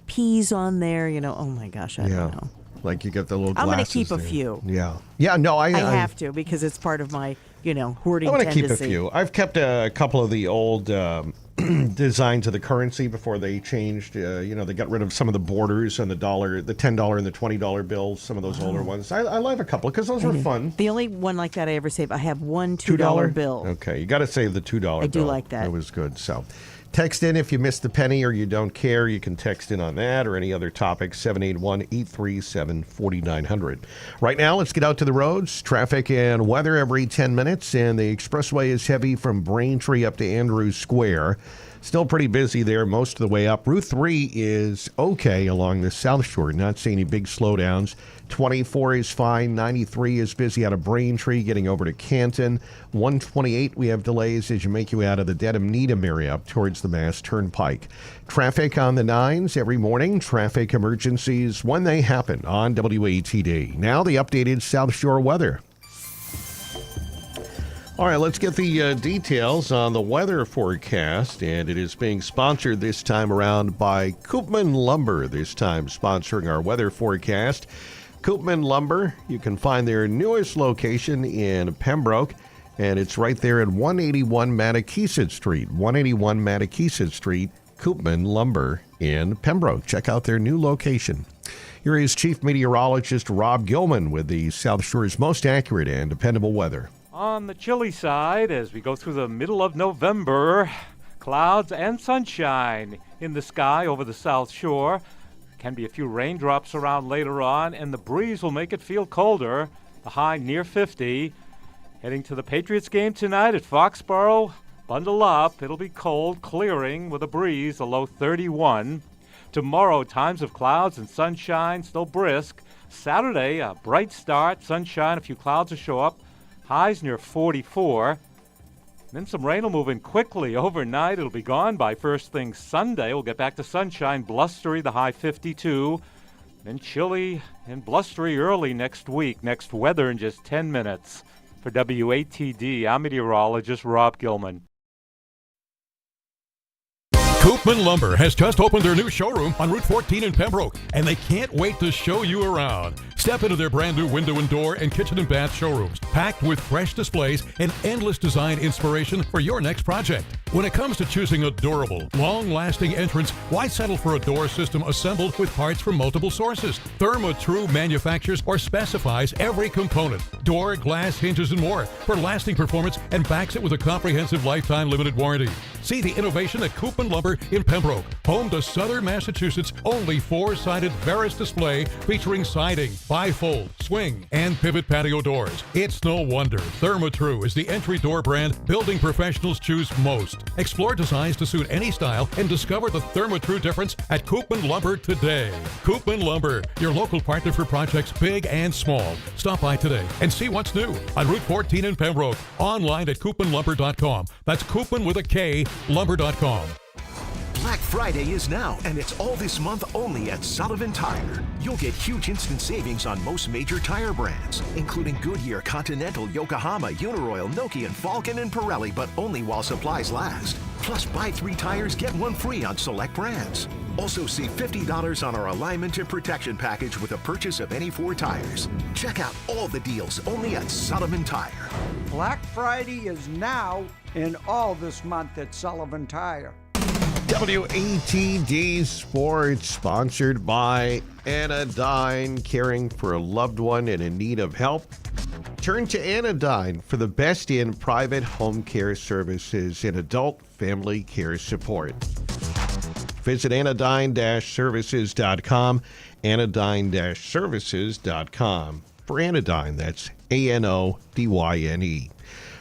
P's on there. Oh my gosh, I don't know. Like you get the little glasses. I'm going to keep a there. few. Yeah. No, I have to because it's part of my hoarding I want to tendency. keep a few. I've kept a couple of the old designs of the currency before they changed. They got rid of some of the borders on the dollar, the $10 and the $20 bills, some of those older ones. I like a couple because those are fun. The only one like that I ever saved, I have one $2 bill. Okay, you got to save the $2 bill. I do like that. That was good. So text in if you missed the penny or you don't care. You can text in on that or any other topic, 781-837-4900. Right now, let's get out to the roads. Traffic and weather every 10 minutes, and the expressway is heavy from Braintree up to Andrews Square. Still pretty busy there most of the way up. Route 3 is okay along the South Shore. Not seeing any big slowdowns. 24 is fine. 93 is busy out of Braintree getting over to Canton. 128 we have delays as you make your way out of the Dedham-Needham area up towards the Mass Turnpike. Traffic on the 9s every morning. Traffic emergencies when they happen on WATD. Now the updated South Shore weather. All right, let's get the details on the weather forecast, and it is being sponsored this time around by Koopman Lumber, this time sponsoring our weather forecast. Koopman Lumber, you can find their newest location in Pembroke, and it's right there at 181 Mattakesett Street. 181 Mattakesett Street, Koopman Lumber in Pembroke. Check out their new location. Here is Chief Meteorologist Rob Gilman with the South Shore's most accurate and dependable weather. On the chilly side, as we go through the middle of November, clouds and sunshine in the sky over the South Shore. Can be a few raindrops around later on, and the breeze will make it feel colder. The high near 50. Heading to the Patriots game tonight at Foxborough. Bundle up. It'll be cold, clearing with a breeze, a low 31. Tomorrow, times of clouds and sunshine, still brisk. Saturday, a bright start, sunshine, a few clouds will show up. Highs near 44. Then some rain will move in quickly overnight. It'll be gone by first thing Sunday. We'll get back to sunshine, blustery, the high 52. Then chilly and blustery early next week. Next weather in just 10 minutes. For WATD, I'm meteorologist Rob Gilman. Koopman Lumber has just opened their new showroom on Route 14 in Pembroke, and they can't wait to show you around. Step into their brand new window and door and kitchen and bath showrooms, packed with fresh displays and endless design inspiration for your next project. When it comes to choosing a durable, long-lasting entrance, why settle for a door system assembled with parts from multiple sources? Therma-Tru manufactures or specifies every component, door, glass, hinges, and more, for lasting performance and backs it with a comprehensive lifetime limited warranty. See the innovation at Koopman Lumber in Pembroke, home to Southern Massachusetts' only four-sided Veris display featuring siding, bifold, swing, and pivot patio doors. It's no wonder Therma-Tru is the entry door brand building professionals choose most. Explore designs to suit any style and discover the Therma-Tru difference at Koopman Lumber today. Koopman Lumber, your local partner for projects big and small. Stop by today and see what's new on Route 14 in Pembroke. Online at KoopmanLumber.com. That's Koopman with a K, lumber.com. Black Friday is now, and it's all this month only at Sullivan Tire. You'll get huge instant savings on most major tire brands, including Goodyear, Continental, Yokohama, Uniroyal, Nokian, Falcon, and Pirelli, but only while supplies last. Plus, buy 3 tires, get 1 free on select brands. Also, save $50 on our alignment and protection package with a purchase of any 4 tires. Check out all the deals only at Sullivan Tire. Black Friday is now and all this month at Sullivan Tire. WATD Sports, sponsored by Anodyne, caring for a loved one in need of help. Turn to Anodyne for the best in private home care services and adult family care support. Visit anodyne-services.com, anodyne-services.com. For Anodyne, that's ANODYNE.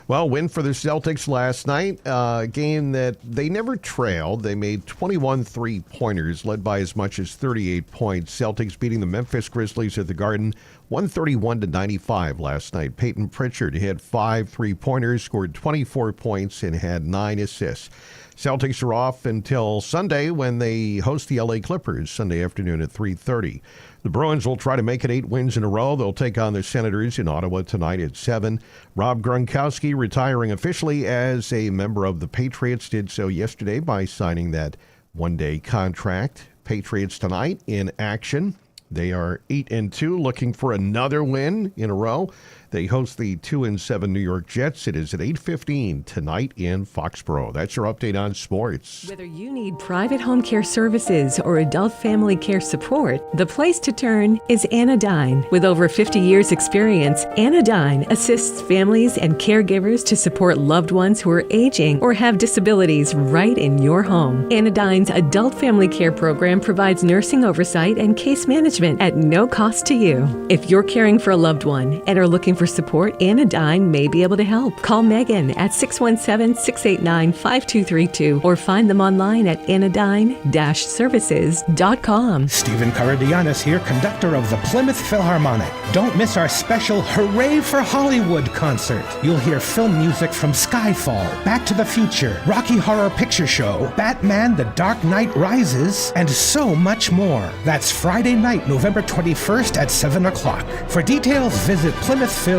Well, win for the Celtics last night, a game that they never trailed. They made 21 three-pointers, led by as much as 38 points. Celtics beating the Memphis Grizzlies at the Garden 131-95 last night. Peyton Pritchard had 5 three-pointers, scored 24 points, and had 9 assists. Celtics are off until Sunday when they host the LA Clippers Sunday afternoon at 3:30. The Bruins will try to make it 8 wins in a row. They'll take on the Senators in Ottawa tonight at 7. Rob Gronkowski retiring officially as a member of the Patriots, did so yesterday by signing that one-day contract. Patriots tonight in action. They are 8-2, looking for another win in a row. They host the 2-7 New York Jets. It is at 8:15 tonight in Foxborough. That's your update on sports. Whether you need private home care services or adult family care support, the place to turn is Anodyne. With over 50 years experience, Anodyne assists families and caregivers to support loved ones who are aging or have disabilities right in your home. Anodyne's adult family care program provides nursing oversight and case management at no cost to you. If you're caring for a loved one and are looking for support, Anodyne may be able to help. Call Megan at 617-689-5232 or find them online at anodyne-services.com. Stephen Karadianis here, conductor of the Plymouth Philharmonic. Don't miss our special Hooray for Hollywood concert. You'll hear film music from Skyfall, Back to the Future, Rocky Horror Picture Show, Batman: The Dark Knight Rises, and so much more. That's Friday night, November 21st at 7 o'clock. For details, visit PlymouthPhil.org.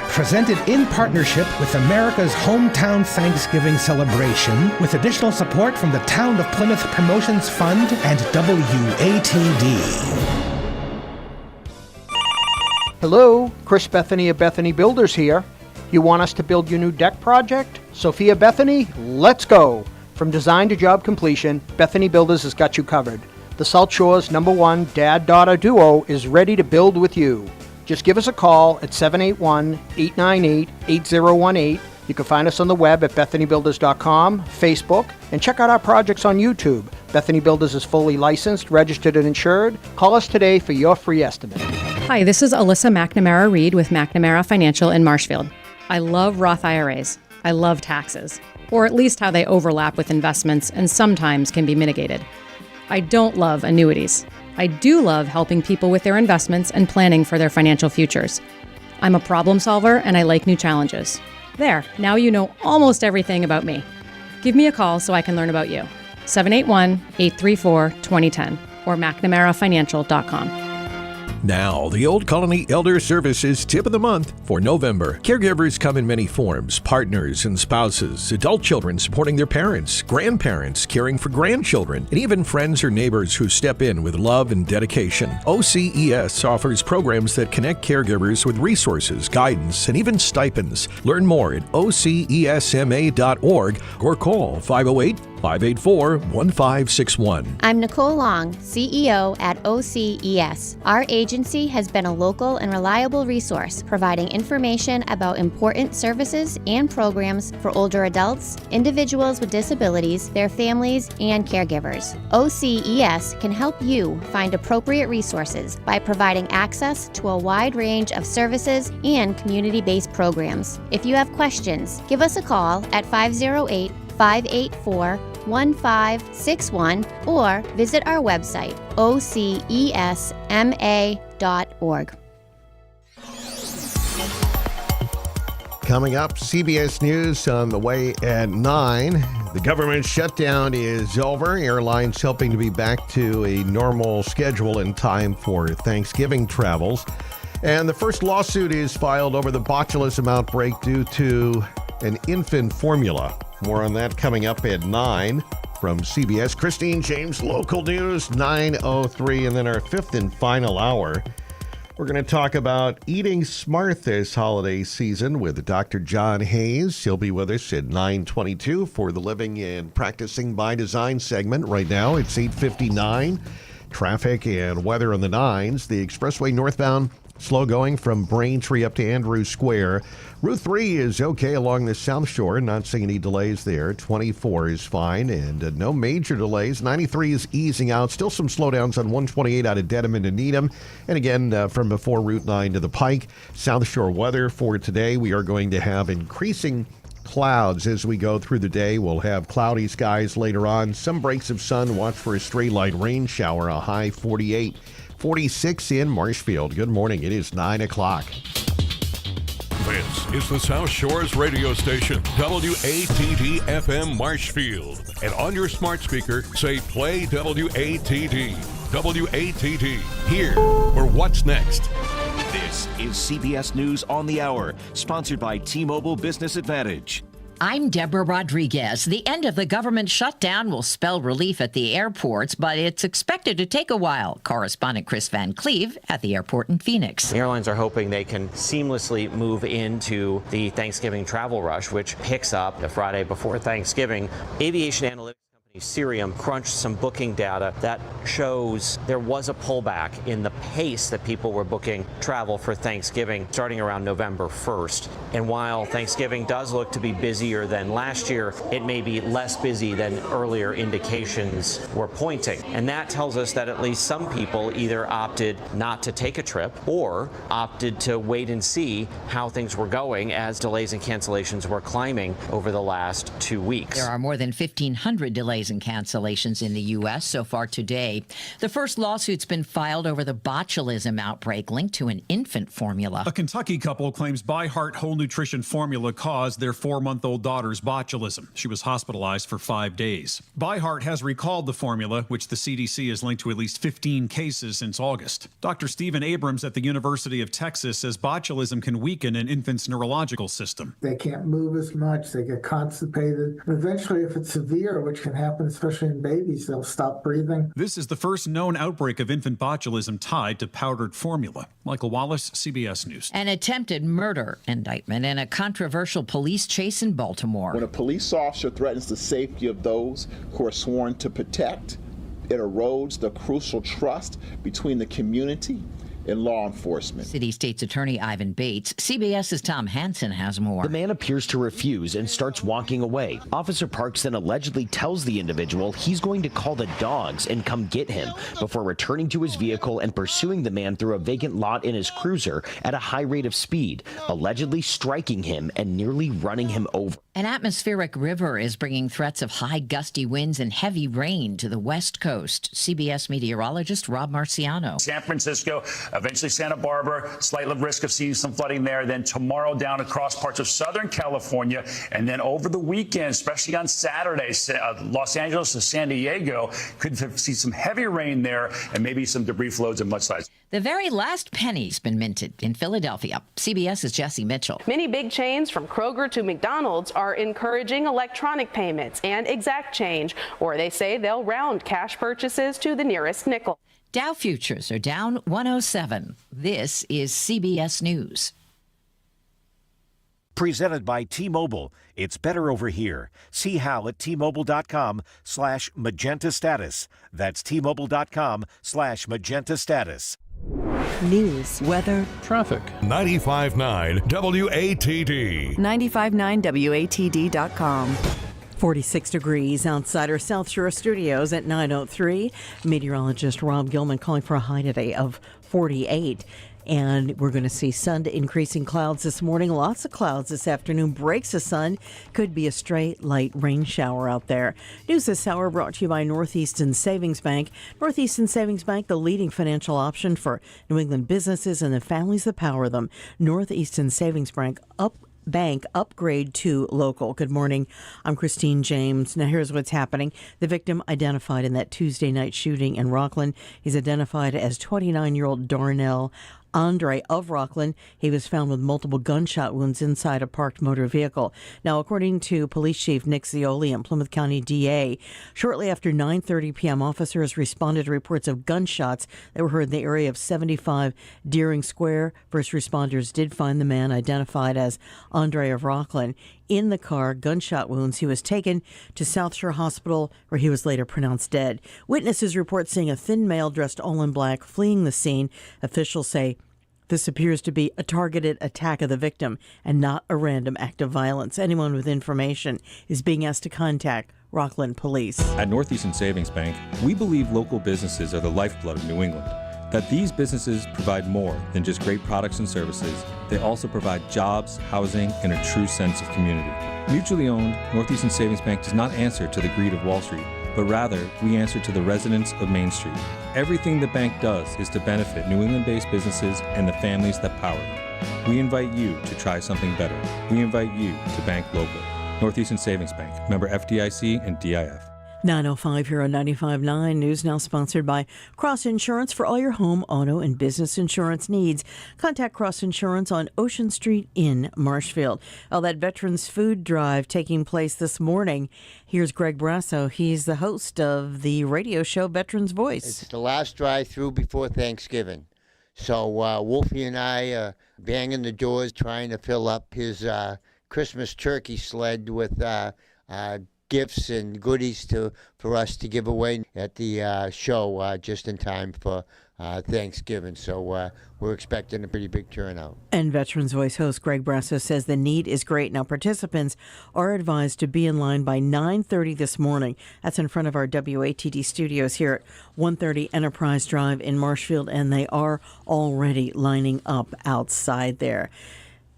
Presented in partnership with America's Hometown Thanksgiving Celebration, with additional support from the Town of Plymouth Promotions Fund and WATD. Hello, Chris Bethany of Bethany Builders here. You want us to build your new deck project? Sophia Bethany, let's go. From design to job completion, Bethany Builders has got you covered. The South Shore's #1 dad-daughter duo is ready to build with you. Just give us a call at 781-898-8018. You can find us on the web at BethanyBuilders.com, Facebook, and check out our projects on YouTube. Bethany Builders is fully licensed, registered, and insured. Call us today for your free estimate. Hi, this is Alyssa McNamara-Reed with McNamara Financial in Marshfield. I love Roth IRAs. I love taxes, or at least how they overlap with investments and sometimes can be mitigated. I don't love annuities. I do love helping people with their investments and planning for their financial futures. I'm a problem solver and I like new challenges. There, now you know almost everything about me. Give me a call so I can learn about you. 781-834-2010 or McNamaraFinancial.com. Now, the Old Colony Elder Services Tip of the Month for November. Caregivers come in many forms: partners and spouses, adult children supporting their parents, grandparents caring for grandchildren, and even friends or neighbors who step in with love and dedication. OCES offers programs that connect caregivers with resources, guidance, and even stipends. Learn more at ocesma.org or call 508-584-1561. I'm Nicole Long, CEO at OCES. Our agency has been a local and reliable resource, providing information about important services and programs for older adults, individuals with disabilities, their families, and caregivers. OCES can help you find appropriate resources by providing access to a wide range of services and community-based programs. If you have questions, give us a call at 508-584-1561 or visit our website, ocesma.org. Coming up, CBS News on the way at 9. The government shutdown is over. Airlines helping to be back to a normal schedule in time for Thanksgiving travels. And the first lawsuit is filed over the botulism outbreak due to an infant formula. More on that coming up at 9 from CBS. Christine James, local news, 9:03, and then our fifth and final hour. We're going to talk about eating smart this holiday season with Dr. John Hayes. He'll be with us at 9:22 for the Living and Practicing by Design segment. Right now, it's 8:59. Traffic and weather on the 9s. The expressway northbound slow going from Braintree up to Andrews Square. Route 3 is okay along the South Shore. Not seeing any delays there. 24 is fine and no major delays. 93 is easing out. Still some slowdowns on 128 out of Dedham into Needham. And again, from before Route 9 to the Pike. South Shore weather for today. We are going to have increasing clouds as we go through the day. We'll have cloudy skies later on. Some breaks of sun. Watch for a stray light rain shower. A high 48. 46 in Marshfield. Good morning. It is 9 o'clock. This is the South Shores radio station, WATD FM Marshfield. And on your smart speaker, say play WATD. WATD. Here for What's Next. This is CBS News on the Hour, sponsored by T-Mobile Business Advantage. I'm Deborah Rodriguez. The end of the government shutdown will spell relief at the airports, but it's expected to take a while. Correspondent Chris Van Cleve at the airport in Phoenix. The airlines are hoping they can seamlessly move into the Thanksgiving travel rush, which picks up the Friday before Thanksgiving. Aviation analytics company Cirium crunched some booking data that shows there was a pullback in the pace that people were booking travel for Thanksgiving starting around November 1st. And while Thanksgiving does look to be busier than last year, it may be less busy than earlier indications were pointing. And that tells us that at least some people either opted not to take a trip or opted to wait and see how things were going as delays and cancellations were climbing over the last 2 weeks. There are more than 1,500 delays and cancellations in the U.S. so far today. The first lawsuit's been filed over the botulism outbreak linked to an infant formula. A Kentucky couple claims ByHeart Whole Nutrition formula caused their 4-month-old daughter's botulism. She was hospitalized for 5 days. ByHeart has recalled the formula, which the CDC has linked to at least 15 cases since August. Dr. Stephen Abrams at the University of Texas says botulism can weaken an infant's neurological system. They can't move as much, they get constipated. And eventually, if it's severe, which can happen especially in babies, they'll stop breathing. This is the first known outbreak of infant botulism tied to powdered formula. Michael Wallace, CBS News. An attempted murder indictment in a controversial police chase in Baltimore. When a police officer threatens the safety of those who are sworn to protect, it erodes the crucial trust between the community and law enforcement. City State's Attorney Ivan Bates. CBS's Tom Hansen has more. The man appears to refuse and starts walking away. Officer Parks then allegedly tells the individual he's going to call the dogs and come get him before returning to his vehicle and pursuing the man through a vacant lot in his cruiser at a high rate of speed, allegedly striking him and nearly running him over. An atmospheric river is bringing threats of high gusty winds and heavy rain to the West Coast. CBS meteorologist Rob Marciano. San Francisco, eventually Santa Barbara, slight risk of seeing some flooding there. Then tomorrow down across parts of Southern California. And then over the weekend, especially on Saturday, Los Angeles to San Diego could see some heavy rain there and maybe some debris flows and mudslides. The very last penny's been minted in Philadelphia. CBS's Jesse Mitchell. Many big chains from Kroger to McDonald's are encouraging electronic payments and exact change, or they say they'll round cash purchases to the nearest nickel. Dow futures are down 107. This is CBS News. Presented by T-Mobile. It's better over here. See how at T-Mobile.com/magenta status. That's T-Mobile.com/magenta status. News, weather, traffic. 95.9 WATD. 95.9 WATD.com. 46 degrees outside our South Shore studios at 9:03. Meteorologist Rob Gilman calling for a high today of 48. And we're going to see sun to increasing clouds this morning. Lots of clouds this afternoon. Breaks of sun. Could be a stray light rain shower out there. News this hour brought to you by Northeastern Savings Bank. Northeastern Savings Bank, the leading financial option for New England businesses and the families that power them. Northeastern Savings Bank upgrade to local. Good morning. I'm Christine James. Now here's what's happening. The victim identified in that Tuesday night shooting in Rockland. He's identified as 29-year-old Darnell Andre of Rockland. He was found with multiple gunshot wounds inside a parked motor vehicle. Now, according to Police Chief Nick Zioli and Plymouth County DA, shortly after 9:30 p.m., officers responded to reports of gunshots that were heard in the area of 75 Deering Square. First responders did find the man, identified as Andre of Rockland, in the car, gunshot wounds. He was taken to South Shore Hospital, where he was later pronounced dead. Witnesses report seeing a thin male dressed all in black fleeing the scene. Officials say this appears to be a targeted attack of the victim and not a random act of violence. Anyone with information is being asked to contact Rockland Police. At Northeastern Savings Bank, we believe local businesses are the lifeblood of New England. That these businesses provide more than just great products and services. They also provide jobs, housing, and a true sense of community. Mutually owned, Northeastern Savings Bank does not answer to the greed of Wall Street, but rather we answer to the residents of Main Street. Everything the bank does is to benefit New England-based businesses and the families that power them. We invite you to try something better. We invite you to bank local. Northeastern Savings Bank, member FDIC and DIF. 9:05 here on 95.9 News, now sponsored by Cross Insurance for all your home, auto, and business insurance needs. Contact Cross Insurance on Ocean Street in Marshfield. Well, that Veterans Food Drive taking place this morning. Here's Greg Brasso. He's the host of the radio show Veterans Voice. It's the last drive-through before Thanksgiving. So Wolfie and I are banging the doors trying to fill up his Christmas turkey sled with gifts and goodies for us to give away at the show just in time for Thanksgiving. So we're expecting a pretty big turnout. And Veterans Voice host Greg Brasso says the need is great. Now, participants are advised to be in line by 9:30 this morning. That's in front of our WATD studios here at 130 Enterprise Drive in Marshfield, and they are already lining up outside there.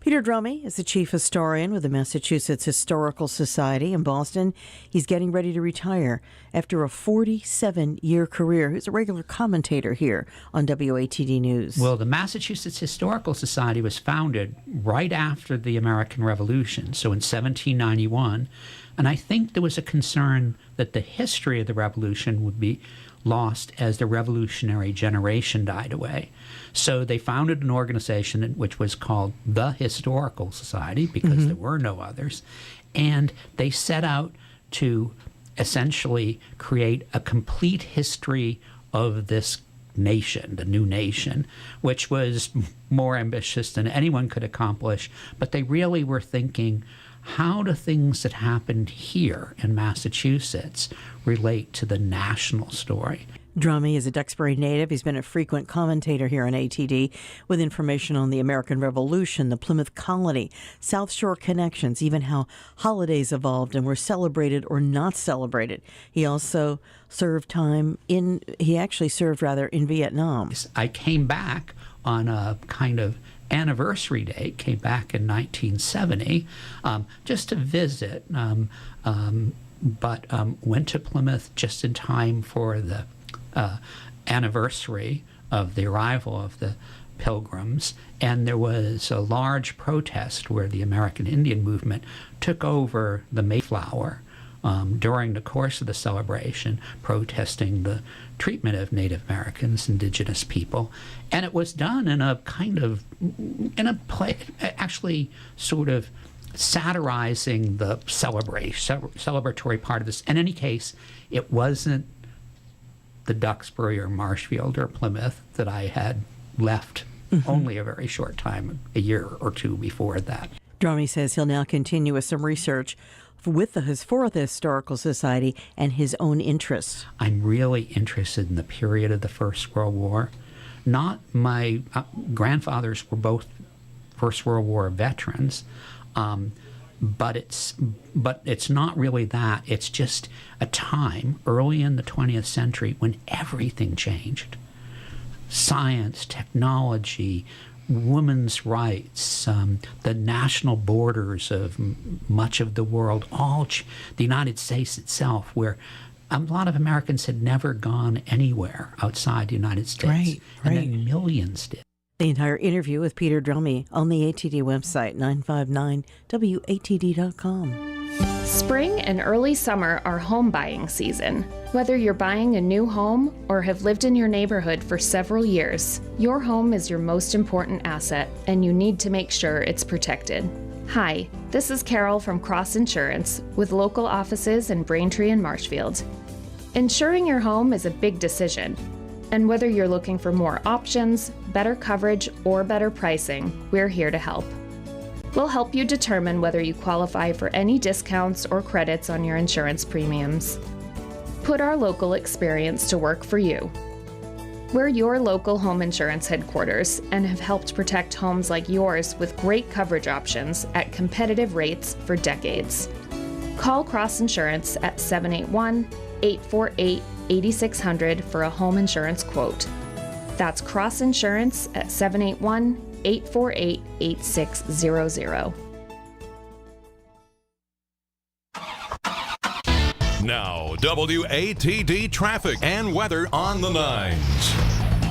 Peter Drummey is the chief historian with the Massachusetts Historical Society in Boston. He's getting ready to retire after a 47-year career. He's a regular commentator here on WATD News. Well, the Massachusetts Historical Society was founded right after the American Revolution, so in 1791. And I think there was a concern that the history of the Revolution would be lost as the revolutionary generation died away. So they founded an organization which was called the Historical Society because there were no others. And they set out to essentially create a complete history of this nation, the new nation, which was more ambitious than anyone could accomplish. But they really were thinking, how do things that happened here in Massachusetts relate to the national story? Drummey is a Duxbury native. He's been a frequent commentator here on ATD with information on the American Revolution, the Plymouth Colony, South Shore connections, even how holidays evolved and were celebrated or not celebrated. He also served in Vietnam. I came back on a kind of anniversary day, came back in 1970 just to visit, but went to Plymouth just in time for the anniversary of the arrival of the Pilgrims, and there was a large protest where the American Indian movement took over the Mayflower during the course of the celebration, protesting the treatment of Native Americans, indigenous people. And it was done in a kind of, actually sort of satirizing the celebratory part of this. In any case, it wasn't the Duxbury or Marshfield or Plymouth that I had left only a very short time, a year or two before that. Drummey says he'll now continue with some research for the Historical Society and his own interests. I'm really interested in the period of the First World War. Not my grandfathers were both First World War veterans, but it's not really that. It's just a time early in the 20th century when everything changed. Science, technology, women's rights, the national borders of much of the world, the United States itself, where a lot of Americans had never gone anywhere outside the United States. Right. And then millions did. The entire interview with Peter Drummy on the ATD website, 959watd.com. Spring and early summer are home buying season. Whether you're buying a new home or have lived in your neighborhood for several years, your home is your most important asset, and you need to make sure it's protected. Hi, this is Carol from Cross Insurance with local offices in Braintree and Marshfield. Insuring your home is a big decision, and whether you're looking for more options, better coverage, or better pricing, we're here to help. We'll help you determine whether you qualify for any discounts or credits on your insurance premiums. Put our local experience to work for you. We're your local home insurance headquarters and have helped protect homes like yours with great coverage options at competitive rates for decades. Call Cross Insurance at 781-848-8600 for a home insurance quote. That's Cross Insurance at 781-848-8600. Now, WATD traffic and weather on the 9s.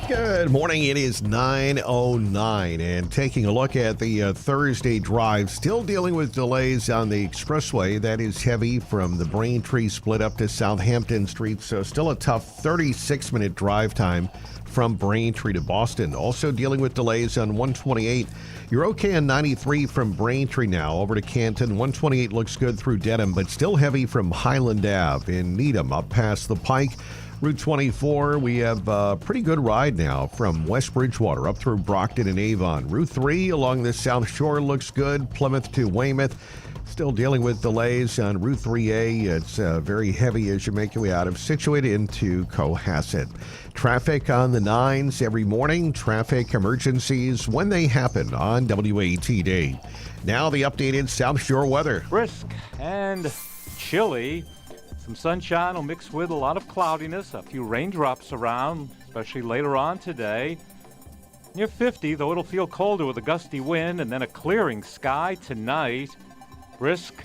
Good morning. It is 9:09, and taking a look at the Thursday drive, still dealing with delays on the expressway. That is heavy from the Braintree split up to Southampton Street, so still a tough 36-minute drive time from Braintree to Boston. Also dealing with delays on 128. You're okay on 93 from Braintree now over to Canton. 128 looks good through Dedham, but still heavy from Highland Ave in Needham up past the Pike. Route 24, we have a pretty good ride now from West Bridgewater up through Brockton and Avon. Route 3 along the South Shore looks good. Plymouth to Weymouth. Still dealing with delays on Route 3A. It's very heavy as you make your way out of Scituate into Cohasset. Traffic on the 9s every morning. Traffic emergencies when they happen on WATD. Now the updated South Shore weather. Brisk and chilly. Some sunshine will mix with a lot of cloudiness. A few raindrops around, especially later on today. Near 50, though it'll feel colder with a gusty wind, and then a clearing sky tonight. Brisk,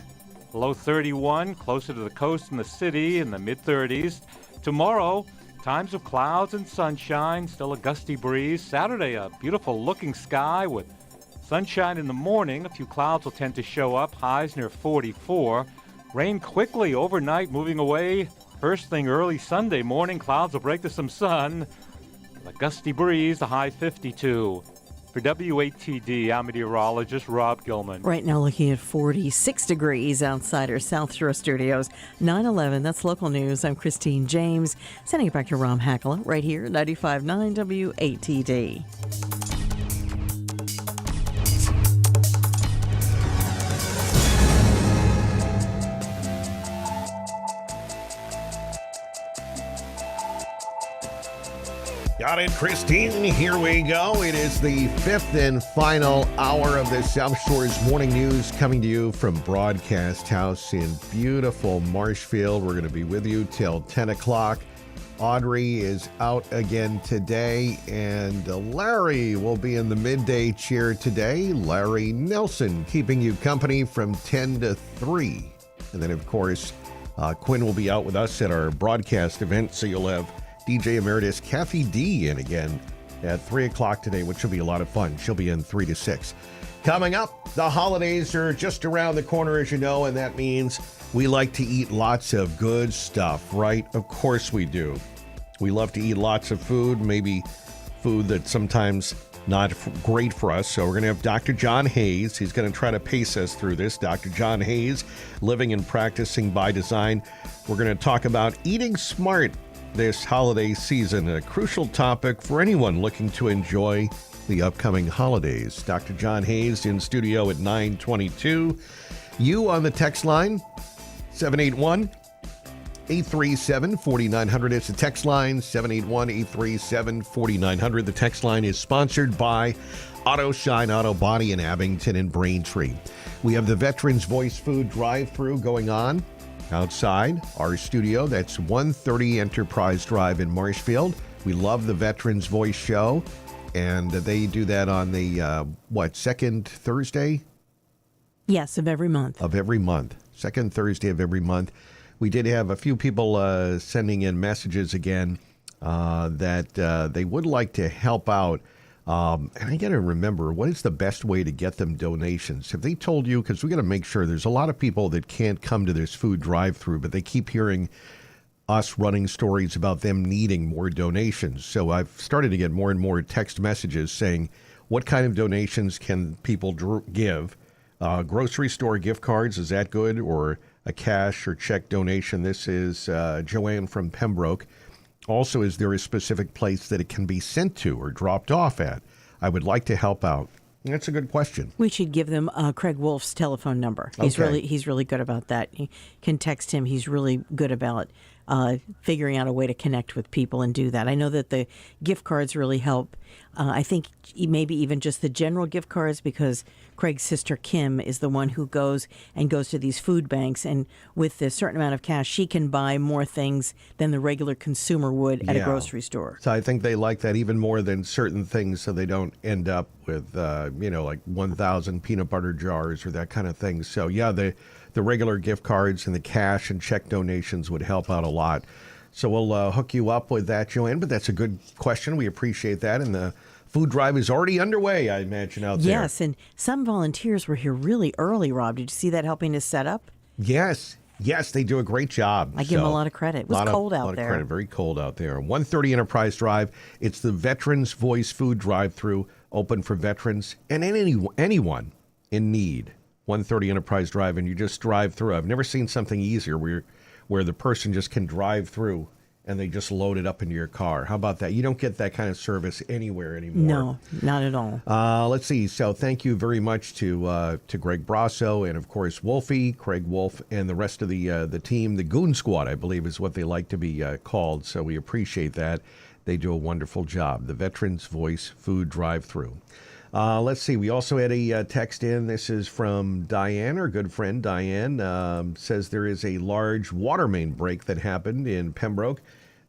low 31, closer to the coast and the city in the mid-30s. Tomorrow, times of clouds and sunshine, still a gusty breeze. Saturday, a beautiful-looking sky with sunshine in the morning. A few clouds will tend to show up, highs near 44. Rain quickly overnight, moving away. First thing early Sunday morning, clouds will break to some sun. A gusty breeze, a high 52. For WATD, I'm meteorologist Rob Gilman. Right now looking at 46 degrees outside our South Shore studios. 9/11, that's local news. I'm Christine James. Sending it back to Ram Hakala right here, 95.9 WATD. Got it, Christine. Here we go. It is the fifth and final hour of the South Shore's Morning News coming to you from Broadcast House in beautiful Marshfield. We're going to be with you till 10 o'clock. Audrey is out again today, and Larry will be in the midday cheer today. Larry Nelson keeping you company from 10 to 3. And then, of course, Quinn will be out with us at our broadcast event, so you'll have DJ Emeritus Kathy D in again at 3 o'clock today, which will be a lot of fun. She'll be in 3 to 6. Coming up, the holidays are just around the corner, as you know, and that means we like to eat lots of good stuff, right? Of course we do. We love to eat lots of food, maybe food that's sometimes not great for us. So we're going to have Dr. John Hayes. He's going to try to pace us through this. Dr. John Hayes, living and practicing by design. We're going to talk about eating smart this holiday season, a crucial topic for anyone looking to enjoy the upcoming holidays. Dr. John Hayes in studio at 9:22. You on the text line, 781-837-4900. It's the text line, 781-837-4900. The text line is sponsored by Auto Shine Auto Body in Abington and Braintree. We have the Veterans Voice Food Drive-Thru going on outside our studio. That's 130 Enterprise Drive in Marshfield. We love the Veterans Voice show, and they do that on the second Thursday? Yes, of every month. Of every month. Second Thursday of every month. We did have a few people sending in messages again that they would like to help out And I got to remember, what is the best way to get them donations? Have they told you? Because we got to make sure there's a lot of people that can't come to this food drive-through, but they keep hearing us running stories about them needing more donations. So I've started to get more and more text messages saying, what kind of donations can people give? Grocery store gift cards, is that good? Or a cash or check donation? This is Joanne from Pembroke. Also, is there a specific place that it can be sent to or dropped off at? I would like to help out. That's a good question. We should give them Craig Wolf's telephone number. He's really good about that. You can text him. He's really good about figuring out a way to connect with people and do that. I know that the gift cards really help. I think maybe even just the general gift cards, because Craig's sister Kim is the one who goes to these food banks, and with a certain amount of cash, she can buy more things than the regular consumer would at a grocery store. So I think they like that even more than certain things, so they don't end up with like 1,000 peanut butter jars or that kind of thing. So yeah, the regular gift cards and the cash and check donations would help out a lot. So we'll hook you up with that, Joanne, but that's a good question. We appreciate that. And the food drive is already underway, I imagine, out there. Yes, and some volunteers were here really early, Rob. Did you see that helping to set up? Yes, they do a great job. I give them a lot of credit. It was cold out there. A lot of credit, very cold out there. 130 Enterprise Drive. It's the Veterans Voice Food Drive-Thru, open for veterans and anyone in need. 130 Enterprise Drive, and you just drive through. I've never seen something easier where the person just can drive through and they just load it up into your car. How about that? You don't get that kind of service anywhere anymore. No, not at all. Let's see. So thank you very much to Greg Brasso and, of course, Wolfie, Craig Wolf, and the rest of the team. The Goon Squad, I believe, is what they like to be called. So we appreciate that. They do a wonderful job. The Veterans Voice Food Drive-Thru. Let's see. We also had a text in. This is from Diane, our good friend Diane. Says there is a large water main break that happened in Pembroke.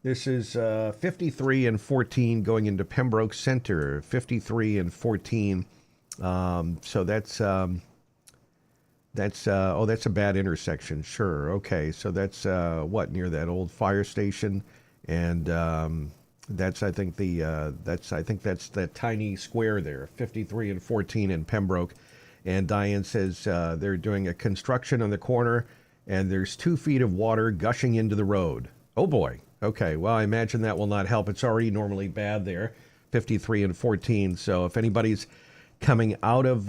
This is 53 and 14 going into Pembroke Center. 53 and 14. So that's a bad intersection. Sure. Okay. So that's near that old fire station, and that's that tiny square there, 53 and 14 in Pembroke. And Diane says they're doing a construction on the corner, and there's 2 feet of water gushing into the road. Oh boy. Okay. Well, I imagine that will not help. It's already normally bad there, 53 and 14. So if anybody's coming out of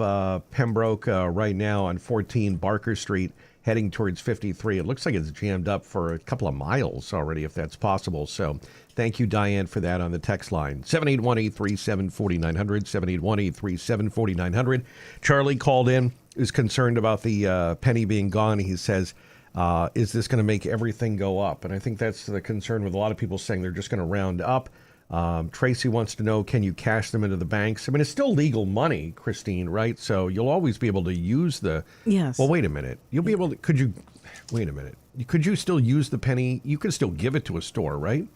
Pembroke right now on 14 Barker Street, heading towards 53, it looks like it's jammed up for a couple of miles already, if that's possible. So thank you, Diane, for that on the text line. 781-837-4900, 781-837-4900. Charlie called in, is concerned about the penny being gone. He says, is this going to make everything go up? And I think that's the concern with a lot of people saying they're just going to round up. Tracy wants to know, can you cash them into the banks? I mean, it's still legal money, Christine, right? So you'll always be able to use the... Yes. Well, wait a minute. You'll be able to... Wait a minute. Could you still use the penny? You can still give it to a store, right?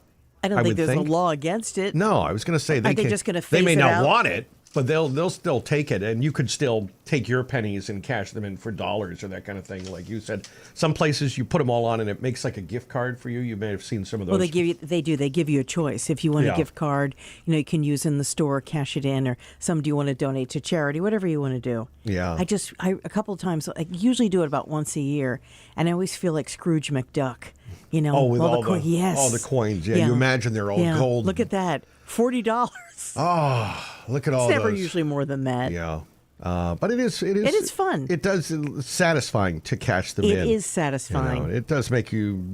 I don't think there's a law against it. No, I was going to say... Are they just going to phase it out? They may not want it, but they'll still take it, and you could still take your pennies and cash them in for dollars or that kind of thing. Like you said, some places you put them all on and it makes like a gift card for you. You may have seen some of those. Well, they give you a choice. If you want a gift card, you can use in the store, cash it in, or some do you want to donate to charity, whatever you want to do. Yeah. I a couple of times, I usually do it about once a year, and I always feel like Scrooge McDuck. With all the coins. Yes. All the coins. Yeah. You imagine they're all gold. Look at that. $40. Oh, look at all those. It's never usually more than that. Yeah. But it is fun. It does satisfying to cash them in. It is satisfying. It does make you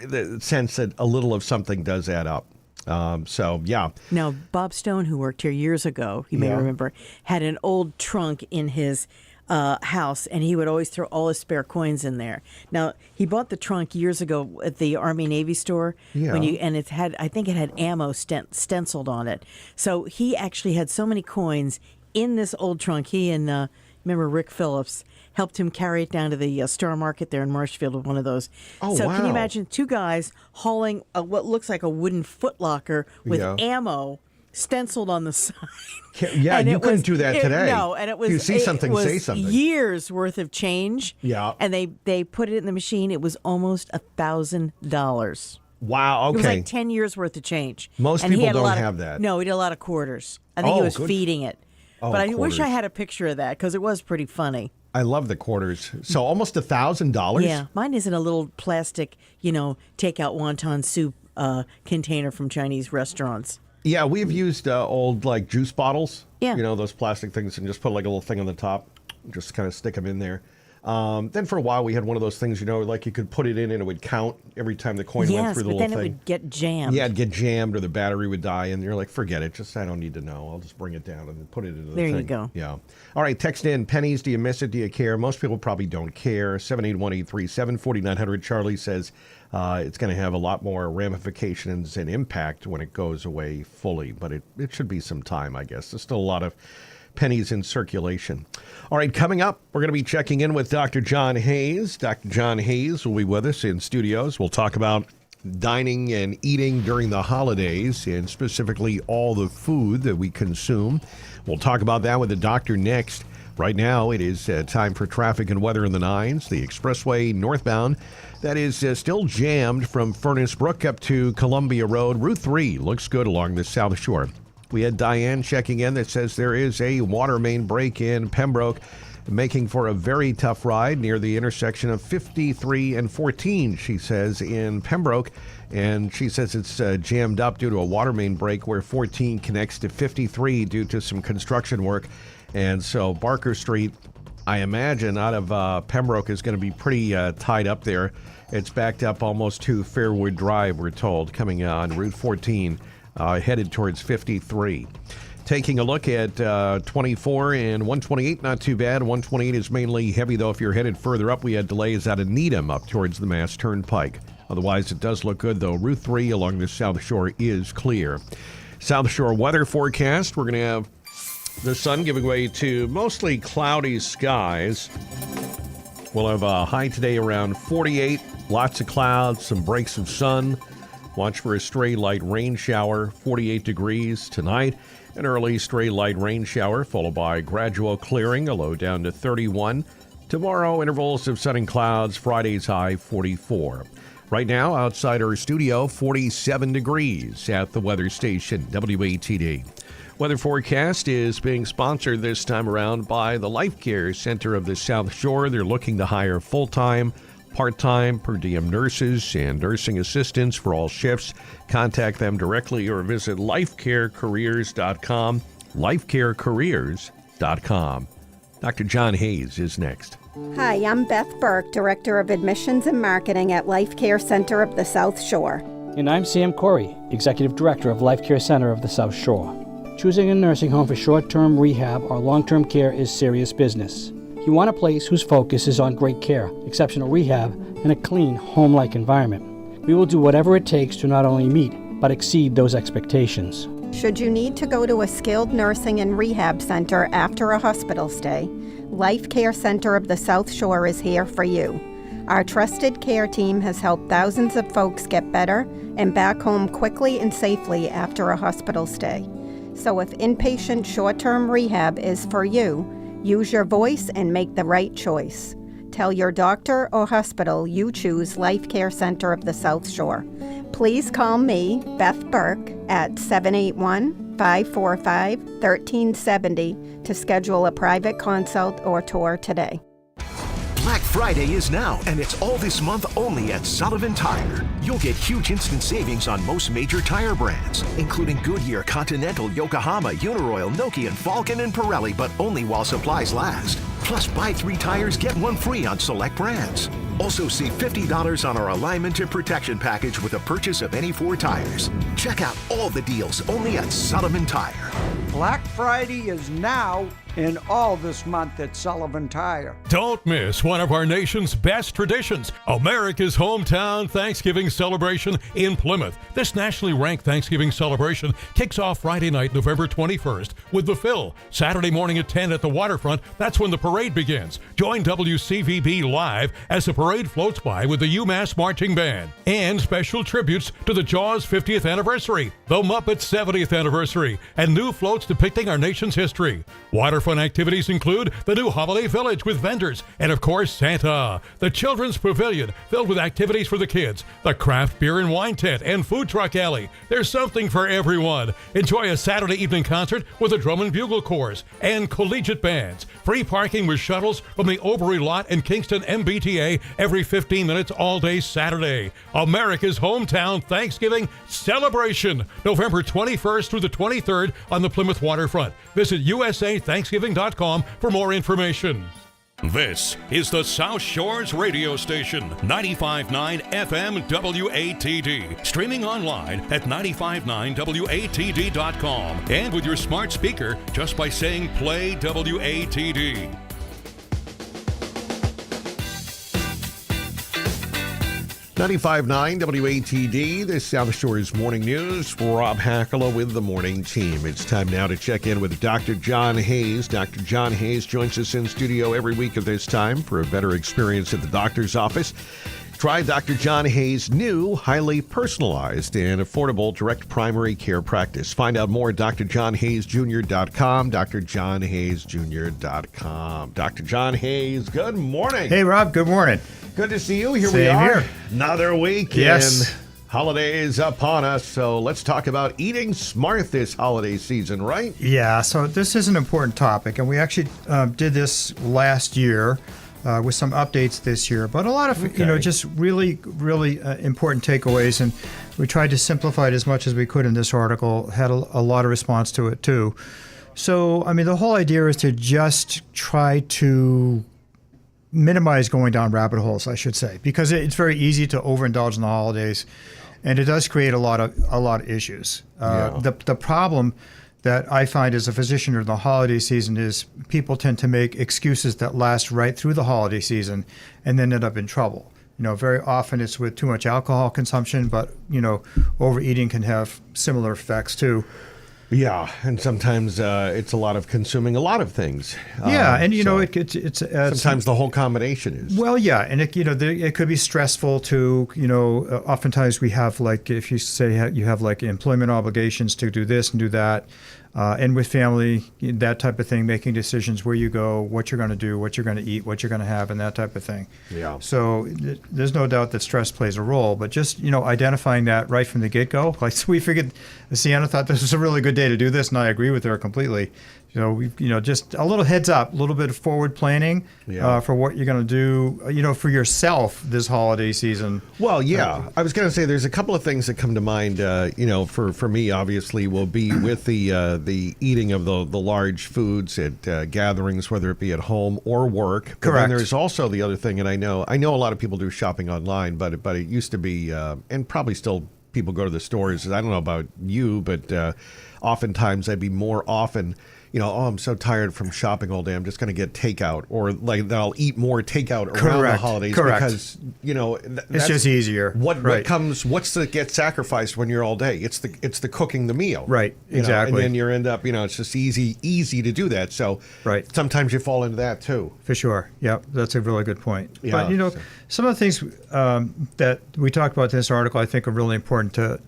the sense that a little of something does add up. So yeah. Now Bob Stone, who worked here years ago, you may remember, had an old trunk in his house, and he would always throw all his spare coins in there. Now he bought the trunk years ago at the Army Navy store. Yeah. I think it had ammo stenciled on it. So he actually had so many coins in this old trunk. He and remember Rick Phillips helped him carry it down to the Star Market there in Marshfield with one of those. Oh, so wow. Can you imagine 2 guys hauling what looks like a wooden footlocker with ammo stenciled on the side? Yeah, you couldn't do that today. No, and it was... You see something, say something. Years worth of change. Yeah. And they put it in the machine. It was almost $1,000. Wow, okay. It was like 10 years worth of change. Most And he people had a don't lot have that. No, he had a lot of quarters. I think he was feeding it. Oh, but I wish quarters. I had a picture of that because it was pretty funny. I love the quarters. So almost $1,000? Yeah, mine is in a little plastic, takeout wonton soup container from Chinese restaurants. Yeah, we've used old juice bottles. Yeah. Those plastic things, and just put a little thing on the top. Just kind of stick them in there. Then for a while we had one of those things, you could put it in and it would count every time the coin went through the little thing. Yes, but then it would get jammed. Yeah, it'd get jammed or the battery would die, and you're like, forget it. I don't need to know. I'll just bring it down and then put it into the thing. There you go. Yeah. All right, text in. Pennies, do you miss it? Do you care? Most people probably don't care. 781-837-4900. Charlie says it's going to have a lot more ramifications and impact when it goes away fully, but it should be some time, I guess. There's still a lot of pennies in circulation. All right, coming up, we're going to be checking in with Dr. John Hayes. Dr. John Hayes will be with us in studios. We'll talk about dining and eating during the holidays, and specifically all the food that we consume. We'll talk about that with the doctor next. Right now, it is time for traffic and weather in the 9s. The expressway northbound, that is still jammed from Furnace Brook up to Columbia Road. Route 3 looks good along the South Shore. We had Diane checking in that says there is a water main break in Pembroke, making for a very tough ride near the intersection of 53 and 14, she says, in Pembroke. And she says it's jammed up due to a water main break where 14 connects to 53 due to some construction work. And so Barker Street, I imagine, out of Pembroke is going to be pretty tied up there. It's backed up almost to Fairwood Drive, we're told, coming on Route 14. Headed towards 53. Taking a look at 24 and 128, not too bad. 128 is mainly heavy, though. If you're headed further up, we had delays out of Needham up towards the Mass Turnpike. Otherwise, it does look good, though. Route 3 along the South Shore is clear. South Shore weather forecast. We're going to have the sun giving way to mostly cloudy skies. We'll have a high today around 48. Lots of clouds, some breaks of sun. Watch for a stray light rain shower, 48 degrees tonight. An early stray light rain shower, followed by gradual clearing, a low down to 31. Tomorrow, intervals of sun and clouds, Friday's high, 44. Right now, outside our studio, 47 degrees at the weather station, WATD. Weather forecast is being sponsored this time around by the Life Care Center of the South Shore. They're looking to hire full-time, part-time, per diem nurses and nursing assistants for all shifts. Contact them directly or visit lifecarecareers.com, lifecarecareers.com. Dr. John Hayes is next. Hi, I'm Beth Burke, Director of Admissions and Marketing at Life Care Center of the South Shore. And I'm Sam Corey, Executive Director of Life Care Center of the South Shore. Choosing a nursing home for short-term rehab or long-term care is serious business. You want a place whose focus is on great care, exceptional rehab, and a clean, home-like environment. We will do whatever it takes to not only meet, but exceed those expectations. Should you need to go to a skilled nursing and rehab center after a hospital stay, Life Care Center of the South Shore is here for you. Our trusted care team has helped thousands of folks get better and back home quickly and safely after a hospital stay. So if inpatient short-term rehab is for you, use your voice and make the right choice. Tell your doctor or hospital you choose Life Care Center of the South Shore. Please call me, Beth Burke, at 781-545-1370 to schedule a private consult or tour today. Black Friday is now, and it's all this month only at Sullivan Tire. You'll get huge instant savings on most major tire brands, including Goodyear, Continental, Yokohama, Uniroyal, Nokian, Falcon, and Pirelli, but only while supplies last. Plus, buy 3 tires, get 1 free on select brands. Also, save $50 on our alignment and protection package with a purchase of any 4 tires. Check out all the deals only at Sullivan Tire. Black Friday is now and all this month at Sullivan Tire. Don't miss one of our nation's best traditions, America's hometown Thanksgiving celebration in Plymouth. This nationally ranked Thanksgiving celebration kicks off Friday night, November 21st with the Phil. Saturday morning at 10 at the waterfront, that's when the parade begins. Join WCVB live as the parade floats by with the UMass Marching Band and special tributes to the Jaws 50th anniversary, the Muppets 70th anniversary, and new floats depicting our nation's history. Waterfront fun activities include the new Holiday Village with vendors, and of course Santa, the Children's Pavilion filled with activities for the kids, the craft beer and wine tent, and food truck alley. There's something for everyone. Enjoy a Saturday evening concert with the Drum and Bugle Corps and collegiate bands. Free parking with shuttles from the Overy Lot and Kingston MBTA every 15 minutes all day Saturday. America's hometown Thanksgiving celebration, November 21st through the 23rd on the Plymouth waterfront. Visit usathanksgiving.com for more information. This is the South Shores radio station, 95.9 FM WATD. Streaming online at 959watd.com and with your smart speaker just by saying play WATD. 95.9 WATD, this South Shores Morning News. Rob Hakala with the morning team. It's time now to check in with Dr. John Hayes. Dr. John Hayes joins us in studio every week at this time for a better experience at the doctor's office. Try Dr. John Hayes' new, highly personalized and affordable direct primary care practice. Find out more at drjohnhayesjr.com, drjohnhayesjr.com. Dr. John Hayes, good morning. Hey, Rob, good morning. Good to see you. Here Same we are. Here. Another week. Yes. And holidays upon us. So let's talk about eating smart this holiday season, right? Yeah, so this is an important topic, and we actually did this last year with some updates this year, but a lot of, just really, really important takeaways, and we tried to simplify it as much as we could in this article, had a lot of response to it too. So, I mean, the whole idea is to just try to minimize going down rabbit holes, I should say, because it's very easy to overindulge in the holidays, and it does create a lot of issues. The problem that I find as a physician during the holiday season is people tend to make excuses that last right through the holiday season and then end up in trouble. Very often it's with too much alcohol consumption, but overeating can have similar effects too. Yeah, and sometimes it's a lot of consuming a lot of things. Yeah, and it's sometimes the whole combination is. Well, yeah, and it could be stressful too. Oftentimes we have, like, if you say you have like employment obligations to do this and do that, and with family, that type of thing, making decisions where you go, what you're going to do, what you're going to eat, what you're going to have, and that type of thing. Yeah. So there's no doubt that stress plays a role, but just identifying that right from the get-go. Like, we figured, Sienna thought this was a really good day to do this, and I agree with her completely. Just a little heads up, a little bit of forward planning for what you're going to do, for yourself this holiday season. Well, yeah, I was going to say there's a couple of things that come to mind. For me, obviously, will be with the eating of the large foods at gatherings, whether it be at home or work. Correct. But then there's also the other thing, and I know a lot of people do shopping online, but it used to be, and probably still people go to the stores. I don't know about you, but oftentimes I'd be more often. I'm so tired from shopping all day. I'm just going to get takeout, or like I'll eat more takeout around the holidays because it's just easier. What's that get sacrificed when you're all day? It's the cooking the meal, right? Exactly. And then you end up, it's just easy to do that. So sometimes you fall into that too. For sure. Yeah, that's a really good point. Yeah, but some of the things that we talked about in this article, I think, are really important to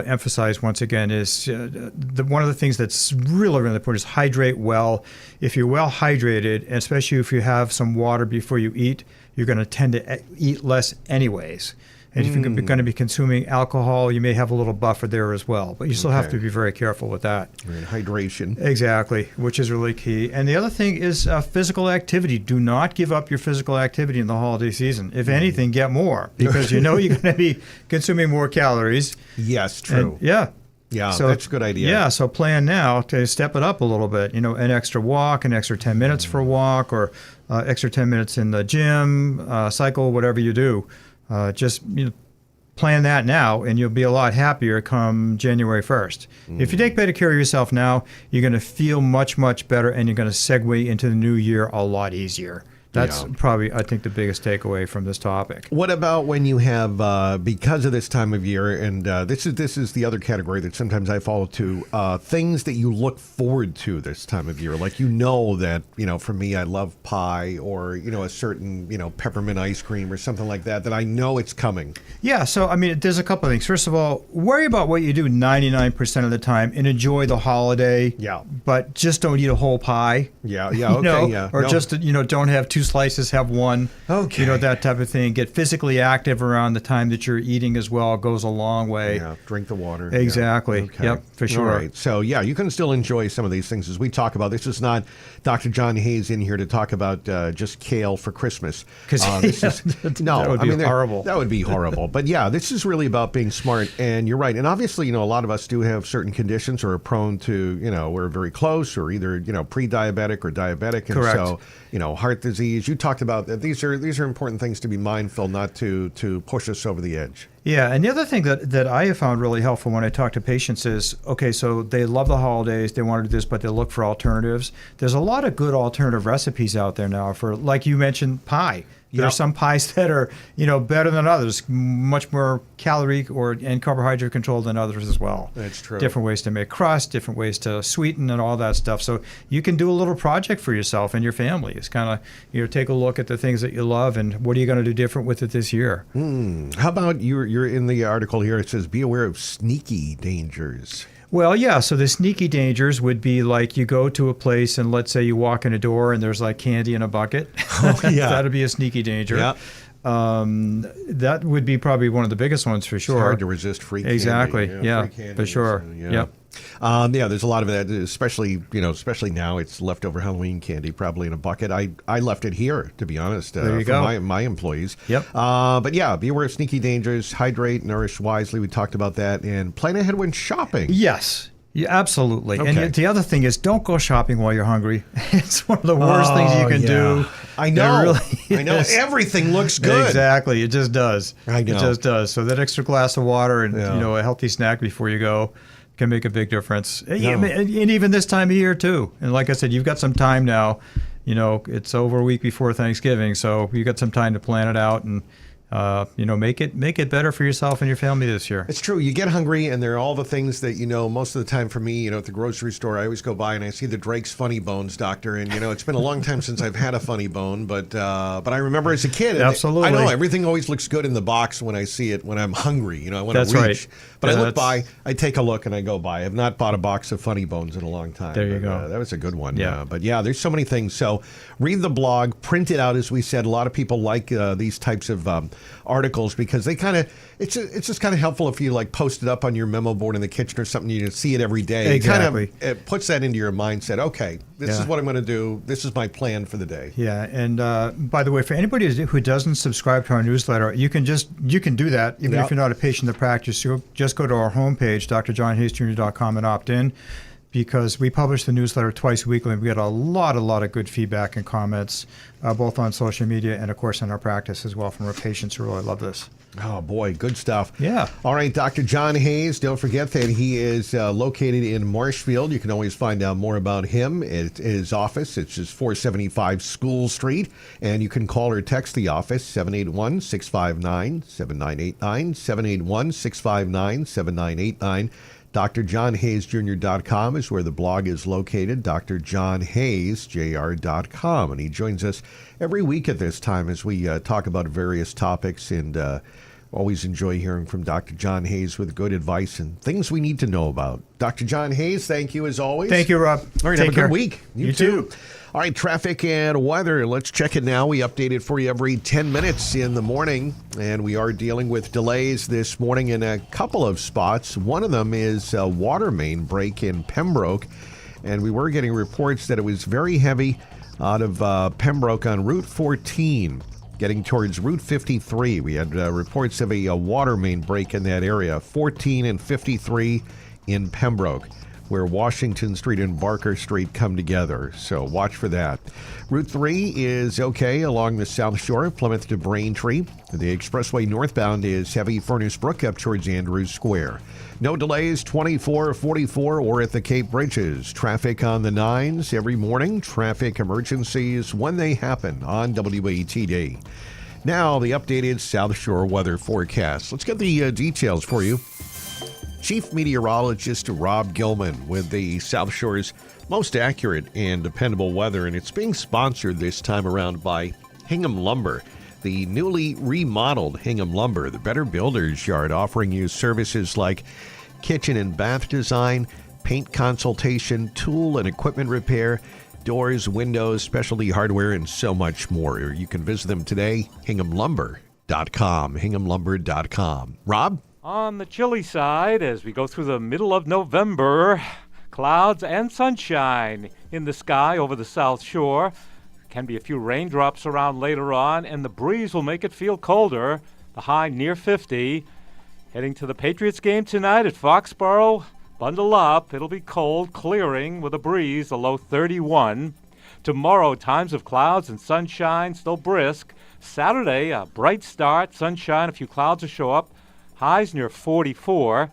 emphasize once again is one of the things that's really, really important is hydrate well. If you're well hydrated, and especially if you have some water before you eat, you're going to tend to eat less anyways. And if you're going to be consuming alcohol, you may have a little buffer there as well. But you still have to be very careful with that. And hydration. Exactly, which is really key. And the other thing is physical activity. Do not give up your physical activity in the holiday season. If anything, get more, because you're going to be consuming more calories. Yes, true. And, yeah, so, that's a good idea. Yeah, so plan now to step it up a little bit. An extra walk, an extra 10 minutes for a walk, or extra 10 minutes in the gym, cycle, whatever you do. Just plan that now, and you'll be a lot happier come January 1st. If you take better care of yourself now, you're going to feel much, much better, and you're going to segue into the new year a lot easier. That's probably, I think, the biggest takeaway from this topic. What about when you have, because of this time of year, and this is the other category that sometimes I follow too, things that you look forward to this time of year? Like, that, for me, I love pie or, a certain, peppermint ice cream or something like that I know it's coming. Yeah, so, there's a couple of things. First of all, worry about what you do 99% of the time and enjoy the holiday. Yeah. But just don't eat a whole pie. Yeah, okay, Or just, don't have 2 slices, have one. Okay. That type of thing. Get physically active around the time that you're eating as well. It goes a long way. Yeah, drink the water. Exactly. Yeah. Okay. Yep, for sure. All right. So, you can still enjoy some of these things as we talk about. This is not Dr. John Hayes in here to talk about just kale for Christmas. That would be horrible. That would be horrible. But this is really about being smart. And you're right. And obviously, a lot of us do have certain conditions or are prone to, we're very close or either, pre-diabetic or diabetic. And Correct. so, heart disease. You talked about that. These are important things to be mindful, not to push us over the edge. Yeah, and the other thing that I have found really helpful when I talk to patients is, okay, so they love the holidays, they want to do this, but they look for alternatives. There's a lot of good alternative recipes out there now for, like you mentioned, pie. There are some pies that are, better than others, much more calorie and carbohydrate controlled than others as well. That's true. Different ways to make crust, different ways to sweeten and all that stuff. So you can do a little project for yourself and your family. It's kind of, take a look at the things that you love and what are you going to do different with it this year. How about you're in the article here, it says, be aware of sneaky dangers. Well, yeah. So the sneaky dangers would be like you go to a place and let's say you walk in a door and there's like candy in a bucket. Oh, yeah. That'd be a sneaky danger. Yeah. That would be probably one of the biggest ones for sure. It's hard to resist free candy. Exactly. Yeah, free candy for sure. Yep. There's a lot of that, especially now it's leftover Halloween candy probably in a bucket. I left it here, to be honest, there you for go. my employees. Yep. But be aware of sneaky dangers, hydrate, nourish wisely. We talked about that, and plan ahead when shopping. Yes. Yeah, absolutely. Okay. And the other thing is don't go shopping while you're hungry. It's one of the worst things you can do. I know. Really I know. Everything looks good. Exactly. It just does. I know. It just does. So that extra glass of water and a healthy snack before you go can make a big difference. No. And even this time of year too. And like I said, you've got some time now. It's over a week before Thanksgiving, so you've got some time to plan it out and make it better for yourself and your family this year. It's true. You get hungry, and there are all the things that, most of the time for me, at the grocery store, I always go by and I see the Drake's Funny Bones, Doctor. And, it's been a long time since I've had a funny bone, but I remember as a kid. Absolutely. I know everything always looks good in the box when I see it, when I'm hungry. I want to reach. Right. But I look by, I take a look, and I go by. I have not bought a box of Funny Bones in a long time. There you go. That was a good one. Yeah. But there's so many things. So read the blog, print it out, as we said. A lot of people like these types of articles because they it's just kind of helpful if you post it up on your memo board in the kitchen or something. You see it every day. Exactly. It puts that into your mindset. Okay, this is what I'm going to do. This is my plan for the day. Yeah, and by the way, for anybody who doesn't subscribe to our newsletter, you can do that even if you're not a patient of practice. You just go to our homepage, drjohnhayesjr.com, and opt in. Because we publish the newsletter twice weekly, and we get a lot of good feedback and comments, both on social media and, of course, in our practice as well from our patients who really love this. Oh, boy, good stuff. Yeah. All right, Dr. John Hayes, don't forget that he is located in Marshfield. You can always find out more about him at his office. It's just 475 School Street, and you can call or text the office, 781-659-7989, 781-659-7989. drjohnhayesjr.com is where the blog is located, drjohnhayesjr.com. And he joins us every week at this time as we talk about various topics, and always enjoy hearing from Dr. John Hayes with good advice and things we need to know about. Dr. John Hayes, thank you as always. Thank you, Rob. All right, Take have a care. good week. You too. All right, traffic and weather. Let's check it now. We update it for you every 10 minutes in the morning, and we are dealing with delays this morning in a couple of spots. One of them is a water main break in Pembroke, and we were getting reports that it was very heavy out of Pembroke on Route 14, getting towards Route 53. We had reports of a water main break in that area, 14 and 53 in Pembroke. where Washington Street and Barker Street come together. So watch for that. Route 3 is okay along the South Shore, Plymouth to Braintree. The expressway northbound is heavy Furnace Brook up towards Andrews Square. No delays 24, 44, or at the Cape Bridges. Traffic on the 9s every morning. Traffic emergencies when they happen on WATD. Now, the updated South Shore weather forecast. Let's get the details for you. Chief Meteorologist Rob Gilman with the South Shore's most accurate and dependable weather, and it's being sponsored this time around by Hingham Lumber, the newly remodeled Hingham Lumber, the Better Builders Yard, offering you services like kitchen and bath design, paint consultation, tool and equipment repair, doors, windows, specialty hardware, and so much more. You can visit them today, hinghamlumber.com, hinghamlumber.com. Rob? On the chilly side, as we go through the middle of November, clouds and sunshine in the sky over the South Shore. Can be a few raindrops around later on, and the breeze will make it feel colder, the high near 50. Heading to the Patriots game tonight at Foxborough. Bundle up. It'll be cold, clearing with a breeze, a low 31. Tomorrow, times of clouds and sunshine, still brisk. Saturday, a bright start, sunshine, a few clouds will show up. Highs near 44.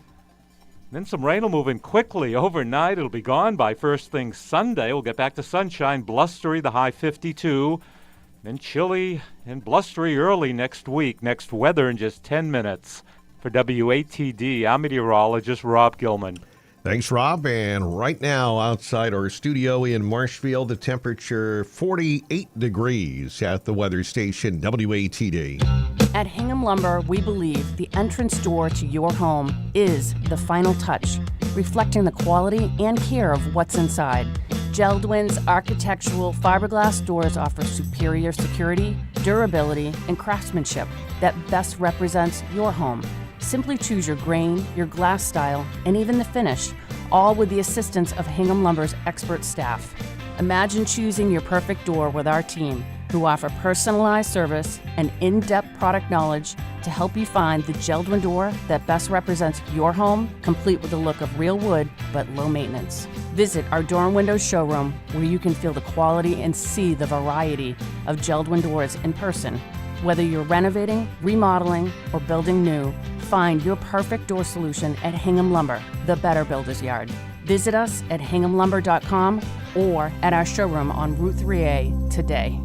Then some rain will move in quickly overnight. It'll be gone by first thing Sunday. We'll get back to sunshine, blustery, the high 52. Then chilly and blustery early next week. Next weather in just 10 minutes. For WATD, I'm meteorologist Rob Gilman. Thanks, Rob. And right now, outside our studio in Marshfield, the temperature 48 degrees at the weather station WATD. At Hingham Lumber, we believe the entrance door to your home is the final touch, reflecting the quality and care of what's inside. Geldwin's architectural fiberglass doors offer superior security, durability, and craftsmanship that best represents your home. Simply choose your grain, your glass style, and even the finish, all with the assistance of Hingham Lumber's expert staff. Imagine choosing your perfect door with our team, who offer personalized service and in-depth product knowledge to help you find the Geldwin door that best represents your home, complete with a look of real wood but low maintenance. Visit our Door and Windows showroom, where you can feel the quality and see the variety of Geldwin doors in person. Whether you're renovating, remodeling, or building new, find your perfect door solution at Hingham Lumber, the Better Builders Yard. Visit us at hinghamlumber.com or at our showroom on Route 3A today.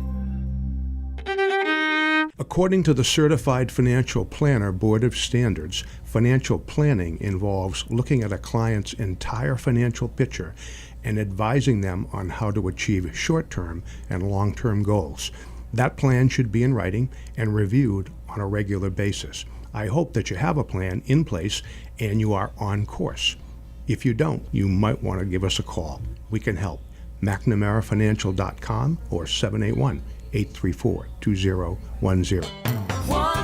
According to the Certified Financial Planner Board of Standards, financial planning involves looking at a client's entire financial picture and advising them on how to achieve short-term and long-term goals. That plan should be in writing and reviewed on a regular basis. I hope that you have a plan in place and you are on course. If you don't, you might want to give us a call. We can help. McNamaraFinancial.com or 781-834-2010. One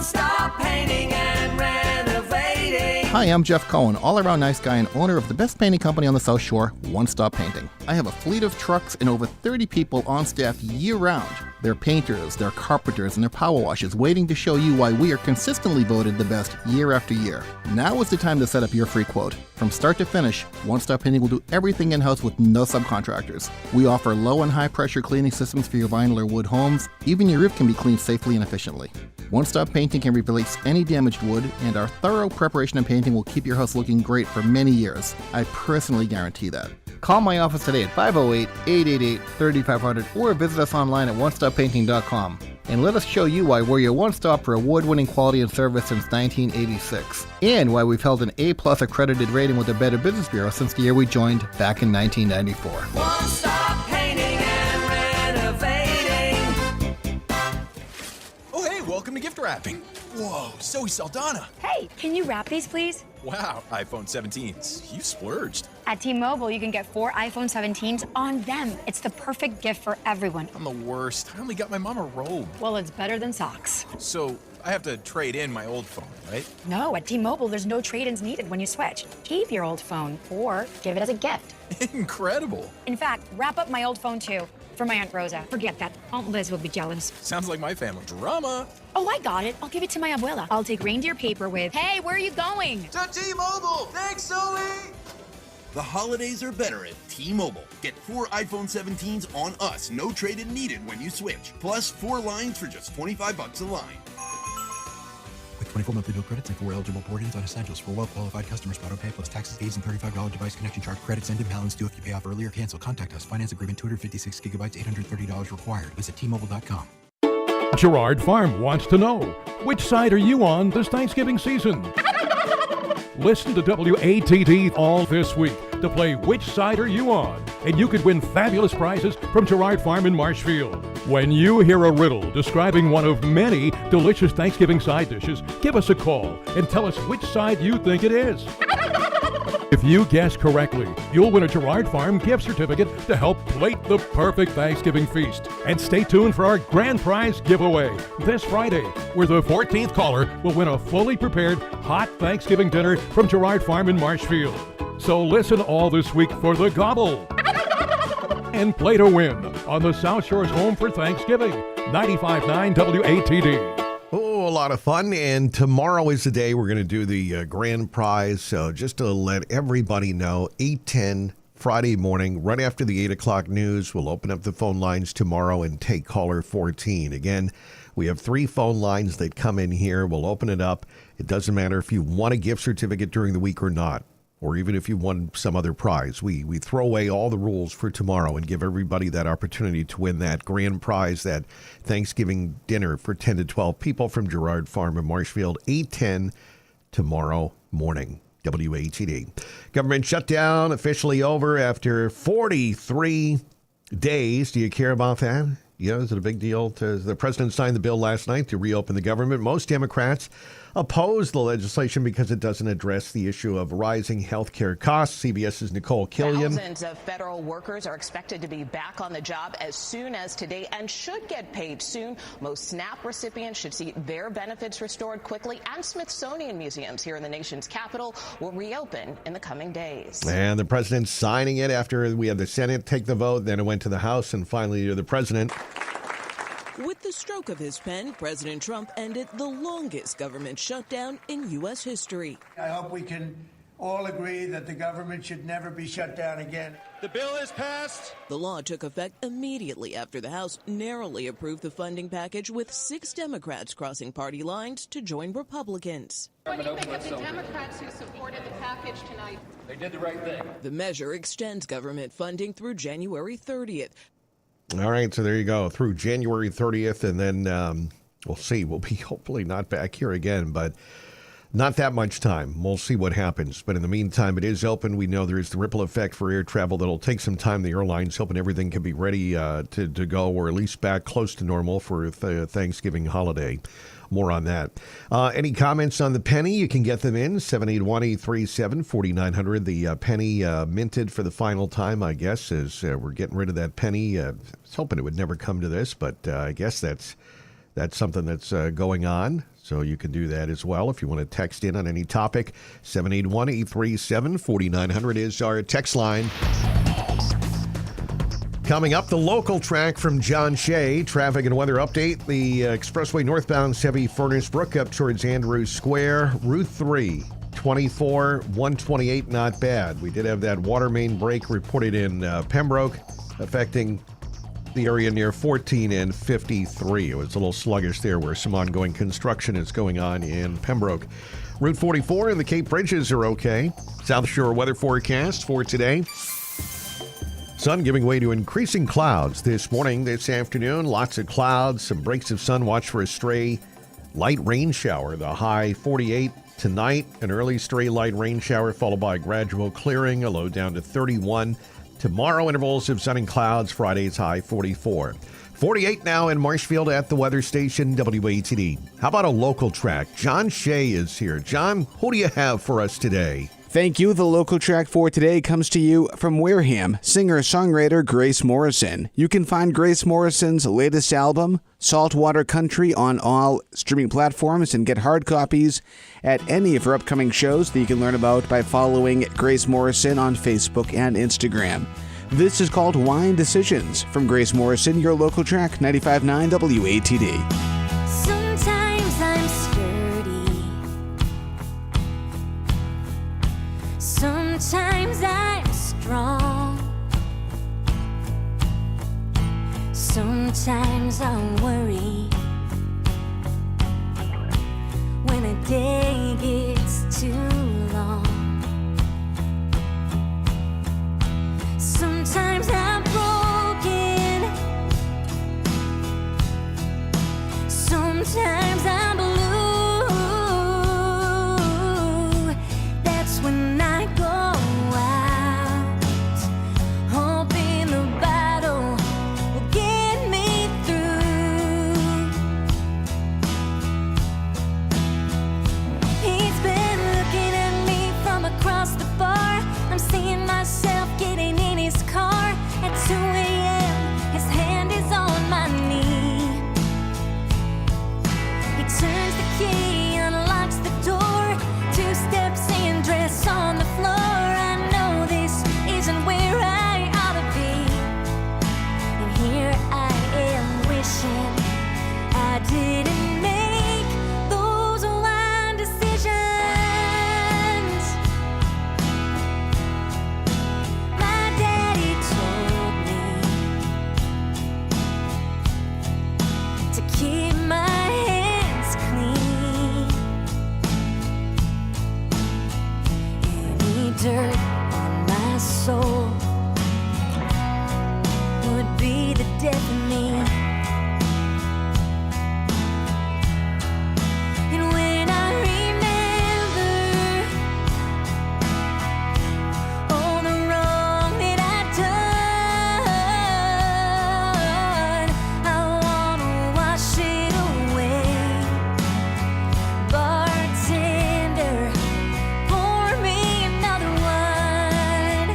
Stop Painting and Renovating. Hi, I'm Jeff Cohen, all-around nice guy and owner of the best painting company on the South Shore, One Stop Painting. I have a fleet of trucks and over 30 people on staff year-round. They're painters, they're carpenters, and they're power washers, waiting to show you why we are consistently voted the best year after year. Now is the time to set up your free quote. From start to finish, One Stop Painting will do everything in-house with no subcontractors. We offer low and high-pressure cleaning systems for your vinyl or wood homes. Even your roof can be cleaned safely and efficiently. One Stop Painting can replace any damaged wood, and our thorough preparation and painting will keep your house looking great for many years. I personally guarantee that. Call my office today at 508-888-3500 or visit us online at onestoppainting.com. And let us show you why we're your one-stop for award-winning quality and service since 1986. And why we've held an A-plus accredited rating with the Better Business Bureau since the year we joined back in 1994. One Stop Painting and Renovating. Oh, hey, welcome to gift wrapping. Whoa, Zoe Saldana. Hey, can you wrap these, please? Wow, iPhone 17s. You splurged. At T-Mobile, you can get 4 iPhone 17s on them. It's the perfect gift for everyone. I'm the worst. I only got my mom a robe. Well, it's better than socks. So I have to trade in my old phone, right? No, at T-Mobile, there's no trade-ins needed when you switch. Keep your old phone or give it as a gift. Incredible. In fact, wrap up my old phone, too. For my Aunt Rosa. Forget that. Aunt Liz will be jealous. Sounds like my family. Drama. Oh, I got it. I'll give it to my abuela. I'll take reindeer paper with, hey, where are you going? To T-Mobile. Thanks, Zoe. The holidays are better at T-Mobile. Get 4 iPhone 17s on us, no trade-in needed when you switch. Plus 4 lines for just $25 a line. With 24 monthly bill credits and 4 eligible port-ins on Essentials for well-qualified customers. Auto-pay plus taxes, fees, and $35 device connection charge. Credits end in balance due if you pay off early or cancel. Contact us. Finance agreement 256 gigabytes, $830 required. Visit T-Mobile.com. Gerard Farm wants to know, which side are you on this Thanksgiving season? Listen to WATD all this week to play Which Side Are You On? And you could win fabulous prizes from Gerard Farm in Marshfield. When you hear a riddle describing one of many delicious Thanksgiving side dishes, give us a call and tell us which side you think it is. If you guess correctly, you'll win a Gerard Farm gift certificate to help plate the perfect Thanksgiving feast. And stay tuned for our grand prize giveaway this Friday, where the 14th caller will win a fully prepared hot Thanksgiving dinner from Gerard Farm in Marshfield. So listen all this week for the gobble and play to win on the South Shore's Home for Thanksgiving, 95.9 WATD. Oh, a lot of fun. And tomorrow is the day we're going to do the grand prize. So just to let everybody know, 8:10 Friday morning, right after the 8 o'clock news, we'll open up the phone lines tomorrow and take caller 14. Again, we have 3 phone lines that come in here. We'll open it up. It doesn't matter if you won a gift certificate during the week or not, or even if you won some other prize. We throw away all the rules for tomorrow and give everybody that opportunity to win that grand prize, that Thanksgiving dinner for 10 to 12 people from Gerard Farm in Marshfield, 8:10 tomorrow morning. WATD. Government shutdown officially over after 43 days. Do you care about that? Yeah, is it a big deal? The president signed the bill last night to reopen the government. Most Democrats oppose the legislation because it doesn't address the issue of rising health care costs. CBS's Nicole Killian. Thousands of federal workers are expected to be back on the job as soon as today and should get paid soon. Most SNAP recipients should see their benefits restored quickly, and Smithsonian museums here in the nation's capital will reopen in the coming days. And the president signing it after we had the Senate take the vote, then it went to the House, and finally to the president. With the stroke of his pen, President Trump ended the longest government shutdown in U.S. history. I hope we can all agree that the government should never be shut down again. The bill is passed. The law took effect immediately after the House narrowly approved the funding package, with 6 Democrats crossing party lines to join Republicans. What do you think of the Democrats who supported the package tonight? They did the right thing. The measure extends government funding through January 30th. All right, so there you go, through January 30th, and then we'll see. We'll be hopefully not back here again, but not that much time. We'll see what happens. But in the meantime, it is open. We know there is the ripple effect for air travel that'll take some time. The airline's hoping everything can be ready to go, or at least back close to normal for the Thanksgiving holiday. More on that. Any comments on the penny? You can get them in 781-837-4900. The penny minted for the final time, I guess, as we're getting rid of that penny. I was hoping it would never come to this, but I guess that's something that's going on. So you can do that as well if you want to text in on any topic. 781-837-4900 is our text line. Coming up, the local track from John Shea. Traffic and weather update. The expressway northbound Chevy Furnace Brook up towards Andrews Square. Route 3, 24, 128, not bad. We did have that water main break reported in Pembroke, affecting the area near 14 and 53. It was a little sluggish there where some ongoing construction is going on in Pembroke. Route 44 and the Cape Bridges are okay. South Shore weather forecast for today. Sun giving way to increasing clouds this morning, this afternoon. Lots of clouds, some breaks of sun. Watch for a stray light rain shower. The high 48 tonight. An early stray light rain shower followed by a gradual clearing. A low down to 31. Tomorrow, intervals of sun and clouds. Friday's high 44. 48 now in Marshfield at the weather station, WATD. How about a local track? John Shea is here. John, who do you have for us today? Thank you. The local track for today comes to you from Wareham, singer-songwriter Grace Morrison. You can find Grace Morrison's latest album, Saltwater Country, on all streaming platforms and get hard copies at any of her upcoming shows that you can learn about by following Grace Morrison on Facebook and Instagram. This is called Wine Decisions from Grace Morrison, your local track, 95.9 WATD. Sometimes I'm sturdy. Sometimes Sometimes I'm strong. Sometimes I worry when a day gets too long. Sometimes I'm broken. Sometimes I'm blue. That's when I go out, hoping the battle will get me through. He's been looking at me from across the bar. I'm seeing myself getting in his car at 2 a.m. His hand is on my knee. He turns the key, unlocks the door, 2 steps in, dress on the floor. I know this isn't where I ought to be, and here I am wishing I didn't make those wise decisions. My daddy told me to keep my hands clean. Any dirt on my soul would be the death of me. And when I remember all the wrong that I've done, I wanna wash it away. Bartender, pour me another one.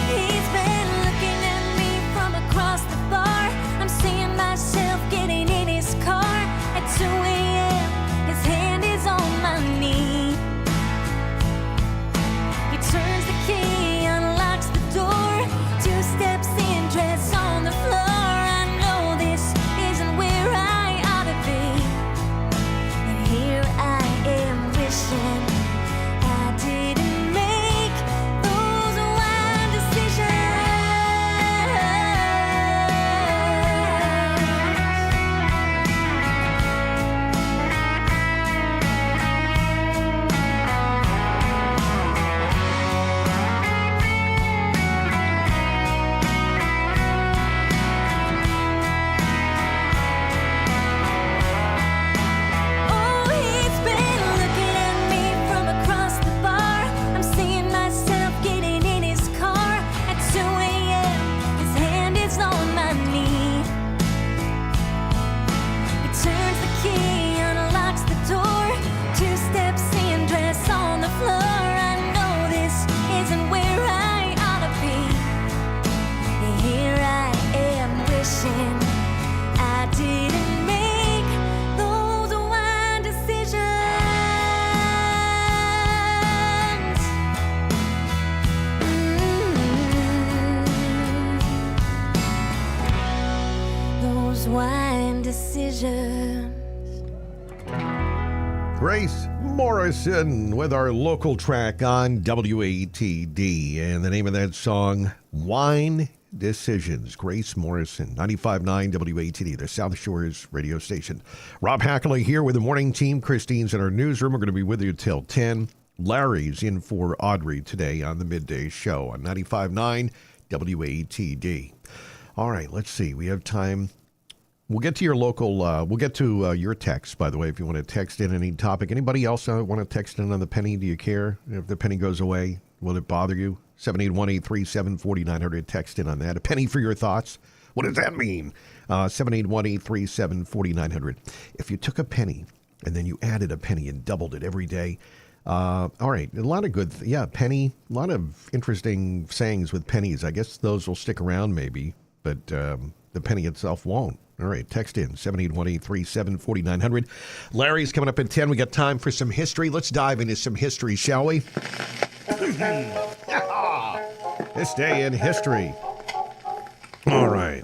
He's been looking at me from across the bar. I'm seeing myself getting in his car at 2 a.m. His hand is on my knee. He turns the key, unlocks the door, 2 steps in, dress on the floor. I know this isn't where I ought to be, and here I am wishing I didn't make those wise Oh, he's been looking at me from across the bar. I'm seeing myself getting in his car at 2 a.m. His hand is on my knee. He turns the key, unlocks the door, 2 steps in, dress on the floor. I know this isn't where I ought to be, and here I am wishing I didn't make those wise decisions. Those wise decisions. Grace Morrison with our local track on WATD. And the name of that song, Wine Decisions. Grace Morrison, 95.9 WATD, the South Shores radio station. Rob Hakala here with the morning team. Christine's in our newsroom. We're going to be with you till 10. Larry's in for Audrey today on the midday show on 95.9 WATD. All right, let's see. We have time. We'll get to your local, we'll get to your text, by the way, if you want to text in any topic. Anybody else want to text in on the penny? Do you care if the penny goes away? Will it bother you? 781-837-4900. Text in on that. A penny for your thoughts. What does that mean? 781-837-4900. If you took a penny and then you added a penny and doubled it every day, all right, a lot of good, penny, a lot of interesting sayings with pennies. I guess those will stick around maybe, but the penny itself won't. All right, text in 781-837-4900. Larry's coming up at 10. We got time for some history. Let's dive into some history, shall we? This day in history. All right.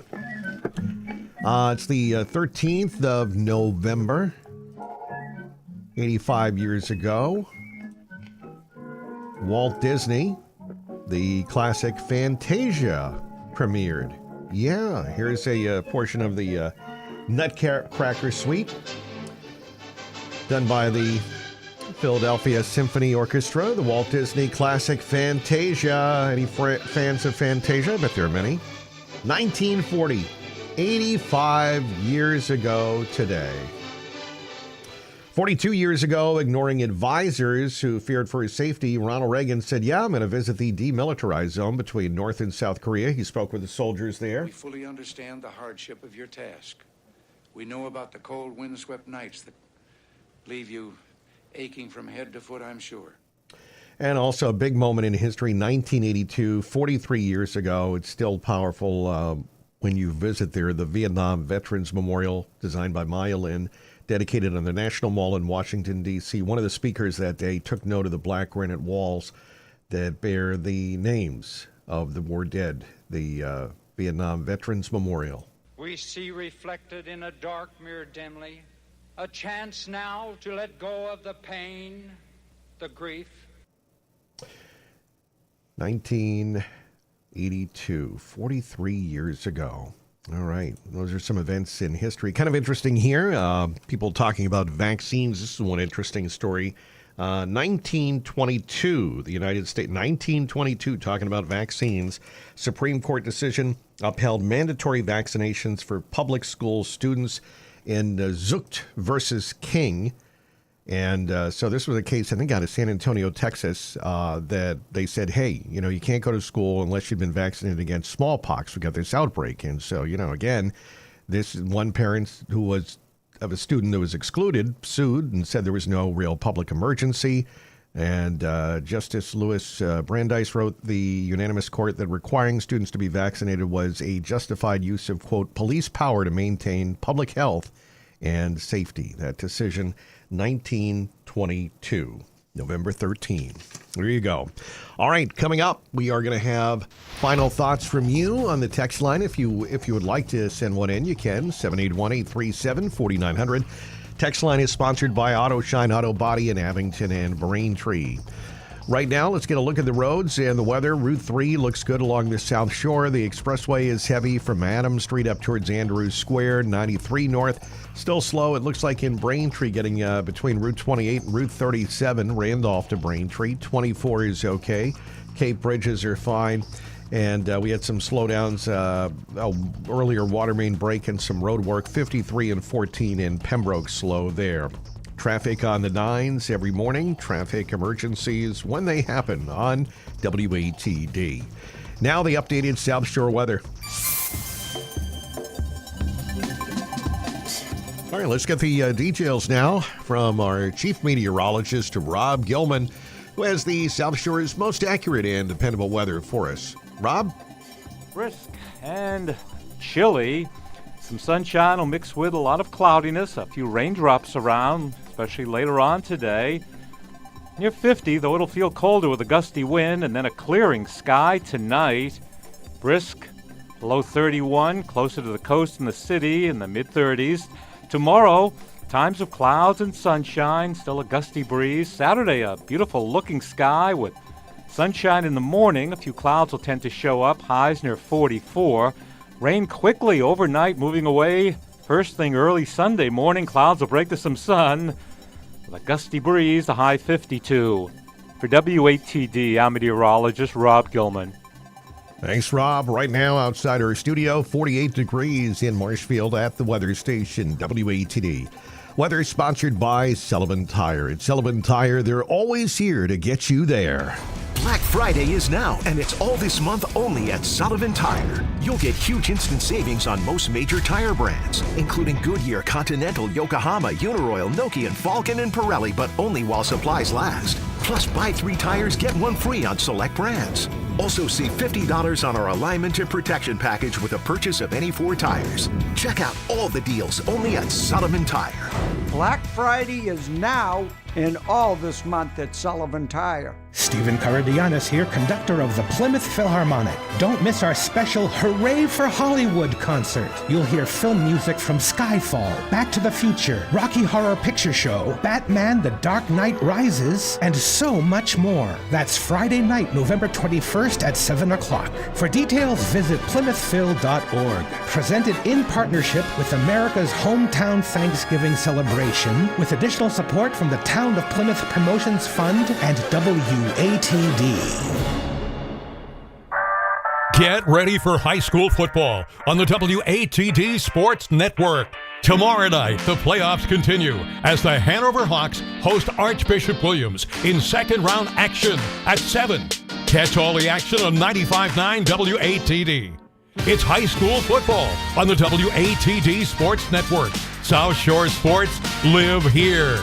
It's the 13th of November, 85 years ago. Walt Disney, the classic Fantasia premiered. Yeah, here's a portion of the Nutcracker Suite done by the Philadelphia Symphony Orchestra, the Walt Disney classic Fantasia. Any fans of Fantasia? I bet there are many. 1940, 85 years ago today. 42 years ago, ignoring advisors who feared for his safety, Ronald Reagan said, yeah, I'm going to visit the demilitarized zone between North and South Korea. He spoke with the soldiers there. We fully understand the hardship of your task. We know about the cold, windswept nights that leave you aching from head to foot, I'm sure. And also a big moment in history, 1982, 43 years ago. It's still powerful when you visit there. The Vietnam Veterans Memorial, designed by Maya Lin, dedicated on the National Mall in Washington, D.C. One of the speakers that day took note of the black granite walls that bear the names of the war dead, the Vietnam Veterans Memorial. We see reflected in a dark mirror dimly a chance now to let go of the pain, the grief. 1982, 43 years ago. All right. Those are some events in history. Kind of interesting here. People talking about vaccines. This is one interesting story. 1922, the United States, 1922, talking about vaccines. Supreme Court decision upheld mandatory vaccinations for public school students in Zucht versus King. And so this was a case, I think, out of San Antonio, Texas, that they said, hey, you can't go to school unless you've been vaccinated against smallpox. We got this outbreak. And so, again, this one parent who was of a student that was excluded sued and said there was no real public emergency. And Justice Louis Brandeis wrote the unanimous court that requiring students to be vaccinated was a justified use of, quote, police power to maintain public health and safety. That decision, 1922, November 13. There you go. All right, coming up, we are going to have final thoughts from you on the text line. If you would like to send one in, you can, 781-837-4900. Text line is sponsored by Auto Shine Auto Body in Abington and Braintree. Right now, let's get a look at the roads and the weather. Route 3 looks good along the South Shore. The expressway is heavy from Adams Street up towards Andrews Square. 93 north, still slow. It looks like in Braintree, getting between Route 28 and Route 37, Randolph to Braintree. 24 is okay. Cape Bridges are fine. And we had some slowdowns, earlier water main break and some road work. 53 and 14 in Pembroke, slow there. Traffic on the 9s every morning. Traffic emergencies when they happen on WATD. Now the updated South Shore weather. All right, let's get the details now from our chief meteorologist, Rob Gilman, who has the South Shore's most accurate and dependable weather for us. Rob? Brisk and chilly. Some sunshine will mix with a lot of cloudiness, a few raindrops around, especially later on today. Near 50, though it'll feel colder with a gusty wind, and then a clearing sky tonight. Brisk, low 31, closer to the coast and the city in the mid-30s. Tomorrow, times of clouds and sunshine, still a gusty breeze. Saturday, a beautiful looking sky with sunshine in the morning. A few clouds will tend to show up, highs near 44. Rain quickly overnight, moving away. First thing early Sunday morning, clouds will break to some sun. With a gusty breeze, a high 52. For WATD, I'm meteorologist Rob Gilman. Thanks, Rob. Right now, outside our studio, 48 degrees in Marshfield at the weather station, WATD. Weather sponsored by Sullivan Tire. At Sullivan Tire, they're always here to get you there. Black Friday is now, and it's all this month only at Sullivan Tire. You'll get huge instant savings on most major tire brands, including Goodyear, Continental, Yokohama, Uniroyal, Nokia, and Falcon and Pirelli, but only while supplies last. Plus, buy 3 tires, get 1 free on select brands. Also, save $50 on our alignment and protection package with a purchase of any 4 tires. Check out all the deals only at Sullivan Tire. Black Friday is now, and all this month at Sullivan Tire. Stephen Karadianis here, conductor of the Plymouth Philharmonic. Don't miss our special Hooray for Hollywood concert. You'll hear film music from Skyfall, Back to the Future, Rocky Horror Picture Show, Batman The Dark Knight Rises, and so much more. That's Friday night, November 21st at 7 o'clock. For details, visit PlymouthPhil.org. Presented in partnership with America's Hometown Thanksgiving Celebration, with additional support from the Town of Plymouth Promotions Fund and WATD. Get ready for high school football on the WATD Sports Network. Tomorrow night, the playoffs continue as the Hanover Hawks host Archbishop Williams in second-round action at 7. Catch all the action on 95.9 WATD. It's high school football on the WATD Sports Network. South Shore Sports live here.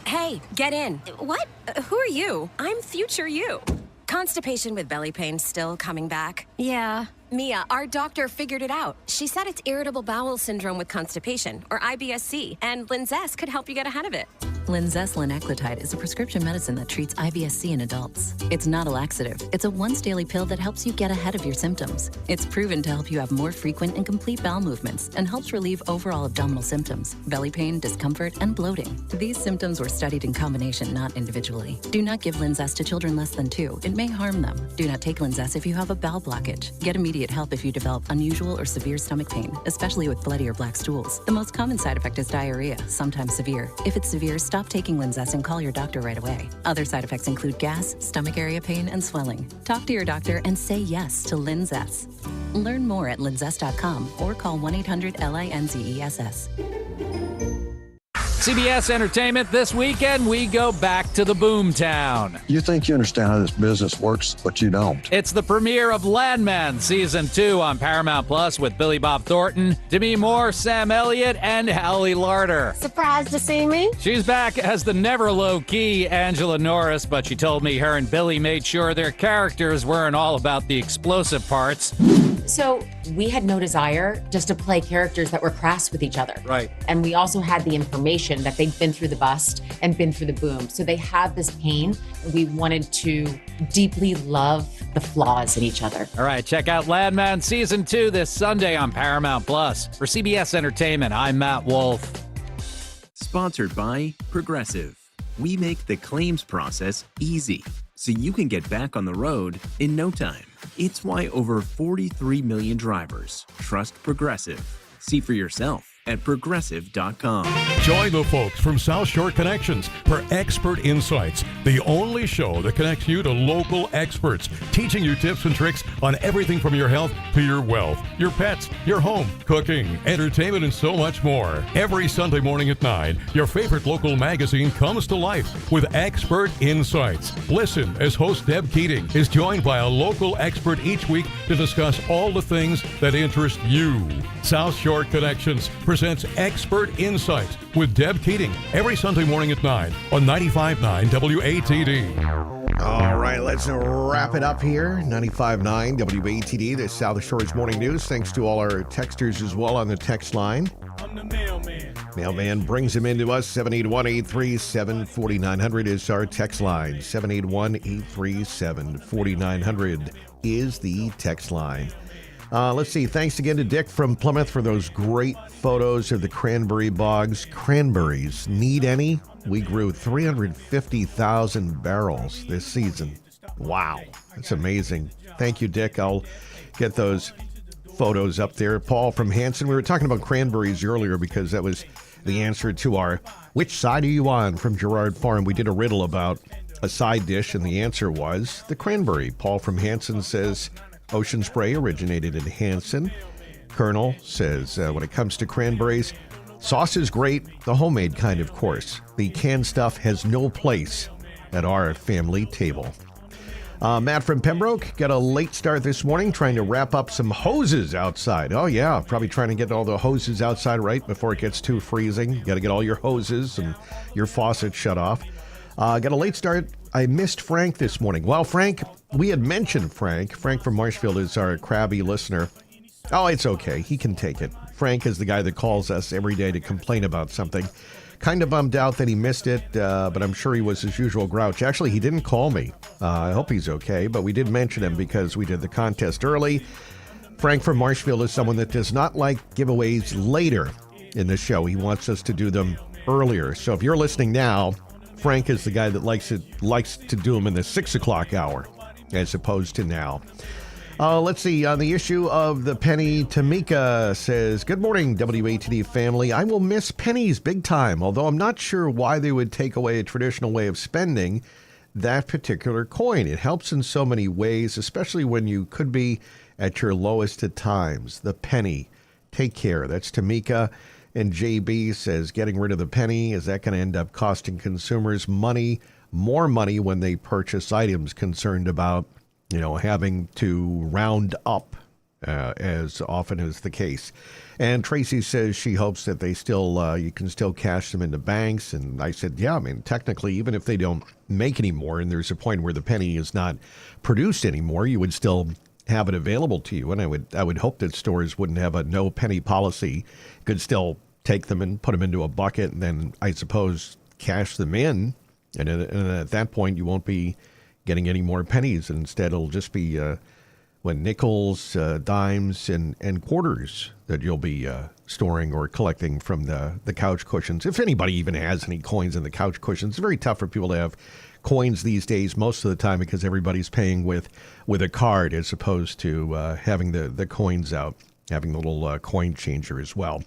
Hey, get in. What? Who are you? I'm future you. Constipation with belly pain still coming back? Yeah. Mia, our doctor figured it out. She said it's irritable bowel syndrome with constipation, or IBS-C, and Linzess could help you get ahead of it. Linzess linaclotide is a prescription medicine that treats IBS-C in adults. It's not a laxative. It's a once-daily pill that helps you get ahead of your symptoms. It's proven to help you have more frequent and complete bowel movements and helps relieve overall abdominal symptoms, belly pain, discomfort, and bloating. These symptoms were studied in combination, not individually. Do not give Linzess to children less than 2. It may harm them. Do not take Linzess if you have a bowel blockage. Get immediate help if you develop unusual or severe stomach pain, especially with bloody or black stools. The most common side effect is diarrhea, sometimes severe. If it's severe, stop taking Linzess and call your doctor right away. Other side effects include gas, stomach area pain, and swelling. Talk to your doctor and say yes to Linzess. Learn more at linzess.com or call 1-800-LINZESS. CBS Entertainment this weekend, we go back to the Boomtown. You think you understand how this business works, but you don't. It's the premiere of Landman Season 2 on Paramount Plus with Billy Bob Thornton, Demi Moore, Sam Elliott, and Hallie Larder. Surprised to see me? She's back as the never low-key Angela Norris, but she told me her and Billy made sure their characters weren't all about the explosive parts. So we had no desire just to play characters that were crass with each other. Right. And we also had the information that they'd been through the bust and been through the boom. So they had this pain. We wanted to deeply love the flaws in each other. All right, check out Landman Season 2 this Sunday on Paramount Plus. For CBS Entertainment, I'm Matt Wolf. Sponsored by Progressive. We make the claims process easy, so you can get back on the road in no time. It's why over 43 million drivers trust Progressive. See for yourself at Progressive.com. Join the folks from South Shore Connections for Expert Insights, the only show that connects you to local experts, teaching you tips and tricks on everything from your health to your wealth, your pets, your home, cooking, entertainment, and so much more. Every Sunday morning at 9, your favorite local magazine comes to life with Expert Insights. Listen as host Deb Keating is joined by a local expert each week to discuss all the things that interest you. South Shore Connections presents Expert Insights with Deb Keating every Sunday morning at 9 on 95.9 WATD. All right, let's wrap it up here. 95.9 WATD, the South Shore's Morning News. Thanks to all our texters as well on the text line. I'm the mailman. Mailman brings them into us. 781-837-4900 is our text line. 781-837-4900 is the text line. Let's see. Thanks again to Dick from Plymouth for those great photos of the cranberry bogs. Cranberries. Need any? We grew 350,000 barrels this season. Wow. That's amazing. Thank you, Dick. I'll get those photos up there. Paul from Hanson. We were talking about cranberries earlier because that was the answer to our "Which side are you on?" from Gerard Farm. We did a riddle about a side dish, and the answer was the cranberry. Paul from Hanson says Ocean Spray originated in Hanson. Colonel says when it comes to cranberries, sauce is great, the homemade kind, of course. The canned stuff has no place at our family table. Matt from Pembroke got a late start this morning trying to wrap up some hoses outside. Oh, yeah, probably trying to get all the hoses outside right before it gets too freezing. You got to get all your hoses and your faucet shut off. Got a late start. I missed Frank this morning. Well, Frank, we had mentioned Frank. Frank from Marshfield is our crabby listener. Oh, it's okay. He can take it. Frank is the guy that calls us every day to complain about something. Kind of bummed out that he missed it, but I'm sure he was his usual grouch. Actually, he didn't call me. I hope he's okay, but we did mention him because we did the contest early. Frank from Marshfield is someone that does not like giveaways later in the show. He wants us to do them earlier. So if you're listening now, Frank is the guy that likes to do them in the 6 o'clock hour as opposed to now. Let's see. On the issue of the penny, Tamika says, "Good morning, WATD family. I will miss pennies big time, although I'm not sure why they would take away a traditional way of spending that particular coin. It helps in so many ways, especially when you could be at your lowest at times. The penny. Take care." That's Tamika. And JB says, "Getting rid of the penny, is that going to end up costing consumers more money when they purchase items?" Concerned about having to round up as often as the case. And Tracy says she hopes that they still, you can still cash them into banks. And I said, yeah, I mean, technically, even if they don't make any more and there's a point where the penny is not produced anymore, you would still have it available to you. And I would hope that stores wouldn't have a no penny policy. You could still take them and put them into a bucket and then, I suppose, cash them in. And at that point, you won't be getting any more pennies. Instead, it'll just be nickels, dimes, and quarters that you'll be storing or collecting from the couch cushions. If anybody even has any coins in the couch cushions, it's very tough for people to have coins these days most of the time because everybody's paying with a card as opposed to having the coins out, having the little coin changer as well.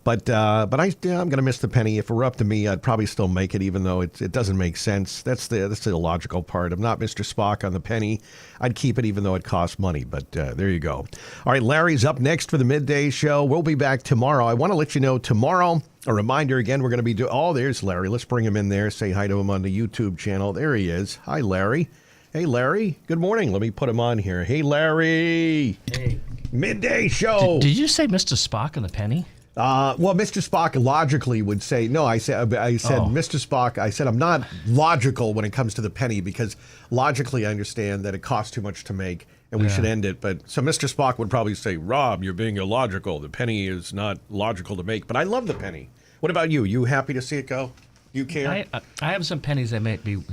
But I'm going to miss the penny. If it were up to me, I'd probably still make it, even though it doesn't make sense. That's the illogical part. I'm not Mr. Spock on the penny. I'd keep it even though it costs money. But there you go. All right, Larry's up next for the midday show. We'll be back tomorrow. I want to let you know tomorrow, a reminder again, we're going to be there's Larry. Let's bring him in there. Say hi to him on the YouTube channel. There he is. Hi, Larry. Hey, Larry. Good morning. Let me put him on here. Hey, Larry. Hey. Midday show. Did you say Mr. Spock on the penny? Well, Mr. Spock logically would say, no, I said, Mr. Spock, I said I'm not logical when it comes to the penny because logically I understand that it costs too much to make and we should end it. But so Mr. Spock would probably say, Rob, you're being illogical. The penny is not logical to make. But I love the penny. What about you? You happy to see it go? You care? I have some pennies that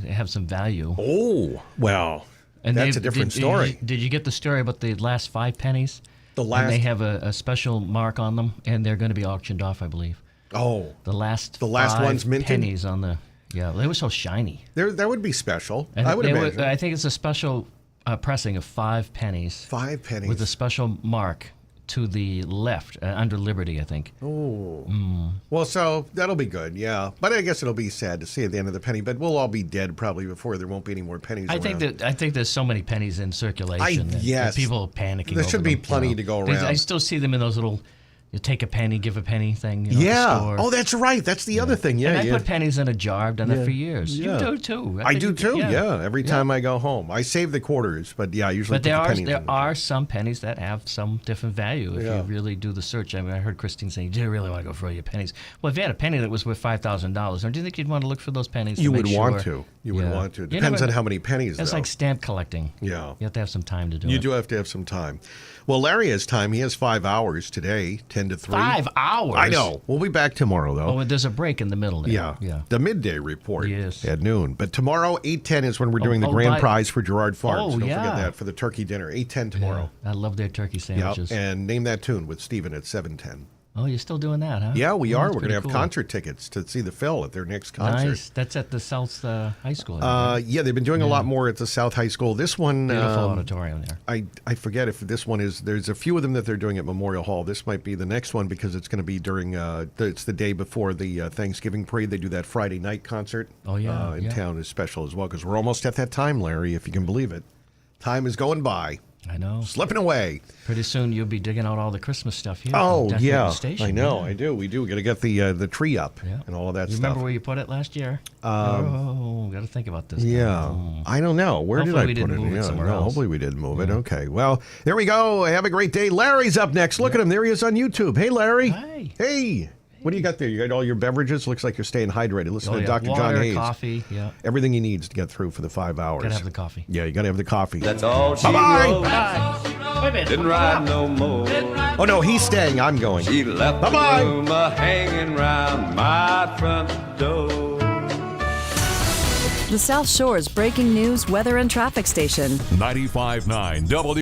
have some value. Oh, well, and that's a different story. Did you get the story about the last 5 pennies? And they have a special mark on them, and they're going to be auctioned off, I believe. Oh, the last ones minted? Pennies on the they were so shiny. That would be special. And I would imagine. I think it's a special pressing of 5 pennies. 5 pennies with a special mark to the left under Liberty, I think. Oh, well, so that'll be good, yeah. But I guess it'll be sad to see at the end of the penny. But we'll all be dead probably before there won't be any more pennies. I think there's so many pennies in circulation. Yes, that people are panicking. There should be plenty to go around. I still see them in those little. You take a penny, give a penny thing. At the store. Oh, that's right. That's the other thing. Yeah, and I put pennies in a jar. I've done that for years. Yeah. You do too. I do too. Yeah. Every time I go home, I save the quarters, but I usually. But there are some pennies that have some different value if you really do the search. I mean, I heard Christine saying, "Do you really want to go for your pennies?" Well, if you had a penny that was worth $5,000, don't you think you'd want to look for those pennies? You would want to. You would want to. Depends on how many pennies. It's like stamp collecting. Yeah, you have to have some time to do it. You do have to have some time. Well, Larry has time. He has 5 hours today, 10 to 3. 5 hours? I know. We'll be back tomorrow, though. Oh, there's a break in the middle there. Yeah. The midday report at noon. But tomorrow, 8:10 is when we're doing the grand prize for Gerard Farms. Don't forget that for the turkey dinner. 8:10 tomorrow. I love their turkey sandwiches. And Name That Tune with Steven at 7:10. Oh, you're still doing that, huh? Yeah, we are. We're going to have concert tickets to see the Phil at their next concert. Nice. That's at the South High School. Yeah, they've been doing a lot more at the South High School. This one... Beautiful auditorium there. I forget if this one is... There's a few of them that they're doing at Memorial Hall. This might be the next one because it's going to be during... it's the day before the Thanksgiving parade. They do that Friday night concert. Oh, yeah. In town is special as well because we're almost at that time, Larry, if you can believe it. Time is going by. I know. Slipping away. Pretty soon you'll be digging out all the Christmas stuff here. Oh, yeah. Station. I know. I do. We do. Got to get the tree up and all of that stuff. Remember where you put it last year? Got to think about this. Yeah. I don't know. Where did I put it? Move it somewhere else. Hopefully we didn't move it. Okay. Well, there we go. Have a great day. Larry's up next. Look at him. There he is on YouTube. Hey, Larry. Hi. Hey. What do you got there? You got all your beverages? Looks like you're staying hydrated. Listen to Dr. Water, John Hayes. Coffee, everything he needs to get through for the 5 hours. Got to have the coffee. Yeah, you got to have the coffee. That's all she Bye-bye. wrote. Bye. Didn't ride no more. Oh, no, he's staying. I'm going. She left Bye-bye. the rumor hanging round my front door. The South Shore's breaking news, weather, and traffic station. 95.9 W.